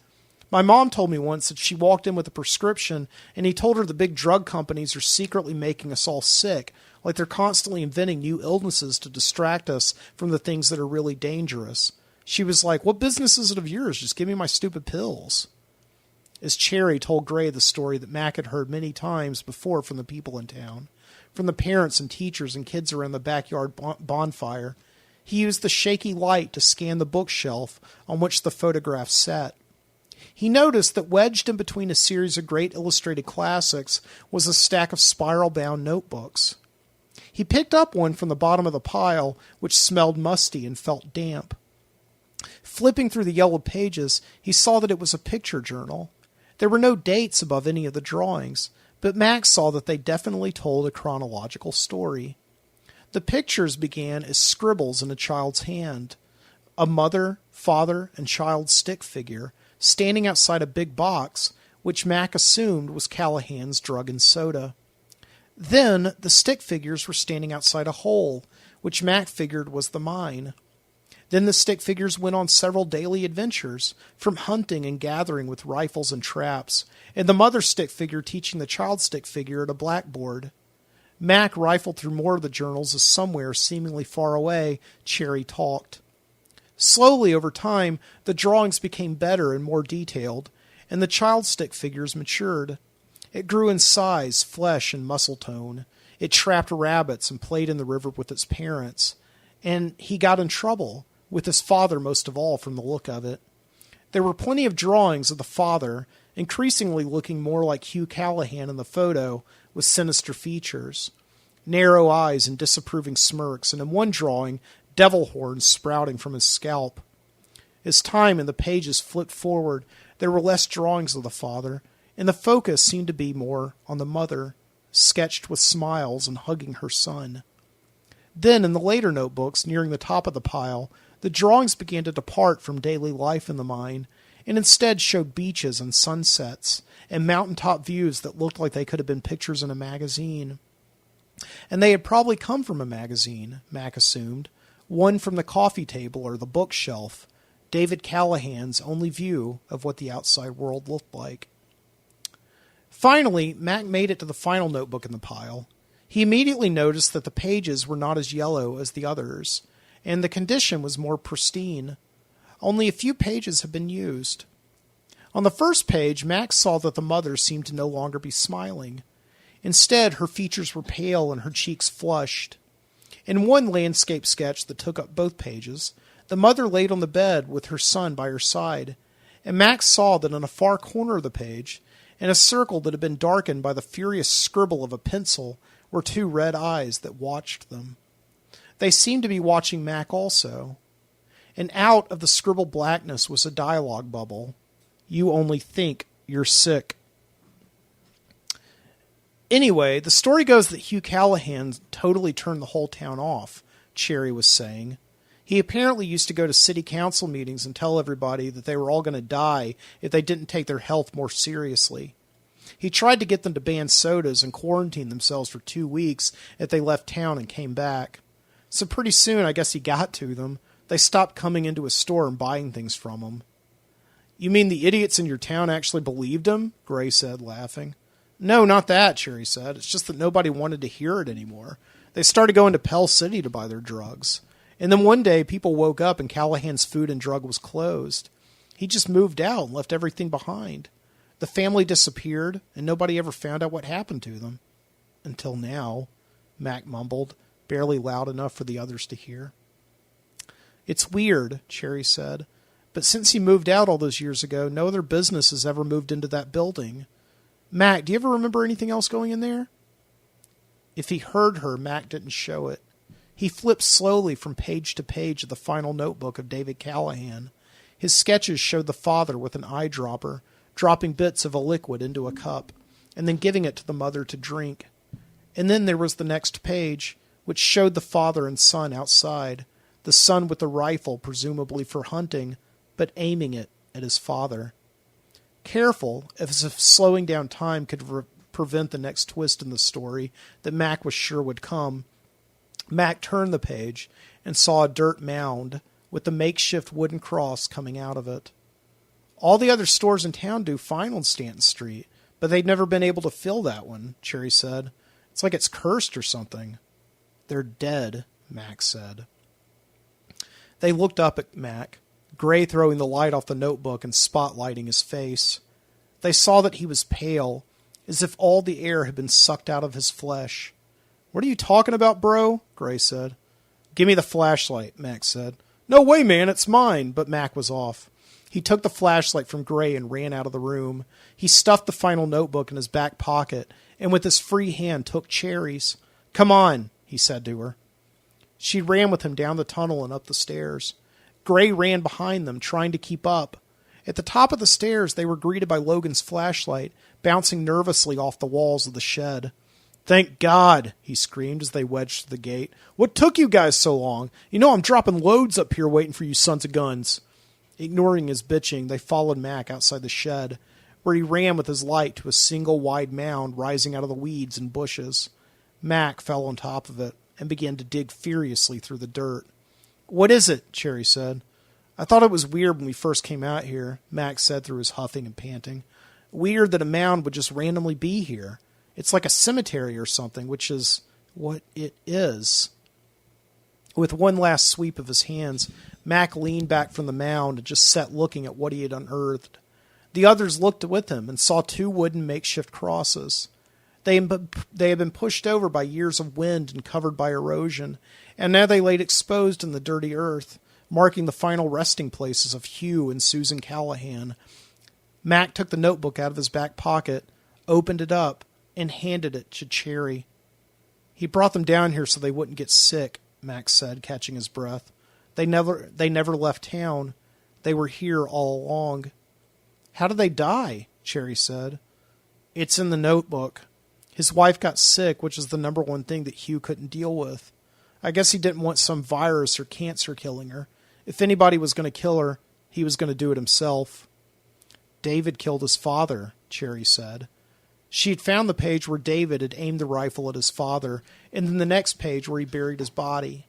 My mom told me once that she walked in with a prescription, and he told her the big drug companies are secretly making us all sick, like they're constantly inventing new illnesses to distract us from the things that are really dangerous. She was like, 'What business is it of yours? Just give me my stupid pills.'" As Cherry told Gray the story that Mac had heard many times before from the people in town, from the parents and teachers and kids around the backyard bonfire, he used the shaky light to scan the bookshelf on which the photograph sat. He noticed that wedged in between a series of great illustrated classics was a stack of spiral-bound notebooks. He picked up one from the bottom of the pile, which smelled musty and felt damp. Flipping through the yellowed pages, he saw that it was a picture journal. There were no dates above any of the drawings, but Max saw that they definitely told a chronological story. The pictures began as scribbles in a child's hand. A mother, father, and child stick figure standing outside a big box, which Mac assumed was Callahan's Drug and Soda. Then the stick figures were standing outside a hole, which Mac figured was the mine. Then the stick figures went on several daily adventures, from hunting and gathering with rifles and traps, and the mother stick figure teaching the child stick figure at a blackboard. Mac rifled through more of the journals as somewhere, seemingly far away, Cherry talked. Slowly, over time, the drawings became better and more detailed, and the child stick figures matured. It grew in size, flesh, and muscle tone. It trapped rabbits and played in the river with its parents. And he got in trouble, with his father most of all from the look of it. There were plenty of drawings of the father, increasingly looking more like Hugh Callahan in the photo, with sinister features. Narrow eyes and disapproving smirks, and in one drawing, devil horns sprouting from his scalp. As time and the pages flipped forward, there were less drawings of the father, and the focus seemed to be more on the mother, sketched with smiles and hugging her son. Then, in the later notebooks, nearing the top of the pile, the drawings began to depart from daily life in the mine, and instead showed beaches and sunsets, and mountaintop views that looked like they could have been pictures in a magazine. And they had probably come from a magazine, Mac assumed, one from the coffee table or the bookshelf, David Callahan's only view of what the outside world looked like. Finally, Mac made it to the final notebook in the pile. He immediately noticed that the pages were not as yellow as the others, and the condition was more pristine. Only a few pages had been used. On the first page, Mac saw that the mother seemed to no longer be smiling. Instead, her features were pale and her cheeks flushed. In one landscape sketch that took up both pages, the mother laid on the bed with her son by her side, and Max saw that in a far corner of the page, in a circle that had been darkened by the furious scribble of a pencil, were two red eyes that watched them. They seemed to be watching Mac also. And out of the scribbled blackness was a dialogue bubble. "You only think you're sick." Anyway, the story goes that Hugh Callahan totally turned the whole town off, Cherry was saying. He apparently used to go to city council meetings and tell everybody that they were all going to die if they didn't take their health more seriously. He tried to get them to ban sodas and quarantine themselves for 2 weeks if they left town and came back. So pretty soon, I guess he got to them. They stopped coming into his store and buying things from him. "You mean the idiots in your town actually believed him?" Gray said, laughing. "No, not that," Cherry said. "It's just that nobody wanted to hear it anymore. They started going to Pell City to buy their drugs. And then one day, people woke up and Callahan's food and drug was closed. He just moved out and left everything behind. The family disappeared, and nobody ever found out what happened to them. Until now," Mac mumbled, barely loud enough for the others to hear. "It's weird," Cherry said, "but since he moved out all those years ago, no other business has ever moved into that building. Mac, do you ever remember anything else going in there?" If he heard her, Mac didn't show it. He flipped slowly from page to page of the final notebook of David Callahan. His sketches showed the father with an eyedropper, dropping bits of a liquid into a cup, and then giving it to the mother to drink. And then there was the next page, which showed the father and son outside, the son with the rifle, presumably for hunting, but aiming it at his father. Careful, as if slowing down time could prevent the next twist in the story that Mac was sure would come, Mac turned the page and saw a dirt mound with the makeshift wooden cross coming out of it. "All the other stores in town do fine on Stanton Street, but they've never been able to fill that one," Cherry said. "It's like it's cursed or something." "They're dead," Mac said. They looked up at Mac, Gray throwing the light off the notebook and spotlighting his face. They saw that he was pale, as if all the air had been sucked out of his flesh. "What are you talking about, bro?" Gray said. "Give me the flashlight," Mac said. "No way, man, it's mine," but Mac was off. He took the flashlight from Gray and ran out of the room. He stuffed the final notebook in his back pocket and with his free hand took Cherry's. "Come on," he said to her. She ran with him down the tunnel and up the stairs. Gray ran behind them, trying to keep up. At the top of the stairs, they were greeted by Logan's flashlight, bouncing nervously off the walls of the shed. "Thank God," he screamed as they wedged through the gate. "What took you guys so long? You know I'm dropping loads up here waiting for you sons of guns." Ignoring his bitching, they followed Mac outside the shed, where he ran with his light to a single wide mound rising out of the weeds and bushes. Mac fell on top of it and began to dig furiously through the dirt. What is it? Cherry said. I thought it was weird when we first came out here, Max said through his huffing and panting. Weird that a mound would just randomly be here. It's like a cemetery or something, which is what it is. With one last sweep of his hands, Mac leaned back from the mound and just sat looking at what he had unearthed. The others looked with him and saw 2 wooden makeshift crosses. They had been pushed over by years of wind and covered by erosion, and now they laid exposed in the dirty earth, marking the final resting places of Hugh and Susan Callahan. Mac took the notebook out of his back pocket, opened it up, and handed it to Cherry. He brought them down here so they wouldn't get sick, Max said, catching his breath. They never left town. They were here all along. How did they die? Cherry said. It's in the notebook. His wife got sick, which is the number one thing that Hugh couldn't deal with. I guess he didn't want some virus or cancer killing her. If anybody was going to kill her, he was going to do it himself. David killed his father, Cherry said. She had found the page where David had aimed the rifle at his father, and then the next page where he buried his body.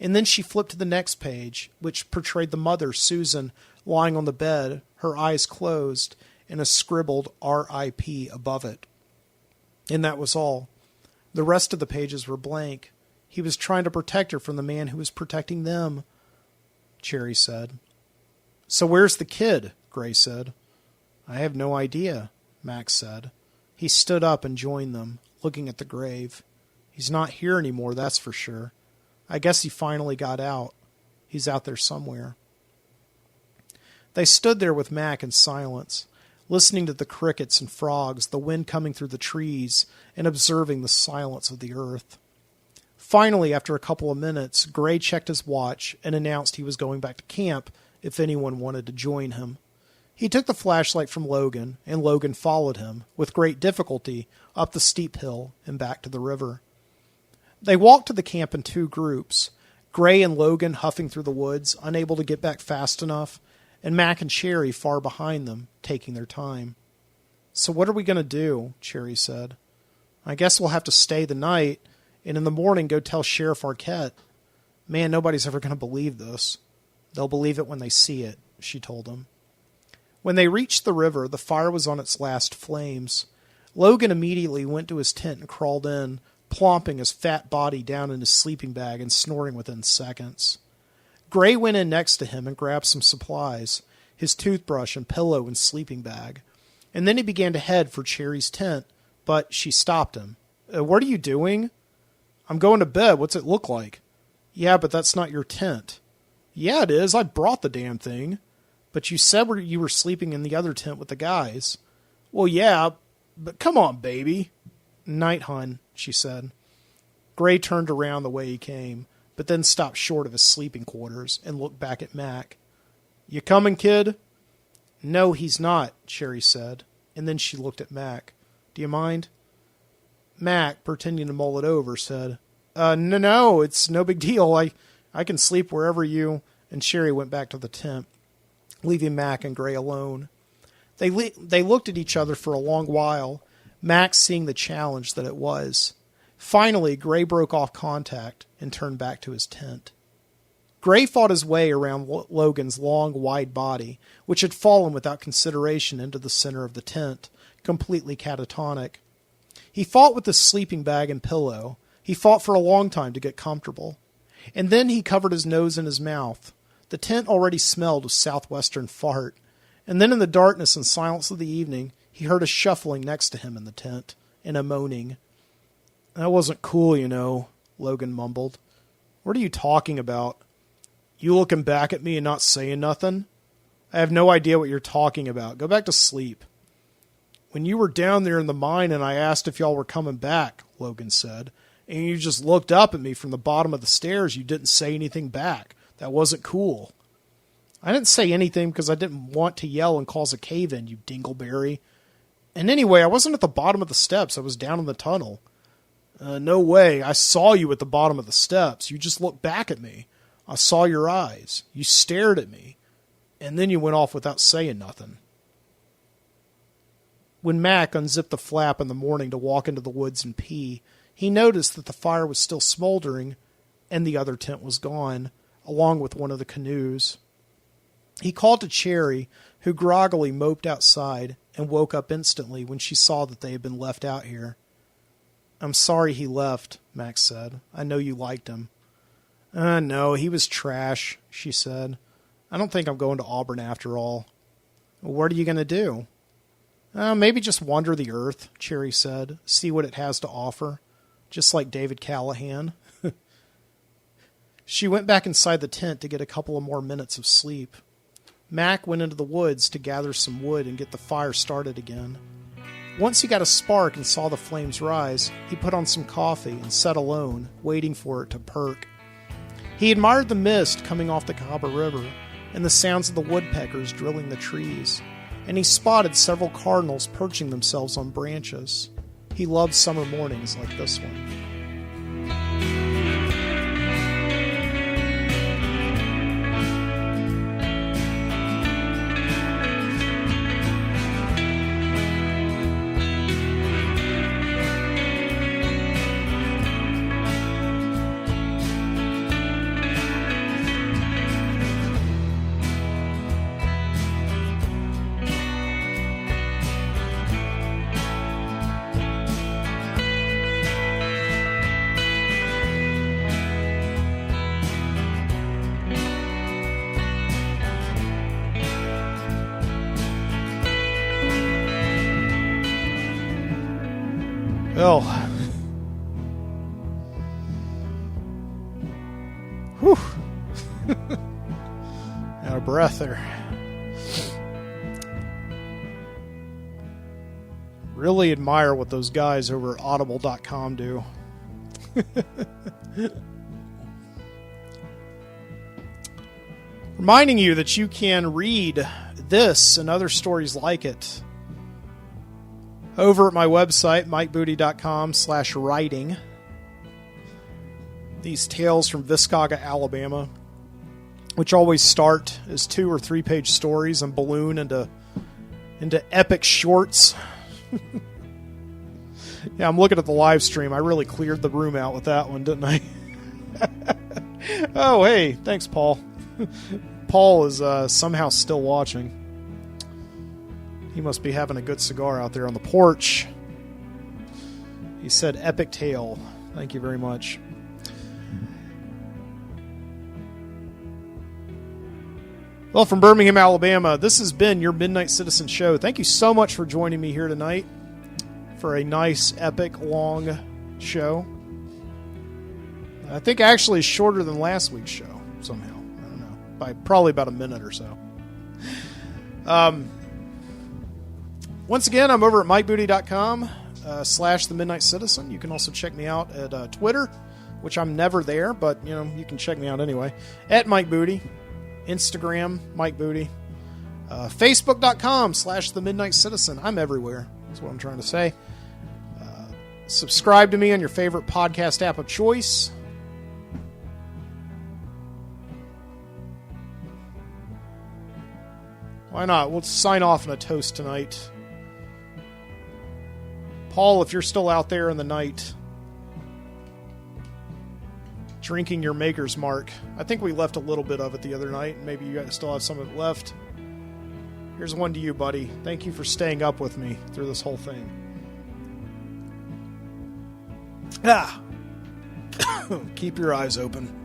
And then she flipped to the next page, which portrayed the mother, Susan, lying on the bed, her eyes closed, and a scribbled R.I.P. above it. And that was all. The rest of the pages were blank. He was trying to protect her from the man who was protecting them, Cherry said. So where's the kid? Gray said. I have no idea, Max said. He stood up and joined them, looking at the grave. He's not here anymore, that's for sure. I guess he finally got out. He's out there somewhere. They stood there with Mac in silence, listening to the crickets and frogs, the wind coming through the trees, and observing the silence of the earth. Finally, after a couple of minutes, Gray checked his watch and announced he was going back to camp if anyone wanted to join him. He took the flashlight from Logan, and Logan followed him, with great difficulty, up the steep hill and back to the river. They walked to the camp in 2 groups, Gray and Logan huffing through the woods, unable to get back fast enough, and Mac and Cherry far behind them, taking their time. So what are we going to do? Cherry said. I guess we'll have to stay the night, and in the morning go tell Sheriff Arquette. Man, nobody's ever going to believe this. They'll believe it when they see it, she told him. When they reached the river, the fire was on its last flames. Logan immediately went to his tent and crawled in, plomping his fat body down in his sleeping bag and snoring within seconds. Gray went in next to him and grabbed some supplies, his toothbrush and pillow and sleeping bag, and then he began to head for Cherry's tent, but she stopped him. What are you doing? I'm going to bed. What's it look like? Yeah, but that's not your tent. Yeah, it is. I brought the damn thing. But you said you were sleeping in the other tent with the guys. Well, yeah, but come on, baby. Night, hun, she said. Gray turned around the way he came, but then stopped short of his sleeping quarters and looked back at Mac. You coming, kid? No, he's not, Cherry said, and then she looked at Mac. Do you mind? Mac, pretending to mull it over, said, No, it's no big deal. I can sleep wherever you... And Cherry went back to the tent, leaving Mac and Gray alone. They looked at each other for a long while, Max seeing the challenge that it was. Finally, Gray broke off contact and turned back to his tent. Gray fought his way around Logan's long, wide body, which had fallen without consideration into the center of the tent, completely catatonic. He fought with his sleeping bag and pillow. He fought for a long time to get comfortable. And then he covered his nose and his mouth. The tent already smelled of southwestern fart. And then in the darkness and silence of the evening, he heard a shuffling next to him in the tent, and a moaning. That wasn't cool, you know, Logan mumbled. What are you talking about? You looking back at me and not saying nothing? I have no idea what you're talking about. Go back to sleep. When you were down there in the mine and I asked if y'all were coming back, Logan said, and you just looked up at me from the bottom of the stairs, you didn't say anything back. That wasn't cool. I didn't say anything because I didn't want to yell and cause a cave-in, you dingleberry. And anyway, I wasn't at the bottom of the steps. I was down in the tunnel. No way. I saw you at the bottom of the steps. You just looked back at me. I saw your eyes. You stared at me. And then you went off without saying nothing. When Mac unzipped the flap in the morning to walk into the woods and pee, he noticed that the fire was still smoldering and the other tent was gone, along with one of the canoes. He called to Cherry, who groggily moped outside, and woke up instantly when she saw that they had been left out here. "I'm sorry he left," Max said. "I know you liked him." No, he was trash," she said. "I don't think I'm going to Auburn after all." "What are you going to do?" Maybe just wander the earth," Cherry said. "See what it has to offer. Just like David Callahan." She went back inside the tent to get a couple of more minutes of sleep. Mac went into the woods to gather some wood and get the fire started again. Once he got a spark and saw the flames rise, he put on some coffee and sat alone, waiting for it to perk. He admired the mist coming off the Cahaba River and the sounds of the woodpeckers drilling the trees, and he spotted several cardinals perching themselves on branches. He loved summer mornings like this one. Well, whew. Out of breath there. Really admire what those guys over at audible.com do. Reminding you that you can read this and other stories like it over at my website, mikebooty.com/writing. These tales from Viscauga, Alabama, which always start as 2 or 3 page stories and balloon into epic shorts. Yeah, I'm looking at the live stream. I really cleared the room out with that one, didn't I? Oh, hey, thanks, Paul. Paul is somehow still watching. He must be having a good cigar out there on the porch. He said epic tale. Thank you very much. Well, from Birmingham, Alabama, this has been your Midnight Citizen Show. Thank you so much for joining me here tonight for a nice, epic, long show. I think actually shorter than last week's show, somehow. I don't know. By probably about a minute or so. Once again, I'm over at mikebooty.com /The Midnight Citizen. You can also check me out at Twitter, which I'm never there, but you can check me out anyway. At Mike Booty. Instagram, Mike Booty. Facebook.com /The Midnight Citizen. I'm everywhere, is what I'm trying to say. Subscribe to me on your favorite podcast app of choice. Why not? We'll sign off in a toast tonight. Paul, if you're still out there in the night drinking your Maker's Mark, I think we left a little bit of it the other night. Maybe you guys still have some of it left. Here's one to you, buddy. Thank you for staying up with me through this whole thing. Keep your eyes open.